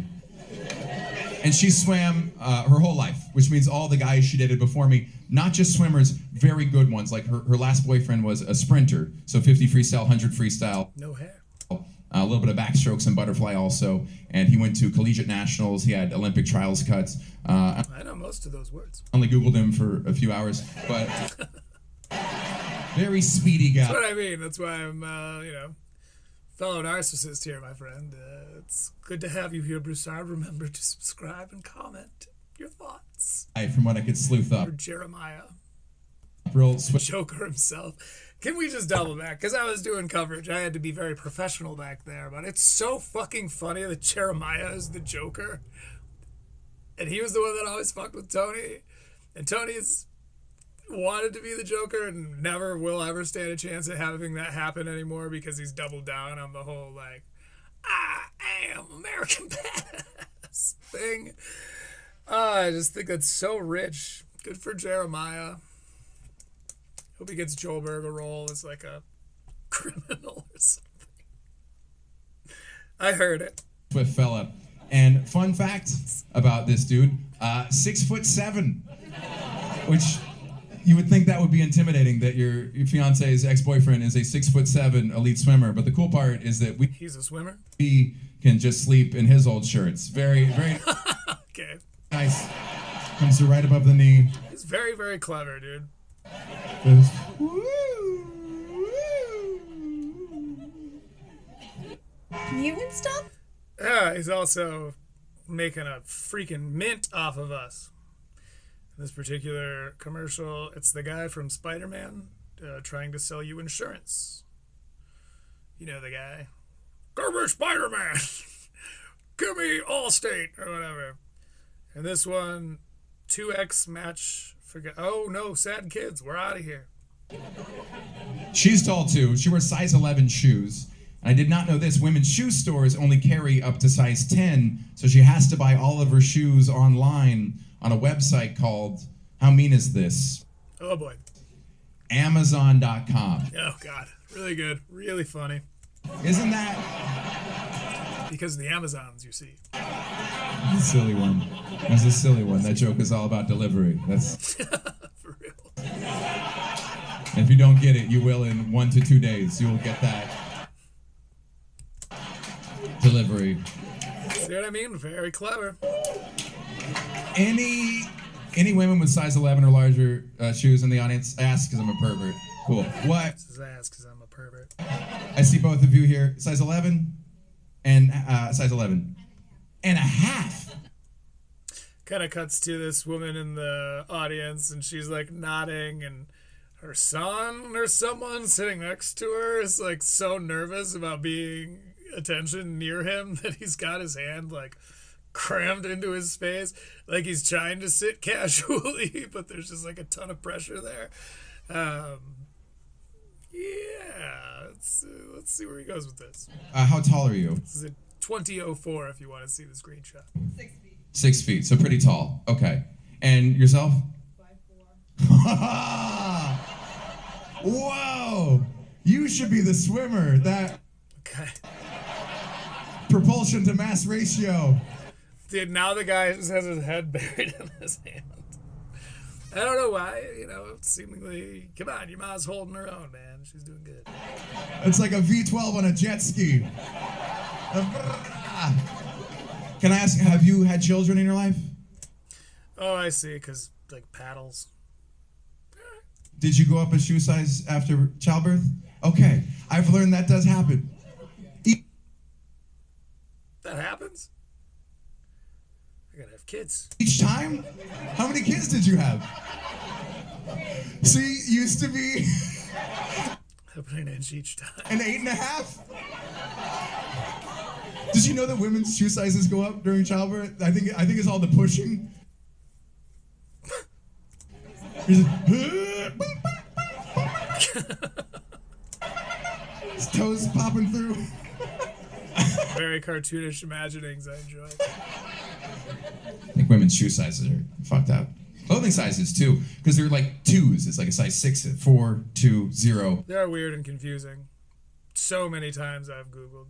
And she swam her whole life, which means all the guys she dated before me, not just swimmers, very good ones. Like her last boyfriend was a sprinter, so 50 freestyle, 100 freestyle. No hair. A little bit of backstrokes and butterfly also. And he went to collegiate nationals. He had Olympic trials cuts. I know most of those words. Only Googled him for a few hours, but very speedy guy. That's what I mean. That's why I'm, fellow narcissist here, my friend. It's good to have you here, Broussard. Remember to subscribe and comment your thoughts. From what I could sleuth up. Or Jeremiah. Real Joker himself. Can we just double back? Because I was doing coverage. I had to be very professional back there. But it's so fucking funny that Jeremiah is the Joker. And he was the one that always fucked with Tony. And Tony's wanted to be the Joker and never will ever stand a chance at having that happen anymore because he's doubled down on the whole, I am American Badass thing. I just think that's so rich. Good for Jeremiah. Hope he gets Joelberg a role as like a criminal or something. I heard it. Swift fella. And fun fact about this dude, 6'7", which you would think that would be intimidating, that your fiance's ex-boyfriend is a 6'7" elite swimmer. But the cool part is that he's a swimmer. We can just sleep in his old shirts. Very, very okay. Nice. Comes to right above the knee. He's very, very clever, dude. You and stuff? Yeah, he's also making a freaking mint off of us. In this particular commercial, it's the guy from Spider-Man trying to sell you insurance. You know the guy. Give me Spider-Man! Give me Allstate! Or whatever. And this one, 2X match. Oh no, sad kids, we're out of here. She's tall too. She wears size 11 shoes. I did not know this. Women's shoe stores only carry up to size 10, so she has to buy all of her shoes online on a website called, how mean is this? Oh boy. Amazon.com. Oh god, really good, really funny. Isn't that? Because of the Amazons, you see. That's a silly one. That's a silly one. That joke is all about delivery. That's for real. And if you don't get it, you will in 1 to 2 days. You will get that delivery. See what I mean? Very clever. Any women with size 11 or larger shoes in the audience? Ask because I'm a pervert. Cool. What? Ask because I'm a pervert. I see both of you here. Size 11 and size 11 and a half. Kind of cuts to this woman in the audience, and she's like nodding, and her son or someone sitting next to her is like so nervous about being attention near him that he's got his hand like crammed into his face, like he's trying to sit casually, but there's just like a ton of pressure there. Yeah, let's see where he goes with this. How tall are you? This is a 2004 if you want to see the screenshot. 6 feet. 6 feet, so pretty tall. Okay. And yourself? 5'4". Whoa! You should be the swimmer. That okay. Propulsion to mass ratio. Dude, now the guy just has his head buried in his hand. I don't know why, seemingly, come on, your mom's holding her own, man. She's doing good. It's like a V12 on a jet ski. Can I ask, have you had children in your life? Oh, I see, because, like, paddles. Did you go up a shoe size after childbirth? Okay, I've learned that does happen. That happens? I gotta have kids. Each time? How many kids did you have? See, used to be... Happened an inch each time. An 8.5? Did you know that women's shoe sizes go up during childbirth? I think it's all the pushing. His toes popping through. Very cartoonish imaginings I enjoy. I think women's shoe sizes are fucked up. Clothing sizes too, because they're like 2s. It's like a size 6, 4, 2, 0. They are weird and confusing. So many times I've Googled,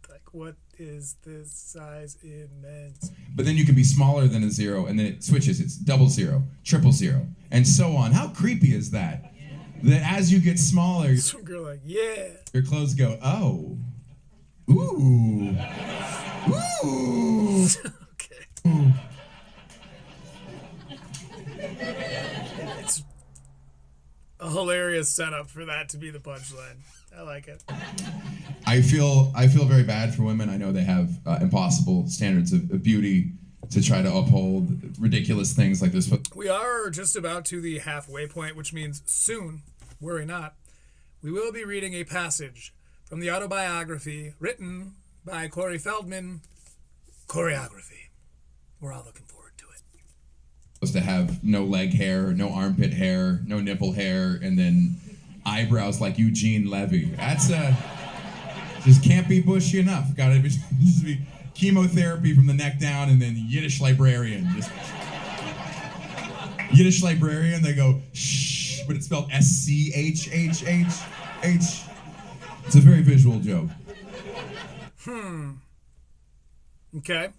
like, what is this size in men's? But then you can be smaller than a 0, and then it switches. It's 00, 000, and so on. How creepy is that? That as you get smaller, some girl like, yeah. Your clothes go, oh. Ooh. Ooh. Okay. Ooh. It's a hilarious setup for that to be the punchline. I like it. I feel very bad for women. I know they have impossible standards of beauty to try to uphold ridiculous things like this. But we are just about to the halfway point, which means soon, worry not, we will be reading a passage from the autobiography written by Corey Feldman, Choreography. We're all looking forward to it. Supposed to have no leg hair, no armpit hair, no nipple hair, and then eyebrows like Eugene Levy. That's just can't be bushy enough. Gotta be, just be chemotherapy from the neck down, and then Yiddish librarian. Just Yiddish librarian. They go shh. but it's spelled S-C-H-H-H-H. It's a very visual joke. Okay.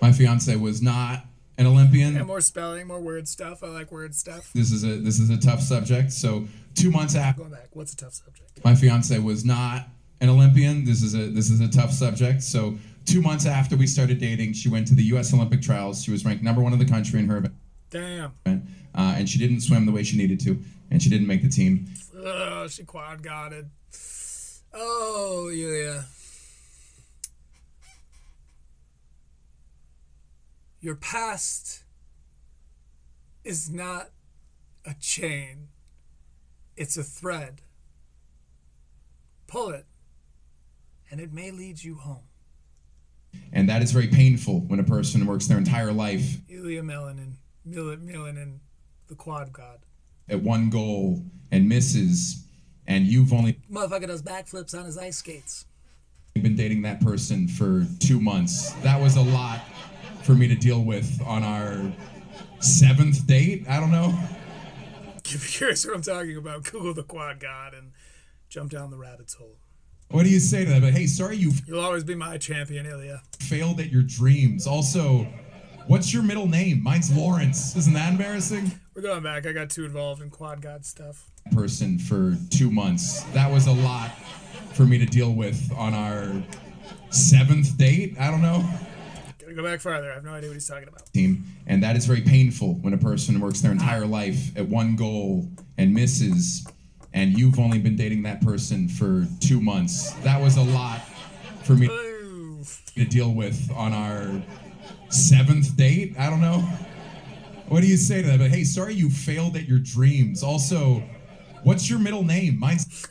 My fiance was not an Olympian. Yeah, more spelling, more word stuff. I like word stuff. This is a tough subject. So 2 months after Going back, what's a tough subject? my fiance was not an Olympian. This is a tough subject. So 2 months after we started dating, she went to the U.S. Olympic trials. She was ranked #1 in the country in her event. Damn. And she didn't swim the way she needed to, and she didn't make the team. Ugh, she quad-gotted. Oh, yeah. Your past is not a chain. It's a thread. Pull it, and it may lead you home. And that is very painful when a person works their entire life Ilya Melanin, the quad god. at one goal and misses, and you've only Motherfucker does backflips on his ice skates. been dating that person for 2 months. That was a lot for me to deal with on our 7th date. I don't know. If you're curious what I'm talking about, Google the quad god and jump down the rabbit's hole. What do you say to that? But hey, sorry you You'll always be my champion, Ilya. failed at your dreams. Also, what's your middle name? Mine's Lawrence. Isn't that embarrassing? We're going back. I got too involved in quad god stuff. Person for 2 months. That was a lot for me to deal with on our 7th date. I don't know. Gotta go back farther. I have no idea what he's talking about. Team, and that is very painful when a person works their entire life at one goal and misses, and you've only been dating that person for 2 months. That was a lot for me to deal with on our 7th date. I don't know. What do you say to that? But hey, sorry you failed at your dreams. Also, what's your middle name? Mine's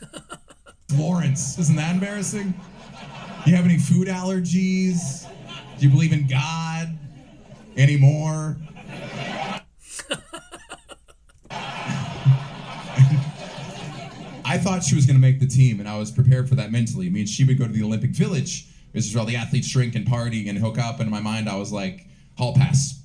Lawrence. Isn't that embarrassing? Do you have any food allergies? Do you believe in God anymore? I thought she was going to make the team, and I was prepared for that mentally. I mean, she would go to the Olympic Village. This is where all the athletes drink and party and hook up, and in my mind, I was like, hall pass.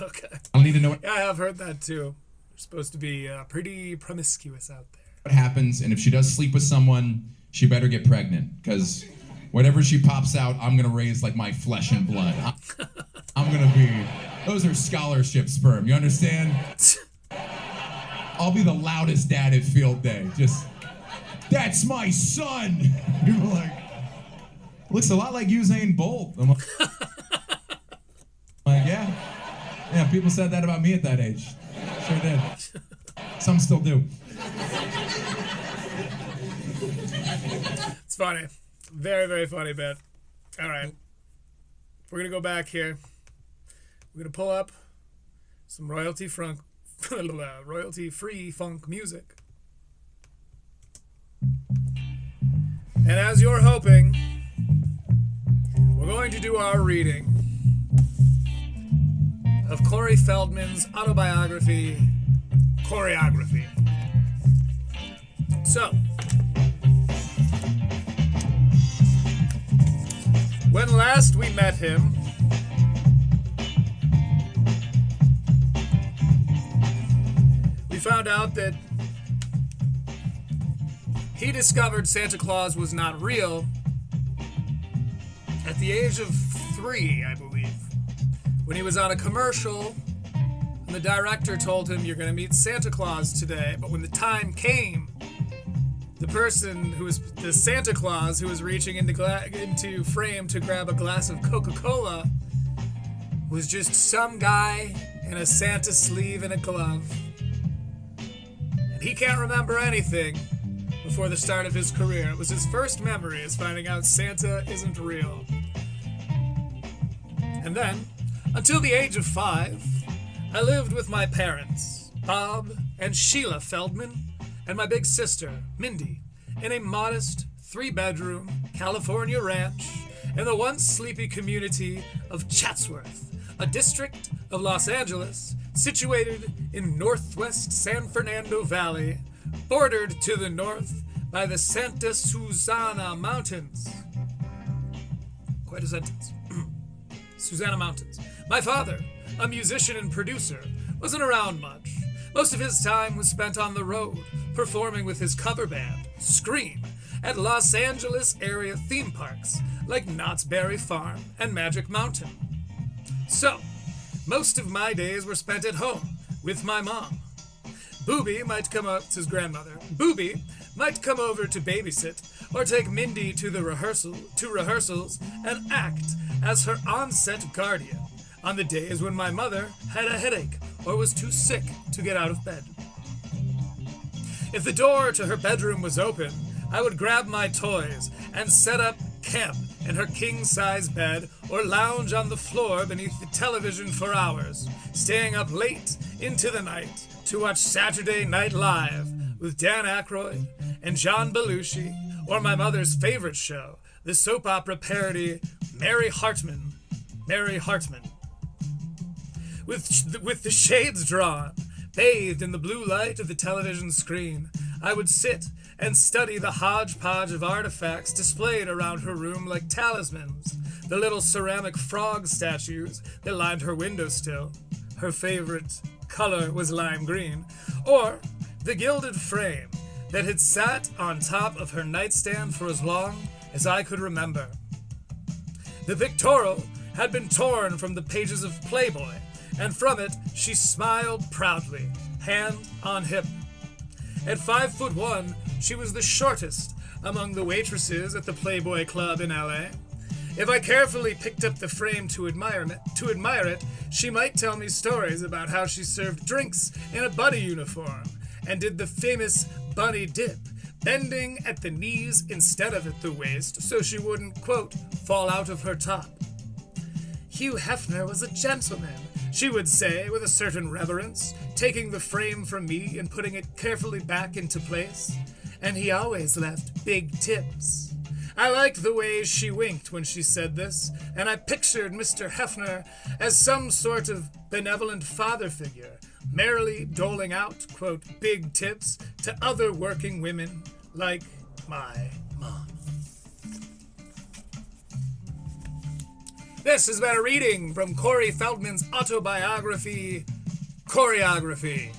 Okay. I don't need to know Yeah, I have heard that too. You're supposed to be pretty promiscuous out there. what happens, and if she does sleep with someone, she better get pregnant, because whatever she pops out, I'm going to raise like my flesh and blood. I'm going to be, those are scholarship sperm, you understand? I'll be the loudest dad at field day. Just, that's my son. People are like, looks a lot like Usain Bolt. I'm like, yeah. Yeah, people said that about me at that age. Sure did. Some still do. It's funny. Very, very funny bit. All right. We're going to go back here. We're going to pull up some royalty-free funk music. And as you're hoping, we're going to do our reading of Corey Feldman's autobiography, Choreography. So, when last we met him, we found out that he discovered Santa Claus was not real at the age of 3, I believe, when he was on a commercial and the director told him, "You're going to meet Santa Claus today." But when the time came, the person who was the Santa Claus who was reaching into frame to grab a glass of Coca-Cola was just some guy in a Santa sleeve and a glove. And he can't remember anything before the start of his career. It was his first memory is finding out Santa isn't real. And then, until the age of 5, I lived with my parents, Bob and Sheila Feldman, and my big sister, Mindy, in a modest 3-bedroom California ranch in the once sleepy community of Chatsworth, a district of Los Angeles situated in northwest San Fernando Valley, bordered to the north by the Santa Susana Mountains. Quite a sentence. Susana Mountains. My father, a musician and producer, wasn't around much, Most of his time was spent on the road, performing with his cover band, Scream, at Los Angeles area theme parks like Knott's Berry Farm and Magic Mountain. So, most of my days were spent at home with my mom. Booby might come up, it's his grandmother. Booby might come over to babysit or take Mindy to rehearsals and act as her on-set guardian on the days when my mother had a headache or was too sick to get out of bed. If the door to her bedroom was open, I would grab my toys and set up camp in her king-size bed or lounge on the floor beneath the television for hours, staying up late into the night to watch Saturday Night Live with Dan Aykroyd and John Belushi, or my mother's favorite show, the soap opera parody Mary Hartman. With the shades drawn, bathed in the blue light of the television screen, I would sit and study the hodgepodge of artifacts displayed around her room like talismans, the little ceramic frog statues that lined her windowsill. Her favorite color was lime green, or the gilded frame that had sat on top of her nightstand for as long as I could remember. The pictorial had been torn from the pages of Playboy, and from it she smiled proudly, hand on hip. At 5'1", she was the shortest among the waitresses at the Playboy Club in LA. If I carefully picked up the frame to admire it, she might tell me stories about how she served drinks in a bunny uniform and did the famous bunny dip, bending at the knees instead of at the waist so she wouldn't, quote, fall out of her top. Hugh Hefner was a gentleman, she would say with a certain reverence, taking the frame from me and putting it carefully back into place, and he always left big tips. I liked the way she winked when she said this, and I pictured Mr. Hefner as some sort of benevolent father figure, merrily doling out, quote, big tips to other working women like my mom. This has been a reading from Corey Feldman's autobiography, Choreography.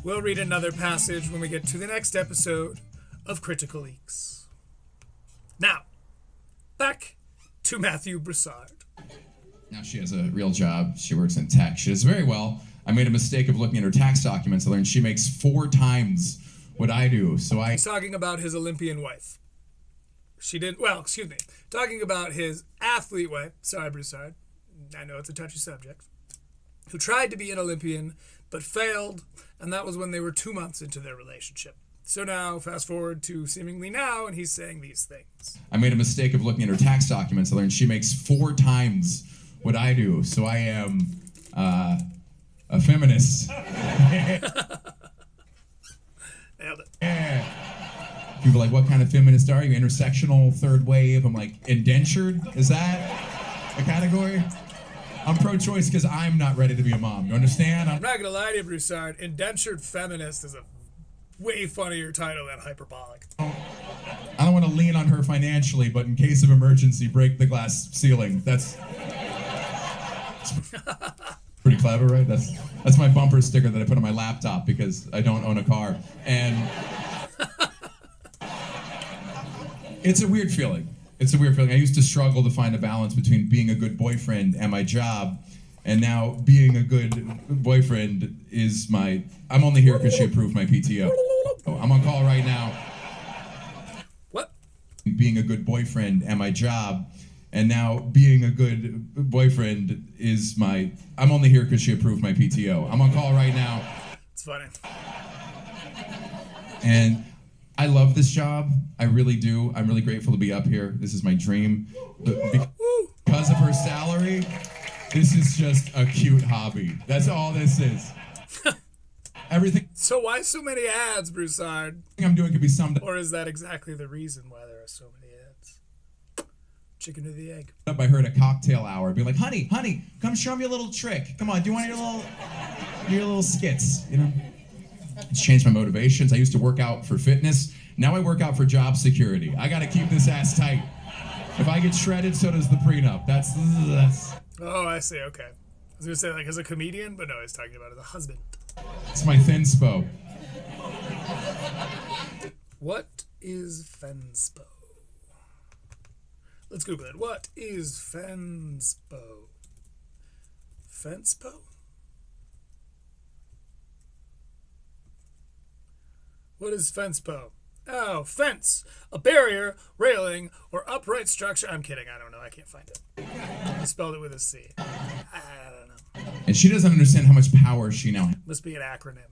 We'll read another passage when we get to the next episode of Critical Leaks. Now, back to Mathew Broussard. Now she has a real job. She works in tech. She does very well. I made a mistake of looking at her tax documents. I learned she makes 4 times what I do. So He's talking about his Olympian wife. Talking about his athlete wife, sorry, Broussard, I know it's a touchy subject, who tried to be an Olympian but failed, and that was when they were 2 months into their relationship. So now, fast forward to seemingly now, and he's saying these things. I made a mistake of looking at her tax documents. I learned she makes 4 times what I do. So I am a feminist. Nailed it. Yeah. People are like, what kind of feminist are you? Intersectional, third wave? I'm like, indentured? Is that a category? I'm pro-choice because I'm not ready to be a mom. You understand? I'm not going to lie to you, Broussard. Indentured feminist is a way funnier title than Hyperbolic. I don't want to lean on her financially, but in case of emergency, break the glass ceiling. That's pretty clever, right? That's my bumper sticker that I put on my laptop because I don't own a car. And it's a weird feeling. It's a weird feeling. I used to struggle to find a balance between being a good boyfriend and my job, and now being a good boyfriend is my... I'm only here because she approved my PTO. I'm on call right now. What? Being a good boyfriend and my job, and now being a good boyfriend is my... I'm only here because she approved my PTO. I'm on call right now. It's funny. And I love this job. I really do. I'm really grateful to be up here. This is my dream. Because of her salary, this is just a cute hobby. That's all this is. Everything. So why so many ads, Broussard? I'm doing could be summed Or is that exactly the reason why there are so many ads? Chicken or the egg? up I heard a cocktail hour be like, honey, come show me a little trick. Come on, do you want your little skits, you know? It's changed my motivations. I used to work out for fitness. Now I work out for job security. I gotta keep this ass tight. If I get shredded, so does the prenup. That's Oh, I see, okay. was gonna say like as a comedian, but no, he's talking about as a husband. It's my thinspo. What is fenspo? Let's Google it. What is fenspo? Fenspo? What is fenspo? Oh, fence. A barrier, railing, or upright structure. I'm kidding. I don't know. I can't find it. I spelled it with a C. I don't know. And she doesn't understand how much power she now Must be an acronym.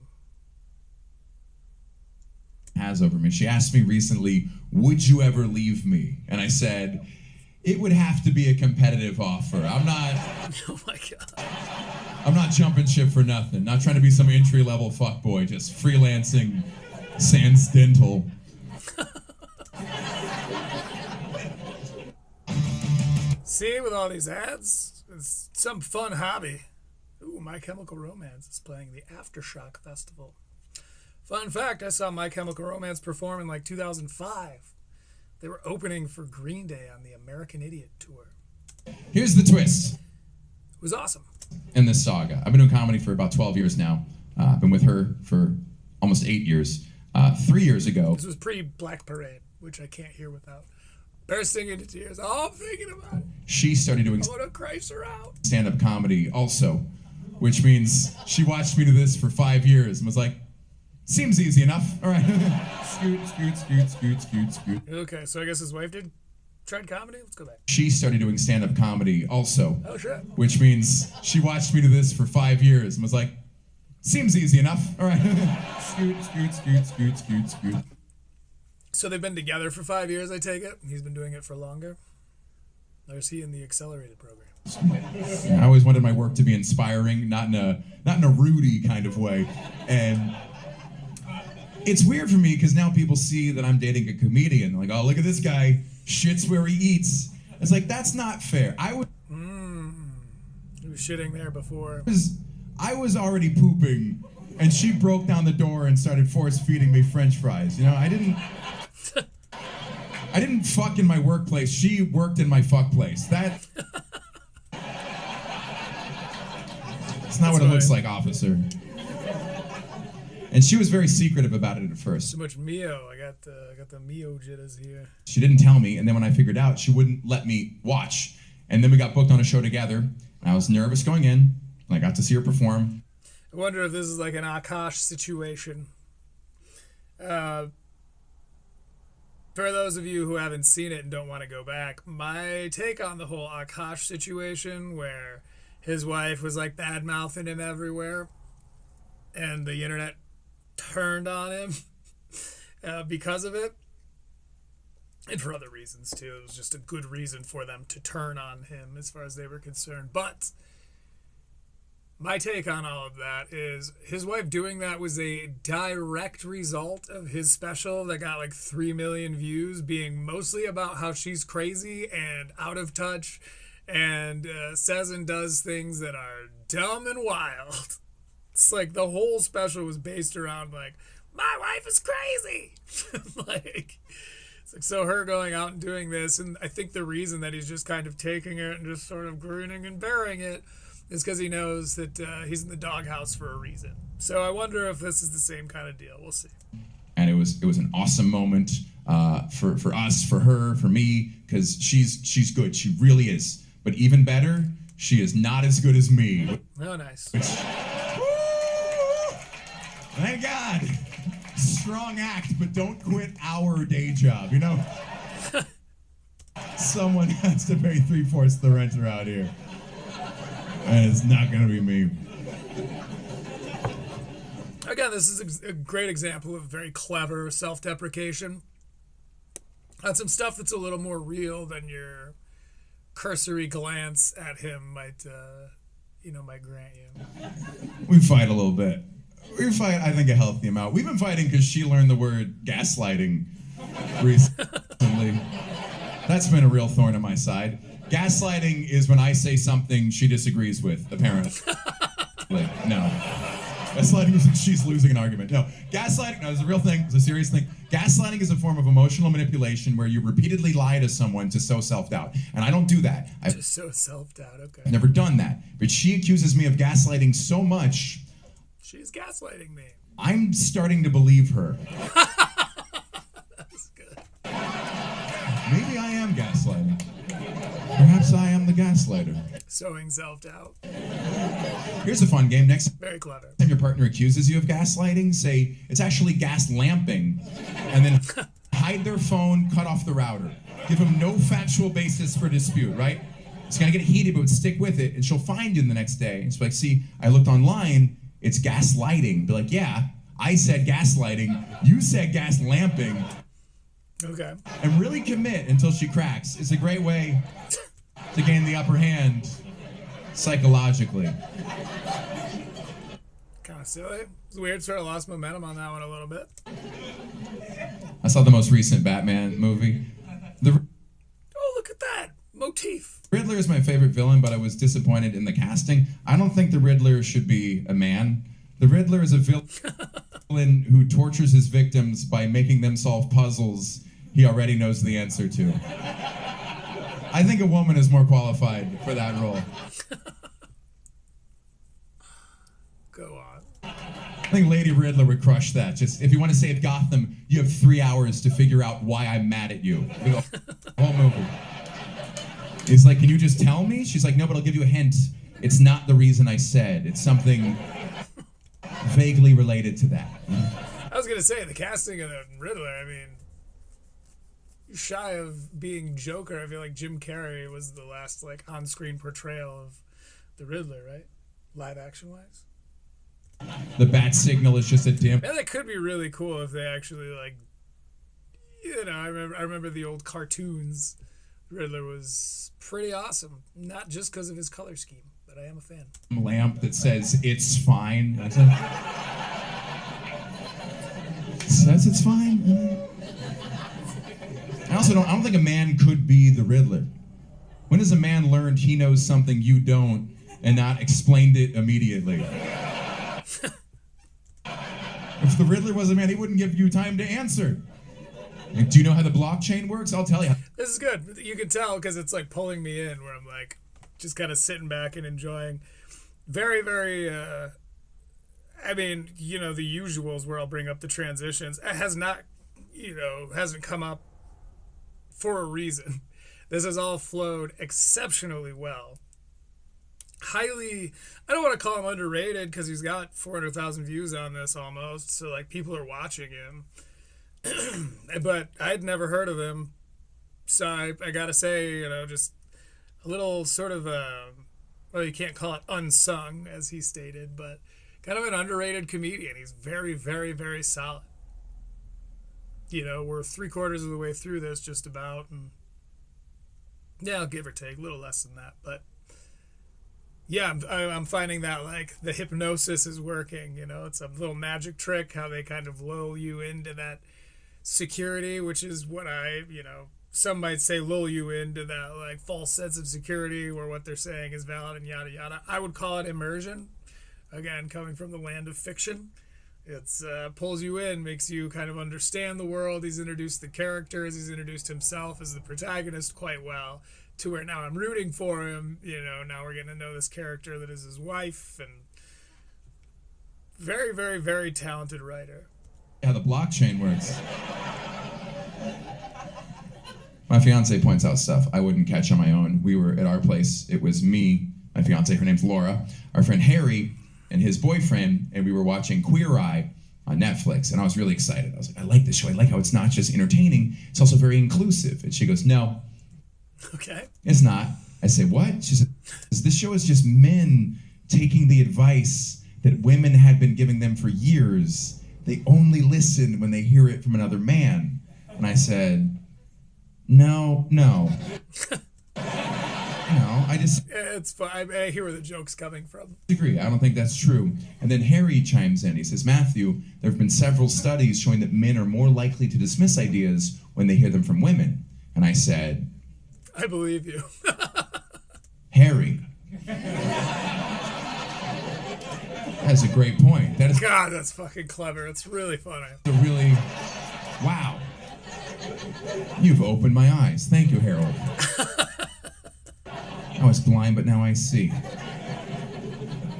has over me. She asked me recently, would you ever leave me? And I said, it would have to be a competitive offer. I'm not... Oh my God. I'm not jumping ship for nothing. Not trying to be some entry-level fuckboy, just freelancing sans dental. See, with all these ads, it's some fun hobby. Ooh, My Chemical Romance is playing the Aftershock Festival. Fun fact, I saw My Chemical Romance perform in like 2005. They were opening for Green Day on the American Idiot tour. Here's the twist. It was awesome. In this saga. I've been doing comedy for about 12 years now. I've been with her for almost 8 years. 3 years ago. This was pre-Black Parade, which I can't hear without bursting into tears. All I'm thinking about it. She started doing I want to Christ her out. stand-up comedy also, which means she watched me do this for 5 years and was like, seems easy enough. All right. Scoot. Okay, so I guess his wife tried comedy? Let's go back. She started doing stand-up comedy also. Oh, shit. Which means she watched me do this for 5 years and was like, seems easy enough. All right. Scoot. So they've been together for 5 years, I take it? He's been doing it for longer? Or is he in the accelerated program? I always wanted my work to be inspiring, not in a Rudy kind of way. And it's weird for me because now people see that I'm dating a comedian. Like, oh, look at this guy, shits where he eats. It's like, that's not fair. He was shitting there before. I was already pooping, and she broke down the door and started force feeding me French fries. You know, I didn't fuck in my workplace. She worked in my fuck place. That's not what it looks like, officer. And she was very secretive about it at first. So much Mio. I got the Mio jitters here. She didn't tell me, and then when I figured out, she wouldn't let me watch. And then we got booked on a show together, and I was nervous going in, and I got to see her perform. I wonder if this is like an Akash situation. For those of you who haven't seen it and don't want to go back, my take on the whole Akash situation where his wife was like bad-mouthing him everywhere and the internet turned on him because of it, and for other reasons too. It was just a good reason for them to turn on him as far as they were concerned. But my take on all of that is his wife doing that was a direct result of his special that got like 3 million views being mostly about how she's crazy and out of touch and says and does things that are dumb and wild. It's like the whole special was based around like, my wife is crazy. Like, it's like, so her going out and doing this, and I think the reason that he's just kind of taking it and just sort of grinning and bearing it is because he knows that he's in the doghouse for a reason. So I wonder if this is the same kind of deal. We'll see. And it was an awesome moment for us, for her, for me, because she's good. She really is. But even better, she is not as good as me. Oh, nice. Thank God. Strong act, but don't quit our day job, you know? Someone has to pay 3/4 the rent around here. And it's not going to be me. Again, this is a great example of very clever self-deprecation on some stuff that's a little more real than your cursory glance at him might grant you. We fight a little bit. We fight, I think, a healthy amount. We've been fighting because she learned the word gaslighting recently. That's been a real thorn in my side. Gaslighting is when I say something she disagrees with, apparently. No. Gaslighting is she's losing an argument. No, gaslighting, no, it's a real thing. It's a serious thing. Gaslighting is a form of emotional manipulation where you repeatedly lie to someone to sow self-doubt. And I don't do that. To sow self-doubt, okay. I've never done that. But she accuses me of gaslighting so much. She's gaslighting me. I'm starting to believe her. That's good. Maybe I am gaslighting. Perhaps I am the gaslighter. Sowing self-doubt. Here's a fun game. Next Very clever. time your partner accuses you of gaslighting, say it's actually gas lamping, and then hide their phone, cut off the router. Give them no factual basis for dispute, right? It's gonna get heated, but stick with it, and she'll find you the next day. It's like, see, I looked online, it's gaslighting. Be like, yeah, I said gaslighting, you said gas lamping. Okay. And really commit until she cracks. It's a great way to gain the upper hand psychologically. Kind of silly. It's weird. Sort of lost momentum on that one a little bit. I saw the most recent Batman movie. Oh, look at that motif. Riddler is my favorite villain, but I was disappointed in the casting. I don't think the Riddler should be a man. The Riddler is a villain who tortures his victims by making them solve puzzles he already knows the answer to. I think a woman is more qualified for that role. Go on. I think Lady Riddler would crush that. Just if you want to save Gotham, you have 3 hours to figure out why I'm mad at you. The whole movie. He's like, can you just tell me? She's like, no, but I'll give you a hint. It's not the reason I said. It's something vaguely related to that. I was going to say, the casting of the Riddler, I mean, shy of being Joker, I feel like Jim Carrey was the last, like, on-screen portrayal of the Riddler, right? Live action-wise. The bat signal is just a dim. And that could be really cool if they actually, like, you know, I remember the old cartoons. Riddler was pretty awesome, not just because of his color scheme, but I am a fan. Lamp that says it's fine. Says it's fine. I don't think a man could be the Riddler. When has a man learned he knows something you don't and not explained it immediately? If the Riddler was a man, he wouldn't give you time to answer. And do you know how the blockchain works? I'll tell you. This is good. You can tell because it's like pulling me in where I'm like just kind of sitting back and enjoying. Very, very, I mean, you know, the usuals where I'll bring up the transitions. It has not, you know, hasn't come up for a reason. This has all flowed exceptionally well. Highly, I don't want to call him underrated because he's got 400,000 views on this almost. So like people are watching him. But I'd never heard of him, so I gotta say, you know, just a little sort of well, you can't call it unsung, as he stated, but kind of an underrated comedian. He's very, very, very solid. You know, we're 3/4 of the way through this, just about, and yeah, give or take, a little less than that, but yeah, I'm finding that like the hypnosis is working. You know, it's a little magic trick how they kind of lull you into that security, which is what you know, some might say lull you into that like false sense of security where what they're saying is valid and yada yada. I would call it immersion. Again, coming from the land of fiction, it's pulls you in, makes you kind of understand the world. He's introduced the characters, he's introduced himself as the protagonist quite well, to where now I'm rooting for him. You know, now we're getting to know this character that is his wife, and very, very, very talented writer. How the blockchain works. My fiance points out stuff I wouldn't catch on my own. We were at our place. It was me, my fiance, her name's Laura, our friend Harry, and his boyfriend, and we were watching Queer Eye on Netflix, and I was really excited. I was like, I like this show. I like how it's not just entertaining, it's also very inclusive. And she goes, no. Okay. It's not. I say, what? She said, this show is just men taking the advice that women had been giving them for years. They only listen when they hear it from another man. And I said, no. No, I just... It's fine. I hear where the joke's coming from. Agree. I don't think that's true. And then Harry chimes in. He says, Mathew, there have been several studies showing that men are more likely to dismiss ideas when they hear them from women. And I said... I believe you. That's a great point. That is God, that's fucking clever. It's really funny. a really, wow. You've opened my eyes. Thank you, Harold. I was blind, but now I see.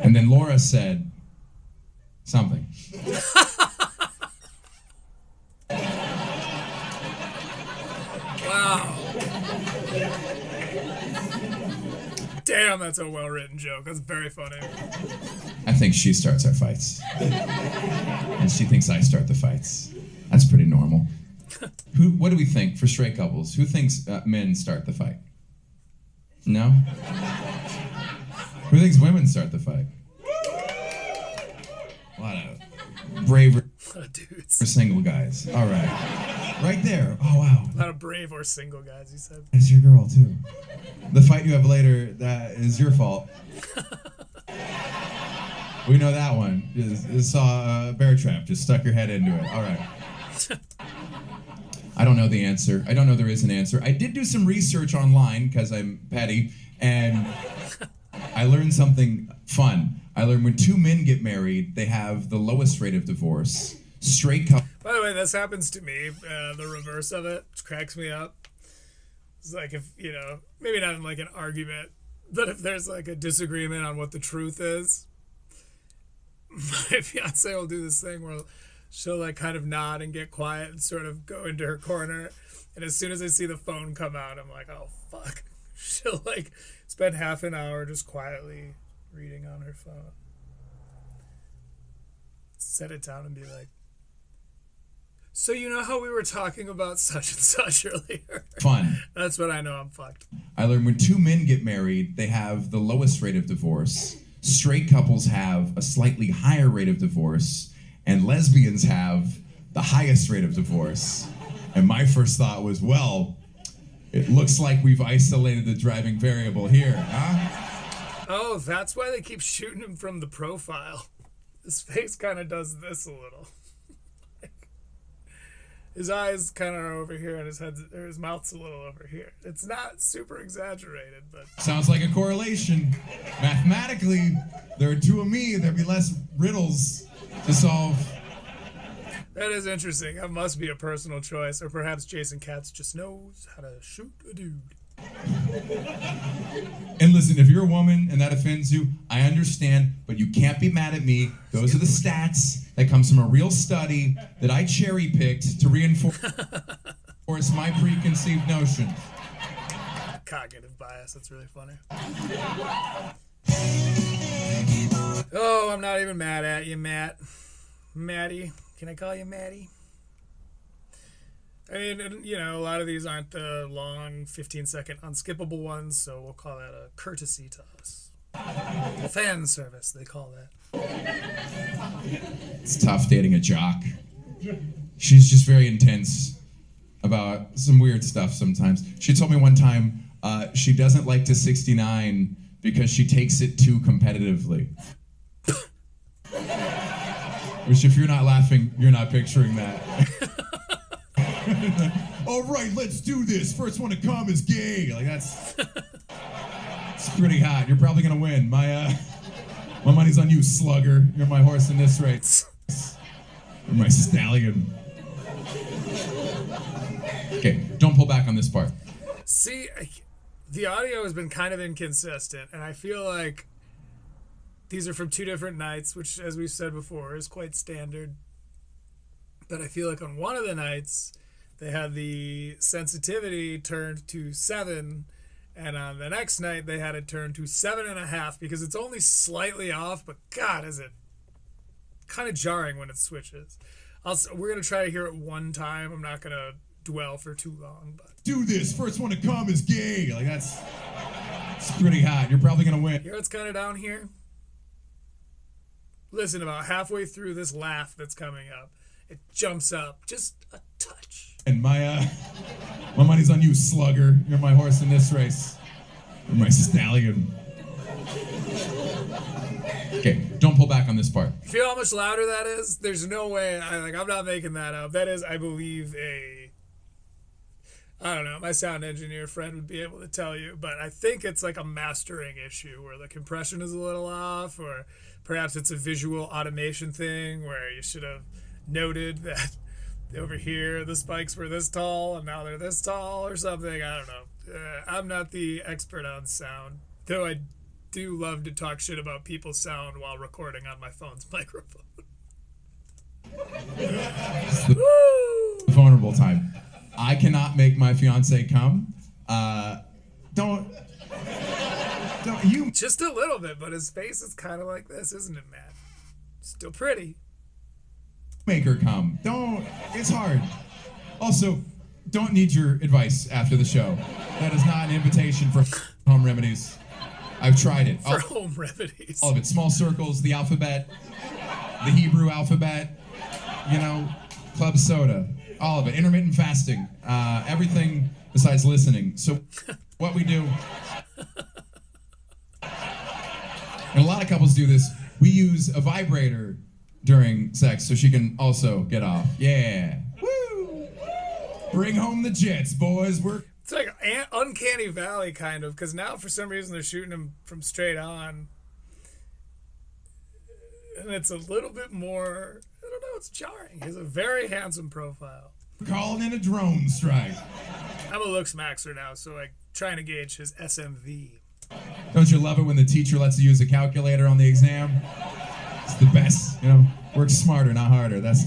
And then Laura said something. Wow. Damn, that's a well-written joke. That's very funny. I think she starts our fights. And she thinks I start the fights. That's pretty normal. What do we think for straight couples? Who thinks men start the fight? No? Who thinks women start the fight? A lot of brave dudes. or single guys. All right. Right there. Oh, wow. A lot of brave or single guys, he said. That's your girl, too. The fight you have later, that is your fault. We know that one. Just saw a bear trap. Just stuck your head into it. All right. I don't know the answer. I don't know there is an answer. I did do some research online because I'm petty, and I learned something fun. I learned when two men get married, they have the lowest rate of divorce. Straight couple. By the way, this happens to me. The reverse of it, which cracks me up. It's like if, you know, maybe not in like an argument, but if there's like a disagreement on what the truth is, my fiance will do this thing where she'll like kind of nod and get quiet and sort of go into her corner. And as soon as I see the phone come out, I'm like, oh, fuck. She'll like spend half an hour just quietly reading on her phone. Set it down and be like, so you know how we were talking about such and such earlier? Fun. That's when I know I'm fucked. I learned when two men get married, they have the lowest rate of divorce. Straight couples have a slightly higher rate of divorce, and lesbians have the highest rate of divorce. And my first thought was, well, it looks like we've isolated the driving variable here, huh? Oh, that's why they keep shooting him from the profile. His face kind of does this a little. His eyes kind of are over here, and his mouth's a little over here. It's not super exaggerated, but Sounds like a correlation. Mathematically, there are two of me, there'd be less riddles to solve. that is interesting. That must be a personal choice, or perhaps Jason Katz just knows how to shoot a dude. And listen, if you're a woman and that offends you, I understand, but you can't be mad at me. Those are the stats that comes from a real study that I cherry-picked to reinforce my preconceived notions. Cognitive bias. That's really funny. Oh, I'm not even mad at you, Matt. Maddie. Can I call you Maddie? I mean, you know, a lot of these aren't the long 15-second unskippable ones, so we'll call that a courtesy to us. Fan service, they call that. It's tough dating a jock. She's just very intense about some weird stuff sometimes. She told me one time she doesn't like to 69 because she takes it too competitively. Which, if you're not laughing, you're not picturing that. All right, let's do this. First one to come is gay. Like that's it's pretty hot. You're probably gonna win. My money's on you, slugger. You're my horse in this race. You're my stallion. Okay, don't pull back on this part. See, the audio has been kind of inconsistent, and I feel like these are from two different nights, which, as we've said before, is quite standard. But I feel like on one of the nights, they had the sensitivity turned to 7, and on the next night, they had it turned to 7.5, because it's only slightly off, but God, is it kind of jarring when it switches. We're going to try to hear it one time. I'm not going to dwell for too long, but Do this. First one to come is gay. Like it's pretty hot. You're probably gonna win. Hear what's kind of down here? Listen, about halfway through this laugh that's coming up, it jumps up just a touch. And my money's on you, slugger. You're my horse in this race. You're my stallion. Okay, don't pull back on this part. Feel how much louder that is? There's no way. I'm not making that up. That is, I believe, I don't know. My sound engineer friend would be able to tell you, but I think it's like a mastering issue where the compression is a little off, or perhaps it's a visual automation thing where you should have noted that over here the spikes were this tall and now they're this tall or something. I don't know. I'm not the expert on sound, though I do love to talk shit about people's sound while recording on my phone's microphone. The vulnerable time. I cannot make my fiance come. Don't you? Just a little bit, but his face is kind of like this, isn't it, Matt? Still pretty. Make her come. Don't. It's hard. Also, don't need your advice after the show. That is not an invitation for home remedies. I've tried it. For home remedies. All of it. Small circles, the alphabet, the Hebrew alphabet, you know, club soda. All of it. Intermittent fasting. Everything besides listening. So what we do, and a lot of couples do this, we use a vibrator during sex so she can also get off. Yeah. Woo! Bring home the jets, boys. It's like an uncanny valley, kind of, because now for some reason they're shooting him from straight on. And it's a little bit more, I don't know, it's jarring. He has a very handsome profile. Calling in a drone strike. I'm a looks maxer now, so I'm trying to gauge his SMV. Don't you love it when the teacher lets you use a calculator on the exam? It's the best, you know. Work smarter, not harder. That's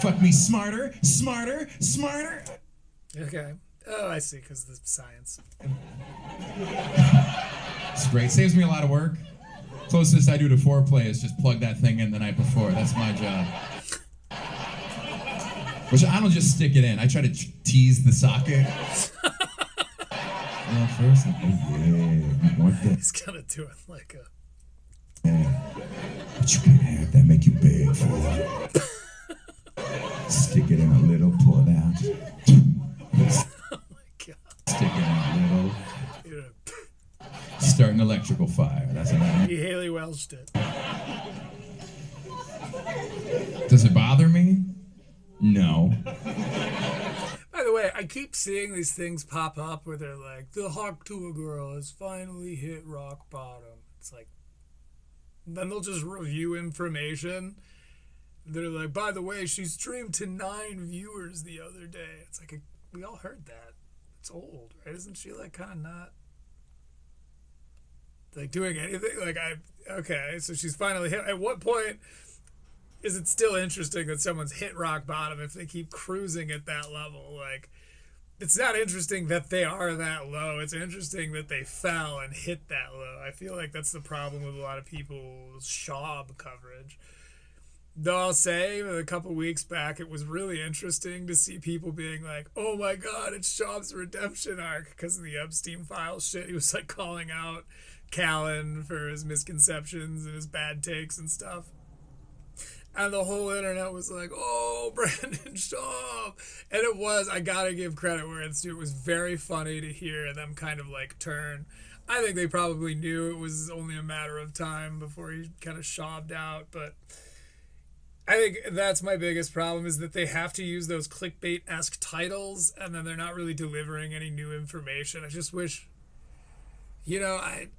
fuck me smarter, smarter, smarter. Okay. Oh, I see, because the science. It's great. Saves me a lot of work. Closest I do to foreplay is just plug that thing in the night before. That's my job. Which I don't just stick it in. I try to tease the socket. Well, first, like, oh, yeah, you want that? He's gonna do it like a... Yeah. But you can have that make you beg for it. Stick it in a little, pull it out. Oh my god. Stick it in a little. Start an electrical fire. That's what I mean. He Haley Welched it. Does it bother me? No. By the way, I keep seeing these things pop up where they're like, the Hawk Tuah girl has finally hit rock bottom. It's like, then they'll just review information. They're like, by the way, she streamed to 9 viewers the other day. It's like, we all heard that. It's old, right? Isn't she like kind of not like doing anything? Like, okay, so she's finally hit. At what point is it still interesting that someone's hit rock bottom if they keep cruising at that level? Like, it's not interesting that they are that low. It's interesting that they fell and hit that low. I feel like that's the problem with a lot of people's Schaub coverage. Though I'll say, a couple weeks back, it was really interesting to see people being like, oh my god, it's Schaub's redemption arc because of the Epstein Files shit. He was like calling out Callan for his misconceptions and his bad takes and stuff. And the whole internet was like, oh, Brandon Schaub. And it was, I gotta give credit where it's due. It was very funny to hear them kind of like turn. I think they probably knew it was only a matter of time before he kind of Schaubbed out. But I think that's my biggest problem, is that they have to use those clickbait-esque titles and then they're not really delivering any new information. I just wish, you know, I'd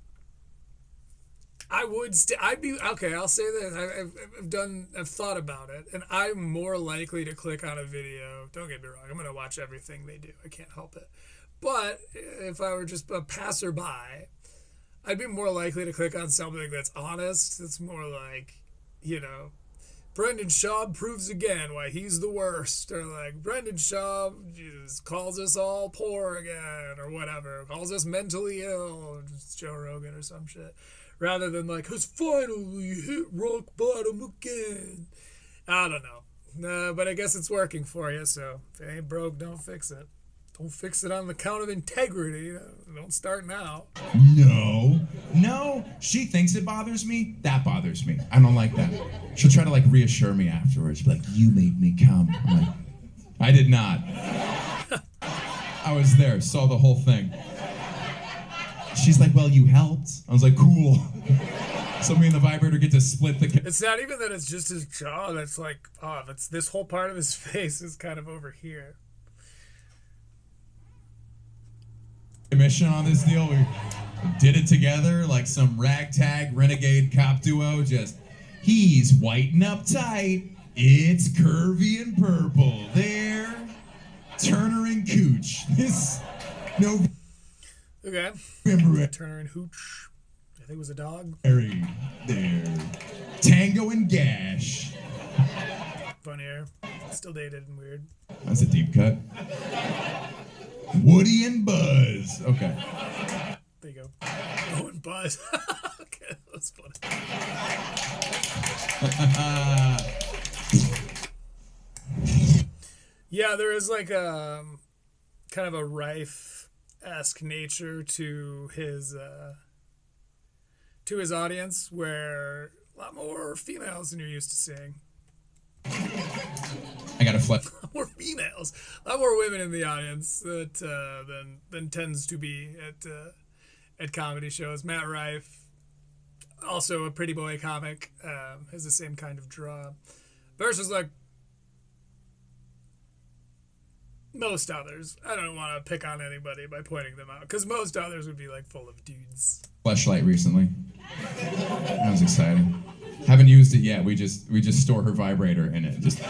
be okay. I'll say this: I've thought about it, and I'm more likely to click on a video. Don't get me wrong; I'm gonna watch everything they do. I can't help it. But if I were just a passerby, I'd be more likely to click on something that's honest. That's more like, you know, Brendan Schaub proves again why he's the worst, or like Brendan Schaub just calls us all poor again, or whatever, calls us mentally ill, or just Joe Rogan or some shit. Rather than like, has finally hit rock bottom again. I don't know. No, but I guess it's working for you, so if it ain't broke, don't fix it. Don't fix it on the count of integrity. Don't start now. No. She thinks it bothers me. That bothers me. I don't like that. She'll try to like reassure me afterwards. She'll be like, you made me come. I'm like, I did not. I was there, saw the whole thing. She's like, well, you helped. I was like, cool. So me and the vibrator get to split the... It's not even that it's just his jaw that's like off. It's this whole part of his face is kind of over here. mission on this deal. We did it together like some ragtag renegade cop duo. Just, he's white and uptight. It's curvy and purple. There, Turner and Cooch. This, no. Okay. Remember Turner and Hooch. I think it was a dog. There. Tango and Gash. Funny hair. Still dated and weird. That's a deep cut. Woody and Buzz. Okay. There you go. Oh, and Buzz. Okay, that was funny. Yeah, there is like a kind of a Rife-esque nature to his audience, where a lot more females than you're used to seeing. I got a flip. More females, a lot more women in the audience that than tends to be at comedy shows. Matt Rife, also a pretty boy comic, has the same kind of draw. Versus like most others. I don't want to pick on anybody by pointing them out, because most others would be like full of dudes. Fleshlight recently. That was exciting. Haven't used it yet. We just store her vibrator in it. Just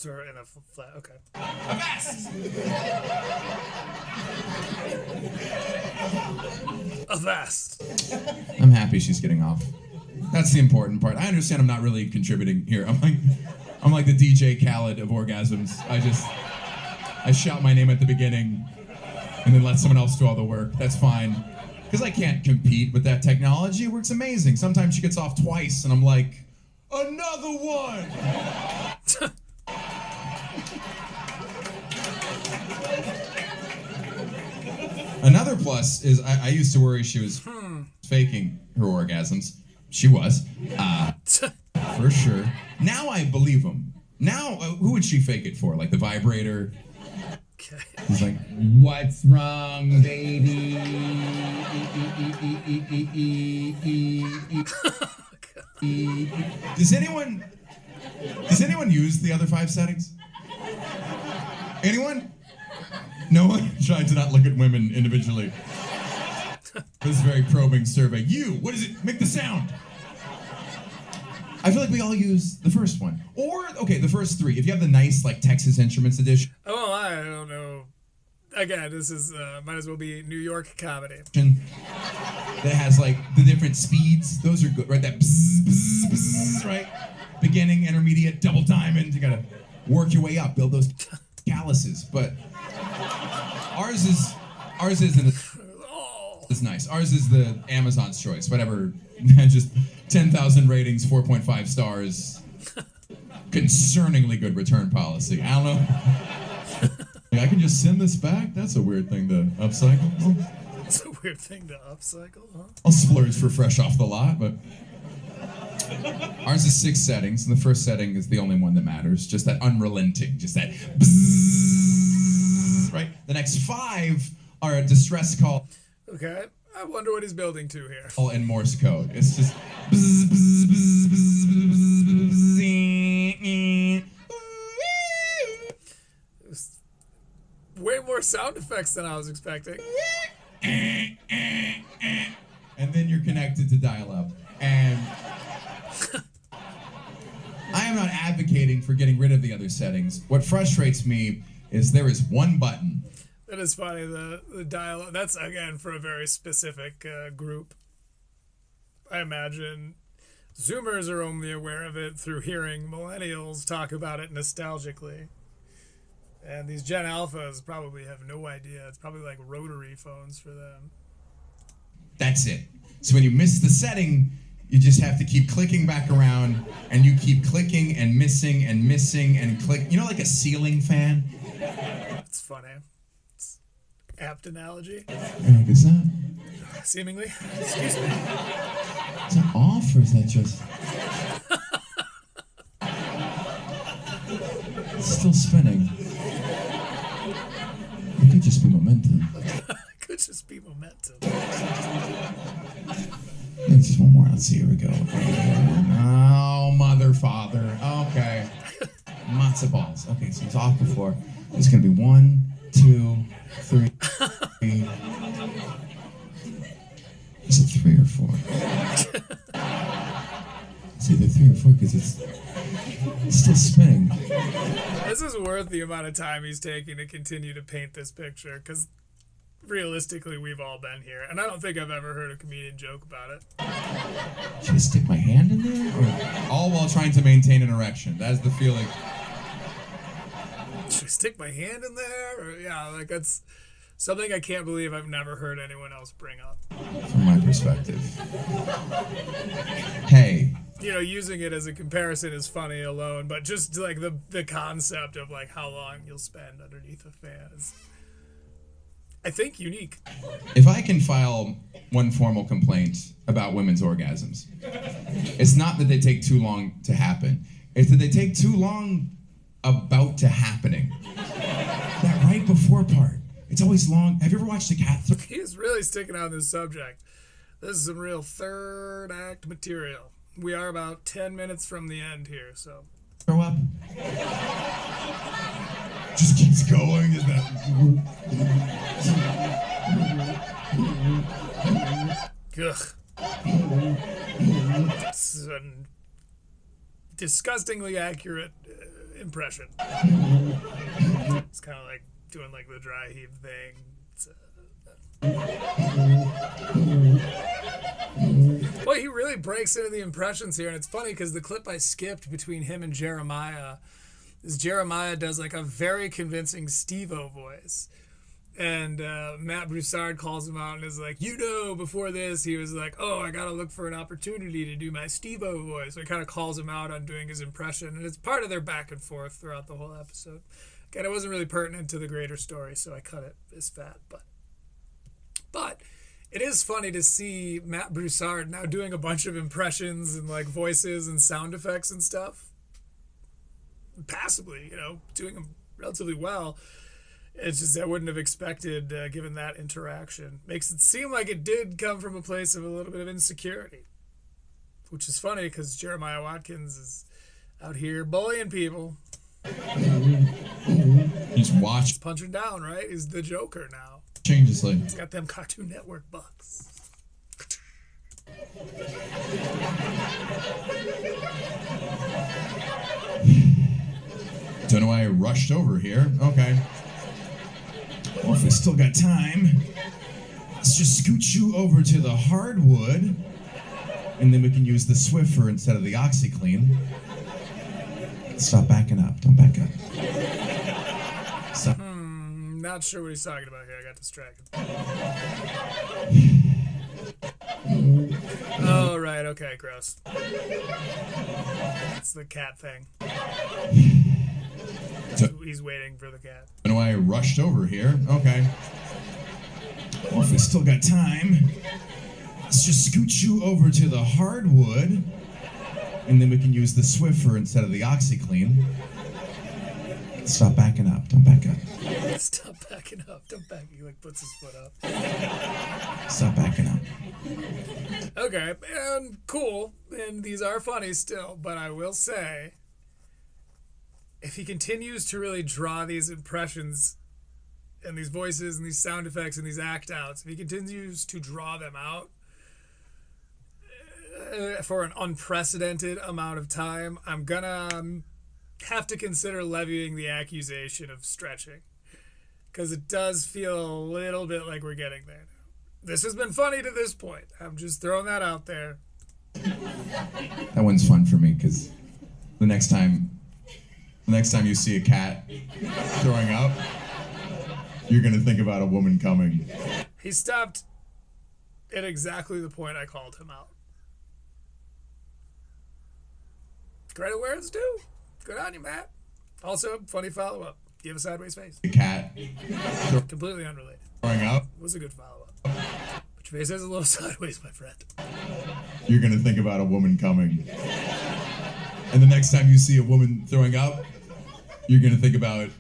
Store in a flat. Okay. A vest. A vest. I'm happy she's getting off. That's the important part. I understand I'm not really contributing here. I'm like the DJ Khaled of orgasms. I shout my name at the beginning and then let someone else do all the work. That's fine. Because I can't compete with that technology. It works amazing. Sometimes she gets off twice and I'm like, another one! Another plus is I used to worry she was faking her orgasms. She was. For sure. Now I believe them. Now, who would she fake it for? Like the vibrator? Okay. He's like, what's wrong, baby? Does anyone use the other 5 settings? Anyone? No one? Trying to not look at women individually. This is a very probing survey. You, what is it? Make the sound. I feel like we all use the first one. Or, okay, the first 3. If you have the nice, like, Texas Instruments edition. Oh, I don't know. Again, this is, might as well be New York comedy. That has, like, the different speeds. Those are good, right? That bzz, bzz, bzz, right? Beginning, intermediate, double diamond. You gotta work your way up, build those calluses. But ours isn't it's nice. Ours is the Amazon's choice. Whatever, just 10,000 ratings, 4.5 stars. Concerningly good return policy. I don't know. I can just send this back? That's a weird thing to upcycle. It's a weird thing to upcycle, huh? I'll splurge for fresh off the lot, but ours is 6 settings, and the first setting is the only one that matters. Just that unrelenting, just that bzzz, right? The next 5 are a distress call. Okay, I wonder what he's building to here. In Morse code. It's just bzz, bzz, bzz, bzz, bzz, bzz, bzz. Way more sound effects than I was expecting. And then you're connected to dial-up. And I am not advocating for getting rid of the other settings. What frustrates me is there is one button. That is funny, the dial-up. That's, again, for a very specific group. I imagine Zoomers are only aware of it through hearing millennials talk about it nostalgically. And these Gen Alphas probably have no idea. It's probably like rotary phones for them. That's it. So when you miss the setting, you just have to keep clicking back around, and you keep clicking and missing and missing and click. You know, like a ceiling fan? It's funny. It's apt analogy. Is that? Seemingly. Excuse me. Is that off, or is that just... It's still spinning. It could just be momentum. Could just be momentum. There's just one more. Let's see. Here we go. Oh, mother, father. Okay. Matzo balls. Okay, so it's off before. It's going to be 1, 2, 3. Is it 3 or 4? It's either 3 or 4 because it's still spinning. This is worth the amount of time he's taking to continue to paint this picture, because realistically, we've all been here, and I don't think I've ever heard a comedian joke about it. Should I stick my hand in there? Or all while trying to maintain an erection. That's the feeling. Should I stick my hand in there? Or, yeah, like that's something I can't believe I've never heard anyone else bring up. From my perspective. Hey. You know, using it as a comparison is funny alone, but just like the concept of like how long you'll spend underneath a fan is, I think, unique. If I can file one formal complaint about women's orgasms, it's not that they take too long to happen. It's that they take too long about to happening. That right before part. It's always long. Have you ever watched a cat? He's really sticking on this subject. This is some real third act material. We are about 10 minutes from the end here, so. Throw up. Just keeps going. Is that? Ugh. It's a disgustingly accurate impression. It's kind of like doing like the dry heave thing. Well, he really breaks into the impressions here, and it's funny because the clip I skipped between him and Jeremiah is Jeremiah does like a very convincing Steve-O voice. And Matt Broussard calls him out and is like, you know, before this, he was like, oh, I got to look for an opportunity to do my Steve-O voice. So he kind of calls him out on doing his impression. And it's part of their back and forth throughout the whole episode. Again, it wasn't really pertinent to the greater story, so I cut it as fat. But it is funny to see Matt Broussard now doing a bunch of impressions and like voices and sound effects and stuff. Passably, you know, doing them relatively well. It's just I wouldn't have expected, given that interaction. Makes it seem like it did come from a place of a little bit of insecurity. Which is funny because Jeremiah Watkins is out here bullying people. He's He's punching down, right? He's the Joker now. Changelessly. He's got them Cartoon Network bucks. Don't know why I rushed over here. Okay. Well, if we still got time, let's just scoot you over to the hardwood, and then we can use the Swiffer instead of the OxyClean. Stop backing up. Don't back up. Stop. Not sure what he's talking about here. I got distracted. Oh, right. Okay, gross. It's the cat thing. He's waiting for the cat. I know I rushed over here. Okay. Well, if we still got time, let's just scoot you over to the hardwood, and then we can use the Swiffer instead of the OxyClean. Stop backing up. Don't back up. Stop backing up. Don't back. He like puts his foot up. Stop backing up. Okay, and cool. And these are funny still, but I will say, if he continues to really draw these impressions and these voices and these sound effects and these act outs, if he continues to draw them out for an unprecedented amount of time, I'm gonna have to consider levying the accusation of stretching, because it does feel a little bit like we're getting there now. This has been funny to this point. I'm just throwing that out there. That one's fun for me because the next time you see a cat throwing up, you're gonna think about a woman coming. He stopped at exactly the point I called him out. Credit where it's due. Good on you, Matt. Also, funny follow-up. You have a sideways face. A cat. Completely unrelated. Growing up. It was a good follow-up. But your face is a little sideways, my friend. You're going to think about a woman coming. And the next time you see a woman throwing up, you're going to think about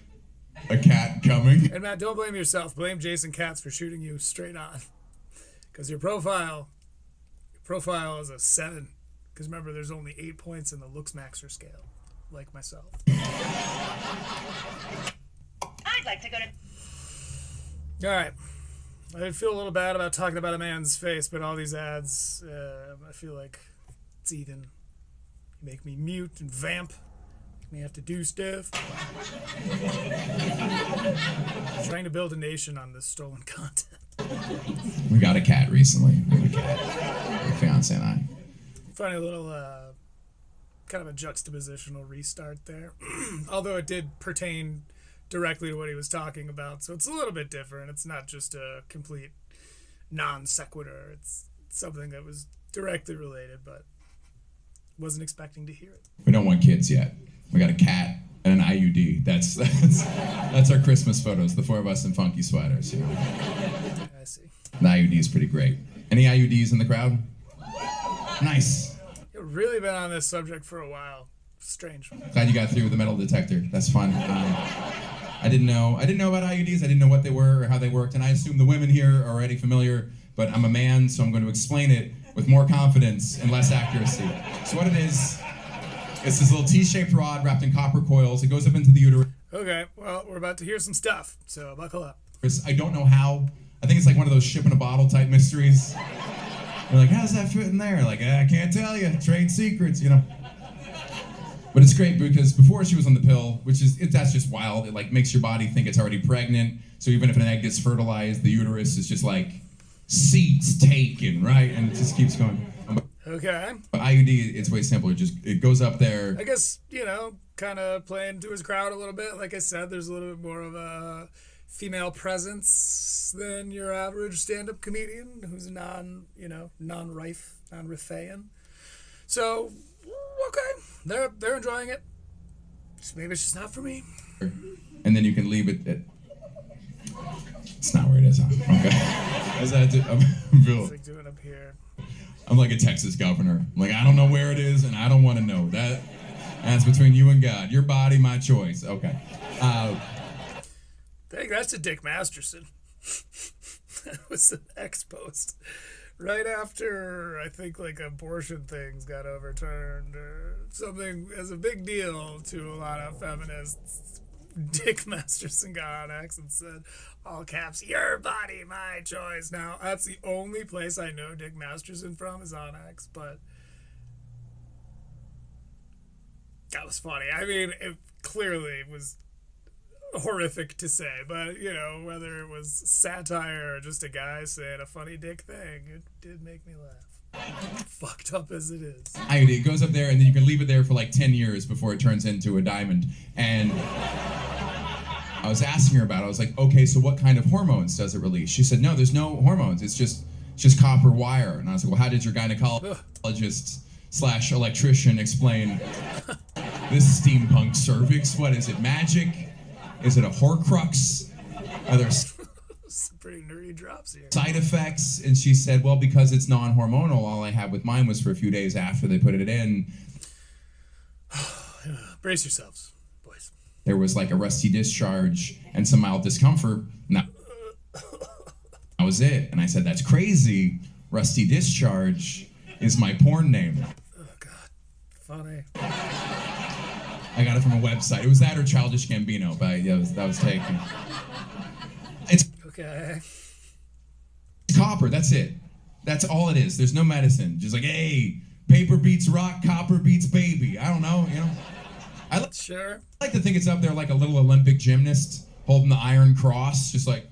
a cat coming. And Matt, don't blame yourself. Blame Jason Katz for shooting you straight on. Because your profile is a 7. Because remember, there's only 8 points in the Looks-Maxer scale. Like myself. I'd like to go to... All right. I feel a little bad about talking about a man's face, but all these ads, I feel like it's even. You make me mute and vamp. Make me have to do stuff. Trying to build a nation on this stolen content. We got a cat recently. We got a cat. My fiance and I. Funny little, kind of a juxtapositional restart there. Although it did pertain directly to what he was talking about, so it's a little bit different. It's not just a complete non sequitur. It's something that was directly related, but wasn't expecting to hear it. We don't want kids yet. We got a cat and an IUD. That's our Christmas photos. The four of us in funky sweaters. You know? I see. The IUD is pretty great. Any IUDs in the crowd? Nice. You've really been on this subject for a while. Strange. Glad you got through with the metal detector. That's fun. I didn't know about IUDs. I didn't know what they were or how they worked, and I assume the women here are already familiar, but I'm a man, so I'm going to explain it with more confidence and less accuracy. So what it is, it's this little T-shaped rod wrapped in copper coils. It goes up into the uterus. Okay, well, we're about to hear some stuff, so buckle up. I don't know how. I think it's like one of those ship in a bottle type mysteries. You're like, how does that fit in there? Like, I can't tell you. Trade secrets, you know. But it's great because before she was on the pill, that's just wild. It like makes your body think it's already pregnant. So even if an egg gets fertilized, the uterus is just like seats taken, right? And it just keeps going. Okay. But IUD, it's way simpler. It goes up there. I guess, kind of playing to his crowd a little bit. Like I said, there's a little bit more of a female presence than your average stand-up comedian who's non-Riffaean. So, okay, they're enjoying it. Just maybe it's just not for me. And then you can leave it at... It's not where it is, huh? Okay. Is that it? I'm like doing up here. I'm like a Texas governor. I'm like, I don't know where it is, and I don't want to know. That's between you and God. Your body, my choice. Okay. I think that's a Dick Masterson. That was an X-post. Right after, I think, like, abortion things got overturned or something as a big deal to a lot of feminists, Dick Masterson got on X and said, all caps, your body, my choice. Now, that's the only place I know Dick Masterson from is on X, but that was funny. I mean, it clearly was horrific to say, but, whether it was satire or just a guy saying a funny dick thing, it did make me laugh. Fucked up as it is. It goes up there, and then you can leave it there for like 10 years before it turns into a diamond. And I was asking her about it. I was like, okay, so what kind of hormones does it release? She said, no, there's no hormones. It's just copper wire. And I was like, well, how did your gynecologist/electrician explain this steampunk cervix? What is it, magic? Is it a Horcrux? Are there some pretty nerdy drops here. Side effects? And she said, well, because it's non-hormonal, all I had with mine was for a few days after they put it in. Brace yourselves, boys. There was like a rusty discharge and some mild discomfort. That was it. And I said, that's crazy. Rusty discharge is my porn name. Oh, God. Funny. I got it from a website. It was that or Childish Gambino, but yeah, that was taken. It's okay. Copper, that's it. That's all it is. There's no medicine. Just like, hey, paper beats rock, copper beats baby. I don't know, I like to think it's up there like a little Olympic gymnast holding the Iron Cross, just like,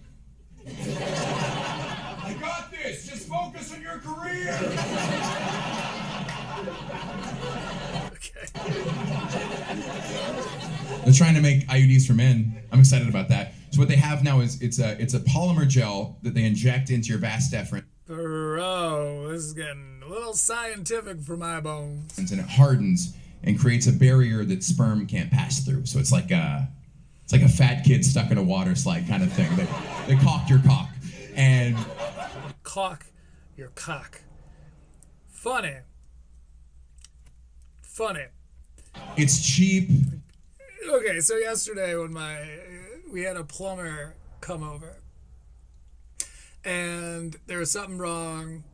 I got this. Just focus on your career. They're trying to make IUDs for men. I'm excited about that. So what they have now is it's a polymer gel that they inject into your vas deferens. Bro, this is getting a little scientific for my bones. And it hardens and creates a barrier that sperm can't pass through. So it's like a fat kid stuck in a water slide kind of thing. They caulk your cock and caulk your cock. Funny. It's cheap. Okay, so yesterday when we had a plumber come over, and there was something wrong.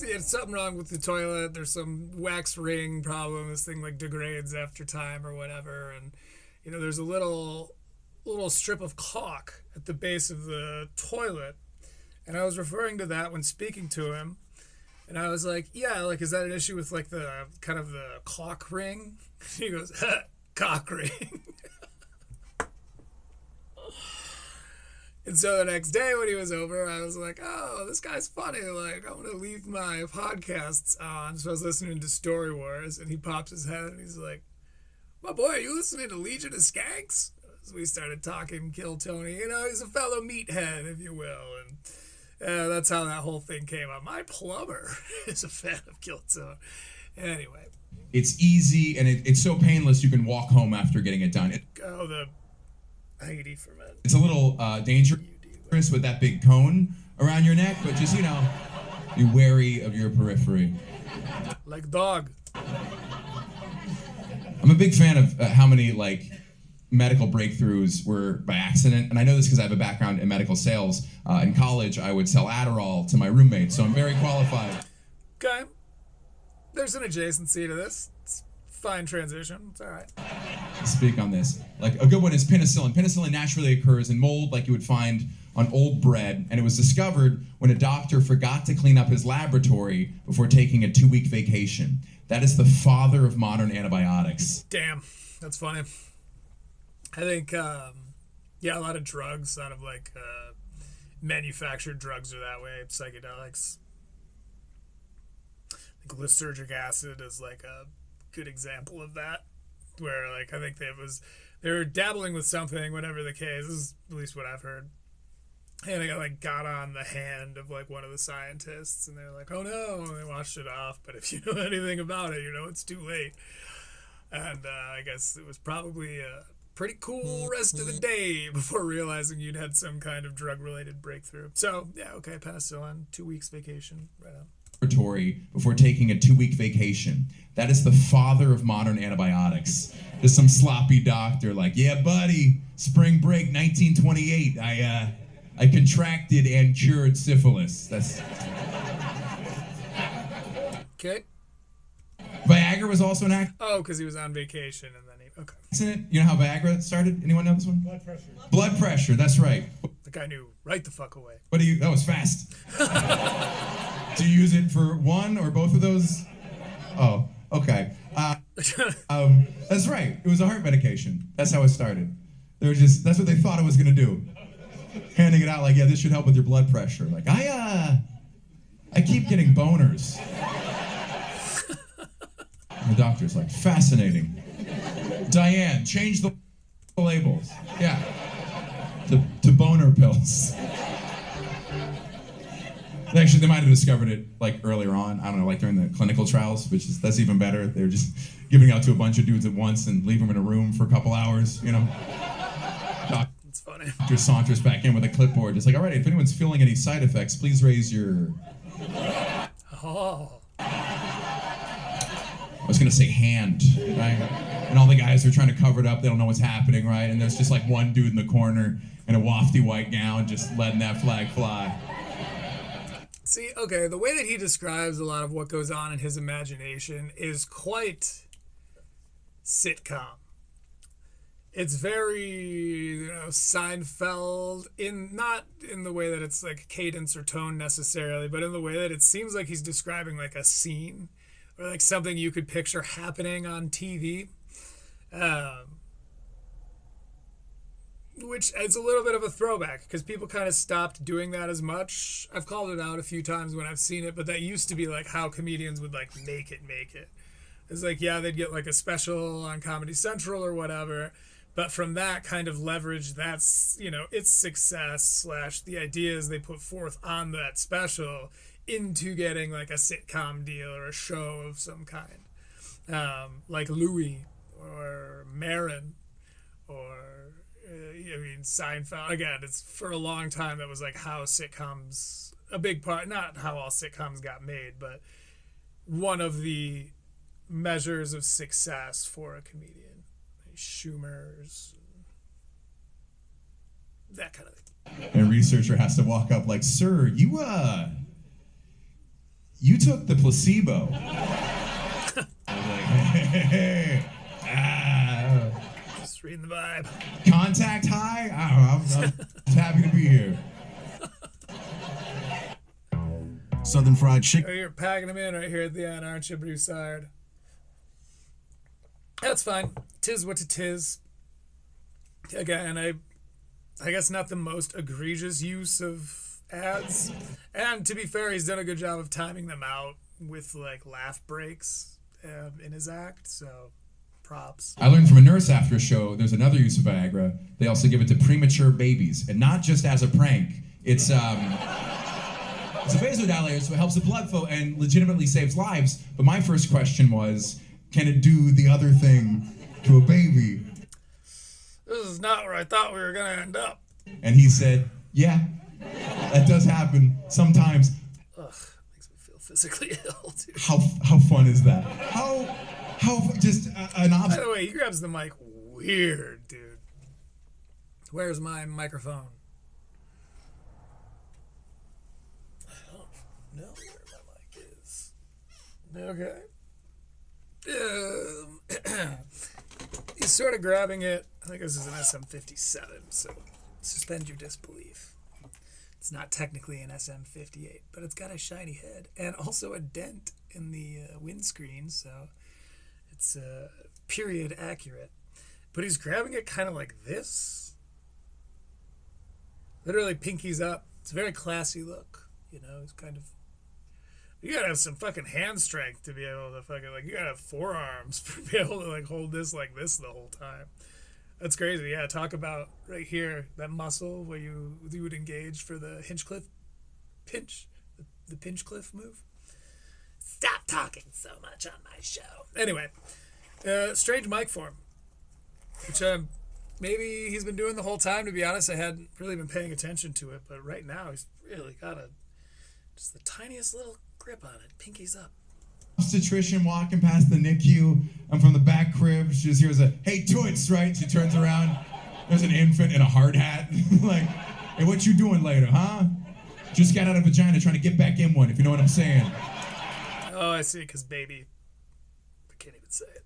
It's something wrong with the toilet. There's some wax ring problem. This thing like degrades after time or whatever, and there's a little little strip of caulk at the base of the toilet. And I was referring to that when speaking to him. And I was like, yeah, like, is that an issue with, like, the kind of the cock ring? He goes, cock ring. And so the next day when he was over, I was like, oh, this guy's funny. Like, I'm going to leave my podcasts on. So I was listening to Story Warz, and he pops his head, and he's like, my boy, are you listening to Legion of Skanks? So we started talking Kill Tony. You know, he's a fellow meathead, if you will. And that's how that whole thing came up. My plumber is a fan of Kill Tony. Anyway. It's easy, and it's so painless you can walk home after getting it done. Oh, the Haiti ferment. It's a little dangerous with that big cone around your neck, but just, you know, be wary of your periphery. Like dog. I'm a big fan of how many, like, medical breakthroughs were by accident, and I know this because I have a background in medical sales. In college, I would sell Adderall to my roommates, so I'm very qualified. Okay. There's an adjacency to this. It's fine transition. It's all right. Speak on this. Like, a good one is penicillin. Penicillin naturally occurs in mold like you would find on old bread, and it was discovered when a doctor forgot to clean up his laboratory before taking a 2-week vacation. That is the father of modern antibiotics. Damn, that's funny. I think, yeah, a lot of drugs, a lot of, like, manufactured drugs are that way, psychedelics. Like lysergic acid is, like, a good example of that, where, like, I think they were dabbling with something, whatever the case. This is at least what I've heard. And it got on the hand of, like, one of the scientists, and they're like, oh no, and they washed it off. But if you know anything about it, you know it's too late. And I guess it was probably a pretty cool rest of the day before realizing you'd had some kind of drug-related breakthrough. So, yeah, okay, penicillin, 2 weeks vacation, right on. Laboratory before taking a 2-week vacation. That is the father of modern antibiotics. There's some sloppy doctor like, yeah, buddy, spring break 1928, I contracted and cured syphilis. That's... Okay. Viagra was also an accident. Oh, because he was on vacation and then he... Okay. Accident. You know how Viagra started? Anyone know this one? Blood pressure. Blood pressure, that's right. The guy knew right the fuck away. What do you... That was fast. Do you use it for one or both of those? Oh, okay. That's right. It was a heart medication. That's how it started. They were just... That's what they thought it was going to do. Handing it out like, yeah, this should help with your blood pressure. Like, I keep getting boners. The doctor's like, fascinating. Diane, change the labels. Yeah. To boner pills. Actually, they might have discovered it, like, earlier on. I don't know, like, during the clinical trials, that's even better. They're just giving it out to a bunch of dudes at once and leave them in a room for a couple hours, you know? It's funny. Doctor saunters back in with a clipboard, just like, all right, if anyone's feeling any side effects, please raise your... Oh. I was gonna say hand, right? And all the guys are trying to cover it up, they don't know what's happening, right? And there's just like one dude in the corner in a wafty white gown just letting that flag fly. See, okay, the way that he describes a lot of what goes on in his imagination is quite sitcom. It's very, you know, Seinfeld, not in the way that it's like cadence or tone necessarily, but in the way that it seems like he's describing like a scene or like something you could picture happening on TV. Which is a little bit of a throwback because people kind of stopped doing that as much. I've called it out a few times when I've seen it, but that used to be like how comedians would like make it. It's like, yeah, they'd get like a special on Comedy Central or whatever, but from that kind of leverage, that's, you know, its success / the ideas they put forth on that special into getting like a sitcom deal or a show of some kind. Like Louis or Marin or... I mean, Seinfeld, again, it's for a long time that was like how sitcoms, a big part, not how all sitcoms got made, but one of the measures of success for a comedian. Schumer's, that kind of thing. And a researcher has to walk up like, sir, you took the placebo. I was like, hey. Just reading the vibe. Contact high? guy? I don't know. I'm just happy to be here. Southern Fried Chicken. Oh, you're packing them in right here at the end, aren't you, Broussard? That's fine. Tis what it is. Again, I guess not the most egregious use of ads. And to be fair, he's done a good job of timing them out with like laugh breaks in his act. So props. I learned from a nurse after a show, there's another use of Viagra. They also give it to premature babies. And not just as a prank. It's a vasodilator, so it helps the blood flow and legitimately saves lives. But my first question was, can it do the other thing to a baby? This is not where I thought we were going to end up. And he said, yeah, that does happen sometimes. Ugh, makes me feel physically ill, dude. How fun is that? How just an option. By the way, he grabs the mic weird, dude. Where's my microphone? I don't know where my mic is. Okay. He's sort of grabbing it. I think this is an SM57, so suspend your disbelief. It's not technically an SM58, but it's got a shiny head and also a dent in the windscreen, so it's period accurate. But he's grabbing it kind of like this. Literally pinkies up. It's a very classy look, you know. It's kind of... You gotta have some fucking hand strength to be able to fucking, like, you gotta have forearms to be able to, like, hold this like this the whole time. That's crazy. Yeah, talk about right here, that muscle where you would engage for the Hinchcliffe pinch, the Pinchcliffe move. Stop talking so much on my show. Anyway, strange mic form, which maybe he's been doing the whole time, to be honest. I hadn't really been paying attention to it, but right now he's really got just the tiniest little grip on it. Pinky's up. Obstetrician walking past the NICU. I'm from the back crib. She just hears a, hey, toots, right? She turns around. There's an infant in a hard hat. Like, hey, what you doing later, huh? Just got out of vagina trying to get back in one, if you know what I'm saying. Oh, I see, because baby. I can't even say it.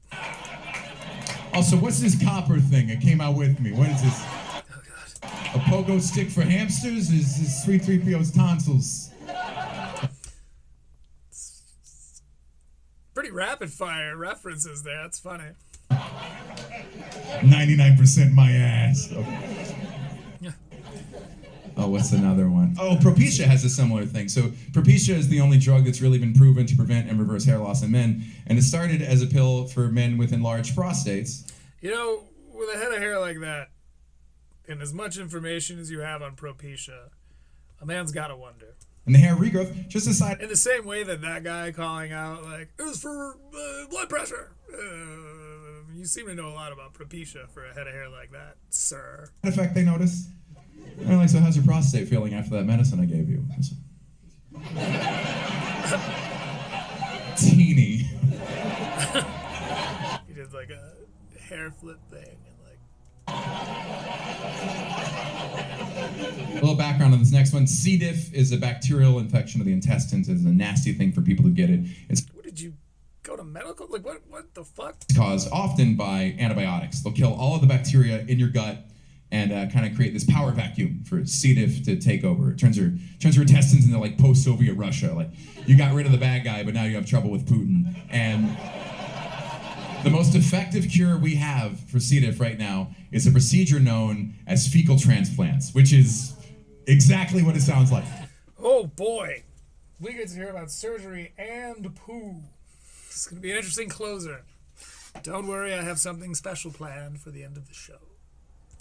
Also, what's this copper thing that came out with me? What is this? Oh, God. A pogo stick for hamsters? Is this 3-3PO's tonsils? Pretty rapid fire references there. That's funny. 99% my ass. Oh, what's another one? Oh, Propecia has a similar thing. So Propecia is the only drug that's really been proven to prevent and reverse hair loss in men. And it started as a pill for men with enlarged prostates. You know, with a head of hair like that, and as much information as you have on Propecia, a man's got to wonder. And the hair regrowth just decided... In the same way that guy calling out, like, it was for blood pressure. You seem to know a lot about Propecia for a head of hair like that, sir. In fact, they noticed. They're like, so how's your prostate feeling after that medicine I gave you? Teeny. You did like a hair flip thing and like... A little background on this next one. C. diff is a bacterial infection of the intestines. It's a nasty thing for people who get it. It's What did you go to medical? Like, what the fuck? caused often by antibiotics. They'll kill all of the bacteria in your gut and kind of create this power vacuum for C. diff to take over. It turns your intestines into like post-Soviet Russia. Like, you got rid of the bad guy, but now you have trouble with Putin. And the most effective cure we have for C. diff right now is a procedure known as fecal transplants, which is exactly what it sounds like. Oh boy, we get to hear about surgery and poo. This is going to be an interesting closer. Don't worry, I have something special planned for the end of the show.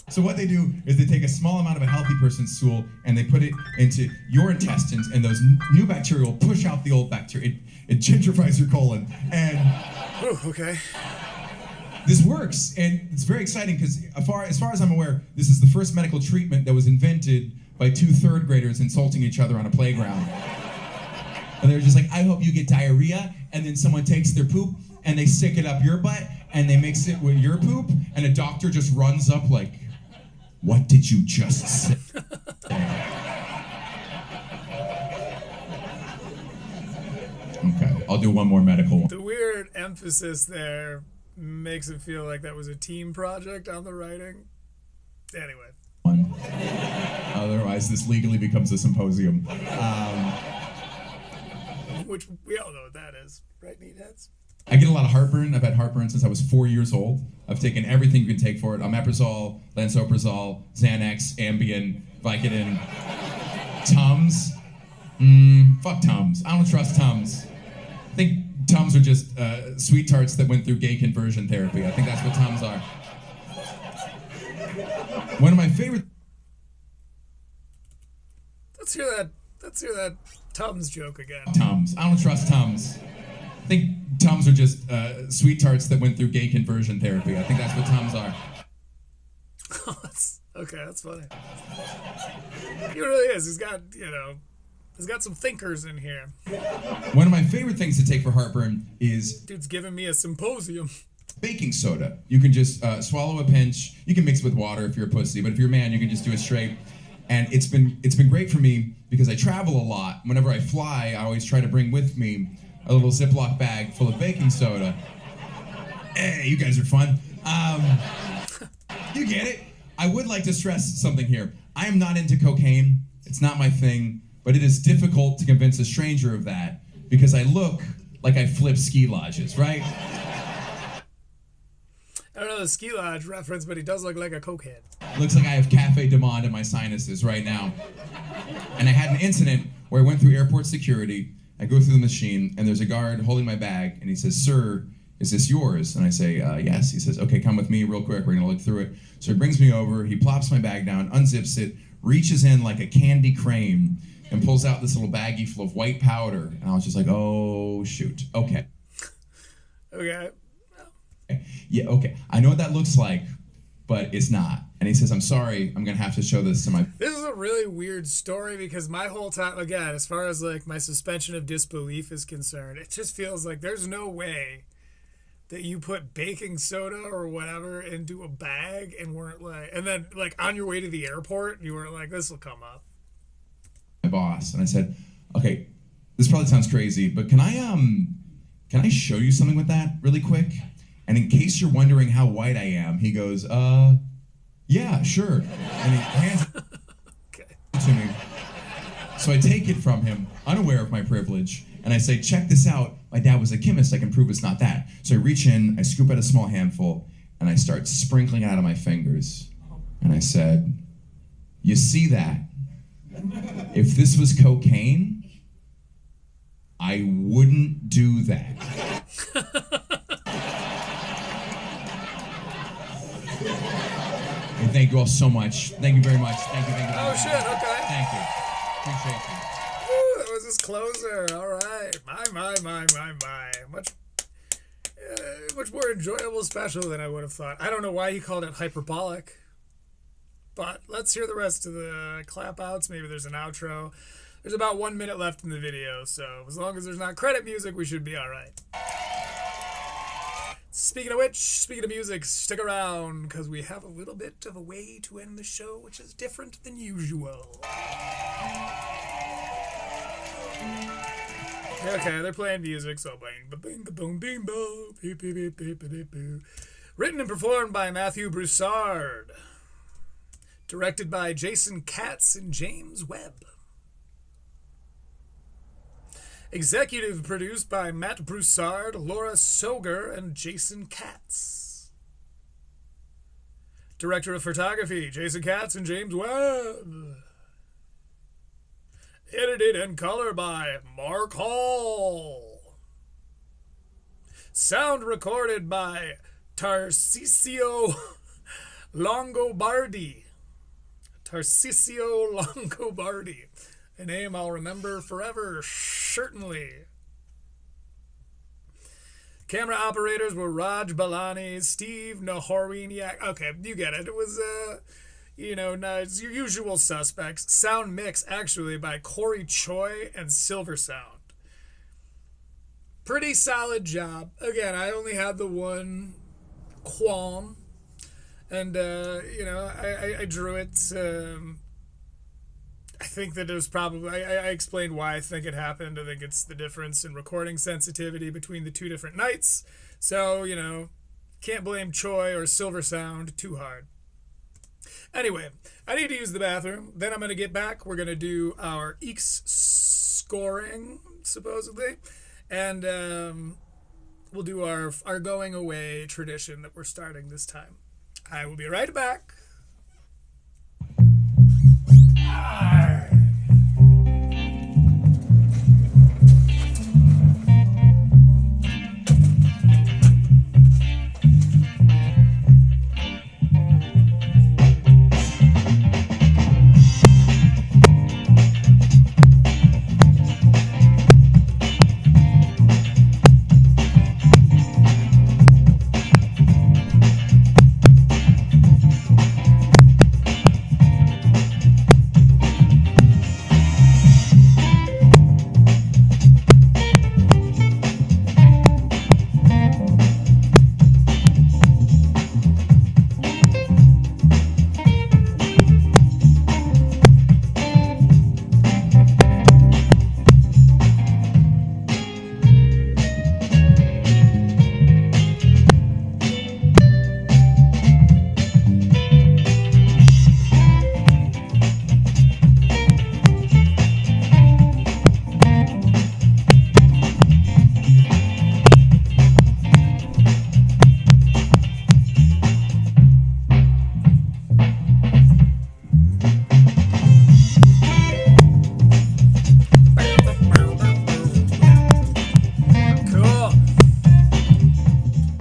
So what they do is they take a small amount of a healthy person's stool and they put it into your intestines, and those new bacteria will push out the old bacteria. It gentrifies your colon. And oh, okay. This works, and it's very exciting because as far as I'm aware, this is the first medical treatment that was invented by 2 third graders insulting each other on a playground. And they're just like, I hope you get diarrhea, and then someone takes their poop and they stick it up your butt and they mix it with your poop, and a doctor just runs up like, what did you just say? Okay, I'll do one more medical one. The weird emphasis there makes it feel like that was a team project on the writing. Anyway. otherwise this legally becomes a symposium. Which we all know what that is, right, meatheads? I get a lot of heartburn. I've had heartburn since I was 4 years old. I've taken everything you can take for it. Omeprazole, lansoprazole, Xanax, Ambien, Vicodin, Tums. Fuck Tums. I don't trust Tums. I think Tums are just sweet tarts that went through gay conversion therapy. I think that's what Tums are. One of my favorite... Let's hear that Tums joke again. Tums. I don't trust Tums. I think Tums are just sweet tarts that went through gay conversion therapy. I think that's what Tums are. Okay, that's funny. He really is. He's got, he's got some thinkers in here. One of my favorite things to take for heartburn is... Dude's giving me a symposium. Baking soda. You can just swallow a pinch. You can mix it with water if you're a pussy, but if you're a man, you can just do it straight. And it's been great for me because I travel a lot. Whenever I fly, I always try to bring with me a little Ziploc bag full of baking soda. Hey, you guys are fun. You get it. I would like to stress something here. I am not into cocaine. It's not my thing, but it is difficult to convince a stranger of that because I look like I flip ski lodges, right? I don't know the ski lodge reference, but he does look like a cokehead. Looks like I have Cafe de Monde in my sinuses right now. And I had an incident where I went through airport security. I go through the machine, and there's a guard holding my bag, and he says, "Sir, is this yours?" And I say, "Yes." He says, "Okay, come with me real quick. We're going to look through it." So he brings me over. He plops my bag down, unzips it, reaches in like a candy crane, and pulls out this little baggie full of white powder. And I was just like, oh, shoot. Okay. Okay. Yeah, okay. I know what that looks like, but it's not. And he says, "I'm sorry, I'm going to have to show this to my..." This is a really weird story because my whole time, again, as far as like my suspension of disbelief is concerned, it just feels like there's no way that you put baking soda or whatever into a bag and weren't like, and then like on your way to the airport, you weren't like, this will come up. My boss. And I said, "Okay, this probably sounds crazy, but can I show you something with that really quick? And in case you're wondering how white I am," he goes, "Yeah, sure." And he hands it to me. So I take it from him, unaware of my privilege, and I say, "Check this out. My dad was a chemist. I can prove it's not that." So I reach in, I scoop out a small handful, and I start sprinkling it out of my fingers. And I said, "You see that? If this was cocaine, I wouldn't do that." And thank you all so much. Thank you very much. Thank you. Oh, shit, okay. Thank you. Appreciate you. Woo, that was his closer. All right. My. Much more enjoyable special than I would have thought. I don't know why he called it Hyperbolic, but let's hear the rest of the clap outs. Maybe there's an outro. There's about 1 minute left in the video, so as long as there's not credit music, we should be all right. Speaking of which, speaking of music, stick around, because we have a little bit of a way to end the show, which is different than usual. Okay, they're playing music, so written and performed by Mathew Broussard. Directed by Jason Katz and James Webb. Executive produced by Matt Broussard, Laura Soger, and Jason Katz. Director of photography, Jason Katz and James Webb. Edited and color by Mark Hall. Sound recorded by Tarcisio Longobardi. Tarcisio Longobardi. A name I'll remember forever, certainly. Camera operators were Raj Balani, Steve Nahoriniak. Okay, you get it. It was, it's your usual suspects. Sound mix, actually, by Corey Choi and Silver Sound. Pretty solid job. Again, I only had the one qualm. And, I drew it... I think that it was probably, I explained why I think it happened. I think it's the difference in recording sensitivity between the two different nights. So, can't blame Choi or Silver Sound too hard. Anyway, I need to use the bathroom. Then I'm going to get back. We're going to do our EECS scoring, supposedly. And we'll do our going away tradition that we're starting this time. I will be right back.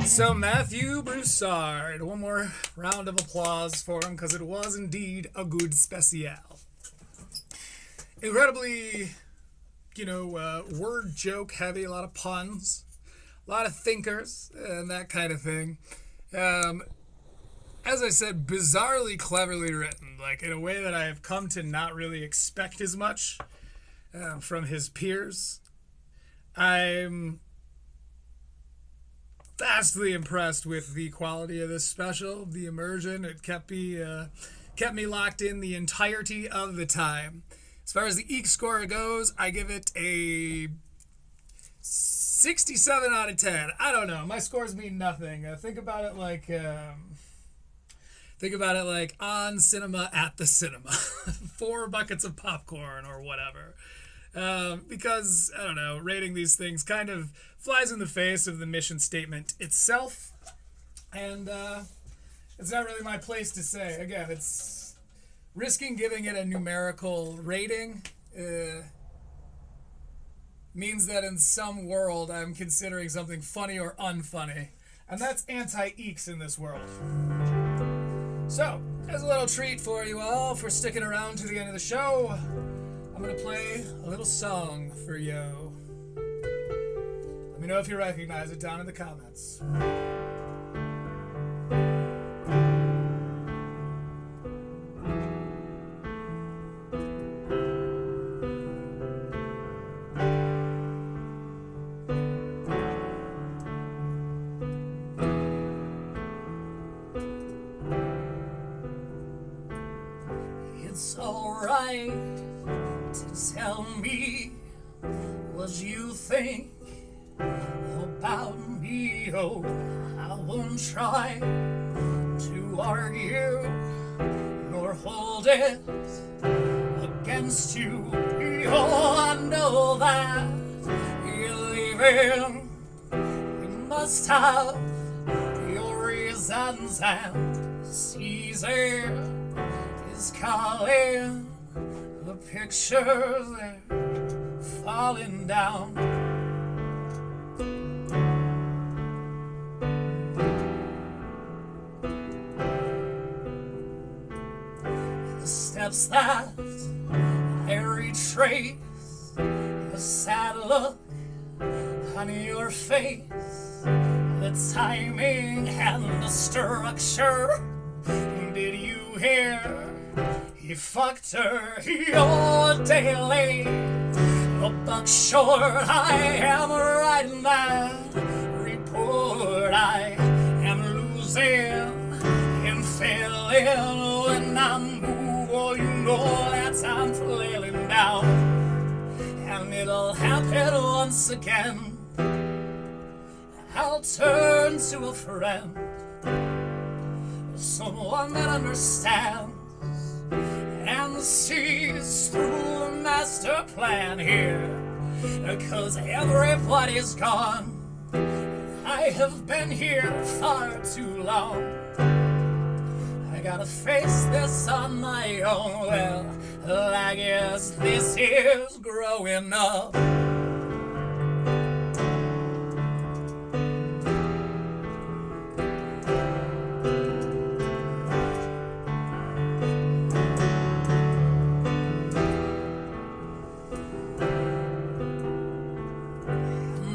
So Mathew Broussard, one more round of applause for him because it was indeed a good special. Incredibly, word joke heavy, a lot of puns, a lot of thinkers, and that kind of thing. As I said, bizarrely cleverly written, like in a way that I have come to not really expect as much from his peers. I'm vastly impressed with the quality of this special, the immersion. It kept me locked in the entirety of the time. As far as the EECS score goes, I give it a 67 out of 10. I don't know. My scores mean nothing. Think about it like on cinema at the cinema. 4 buckets of popcorn or whatever. Because, I don't know, rating these things kind of flies in the face of the mission statement itself. And it's not really my place to say. Again, it's risking giving it a numerical rating means that in some world I'm considering something funny or unfunny. And that's anti-EECS in this world. So, as a little treat for you all for sticking around to the end of the show, I'm going to play a little song for you. Let me know if you recognize it down in the comments. It's alright to tell me what you think about me. Oh, I won't try to argue nor hold it against you. Oh, I know that you're leaving. You must have your reasons, and Caesar is calling. The pictures, they're falling down. The steps that I retrace, the sad look on your face, the timing and the structure. Did you hear? He fucked her, you're daily a buck short. I am writing that report. I am losing and failing when I move. Oh, you know that I'm flailing down, and it'll happen once again. I'll turn to a friend someone that understands and sees through a master plan here. 'Cause everybody's gone. I have been here far too long. I gotta face this on my own. Well, I guess this is growing up.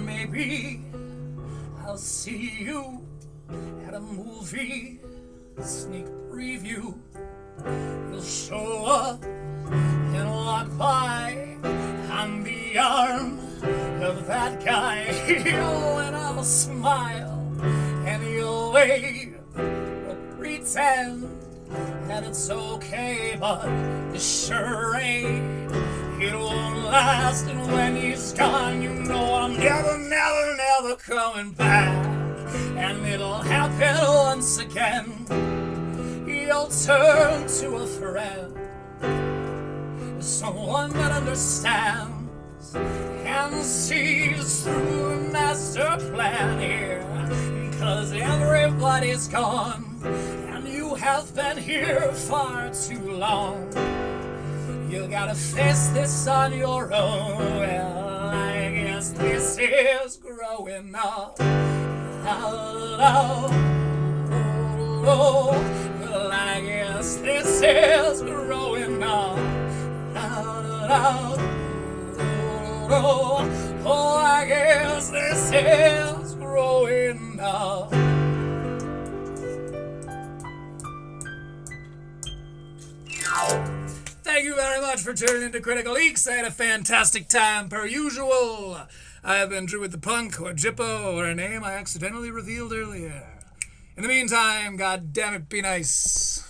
Maybe I'll see you at a movie sneak preview. You'll show up and walk by on the arm of that guy. And I'll smile and you'll wave or pretend that it's okay, but it sure ain't. It won't last, and when he's gone, you know I'm never, never, never coming back. And it'll happen once again. You'll turn to a friend, someone that understands and sees through a master plan here. 'Cause everybody's gone, and you have been here far too long. You gotta face this on your own. Well, I guess this is growing up. Well, I guess this is growing up. Oh, I guess this is growing up. Thank you very much for tuning into Critical Leaks. I had a fantastic time per usual. I have been Drew with the Punk, or Jippo, or a name I accidentally revealed earlier. In the meantime, God damn it, be nice.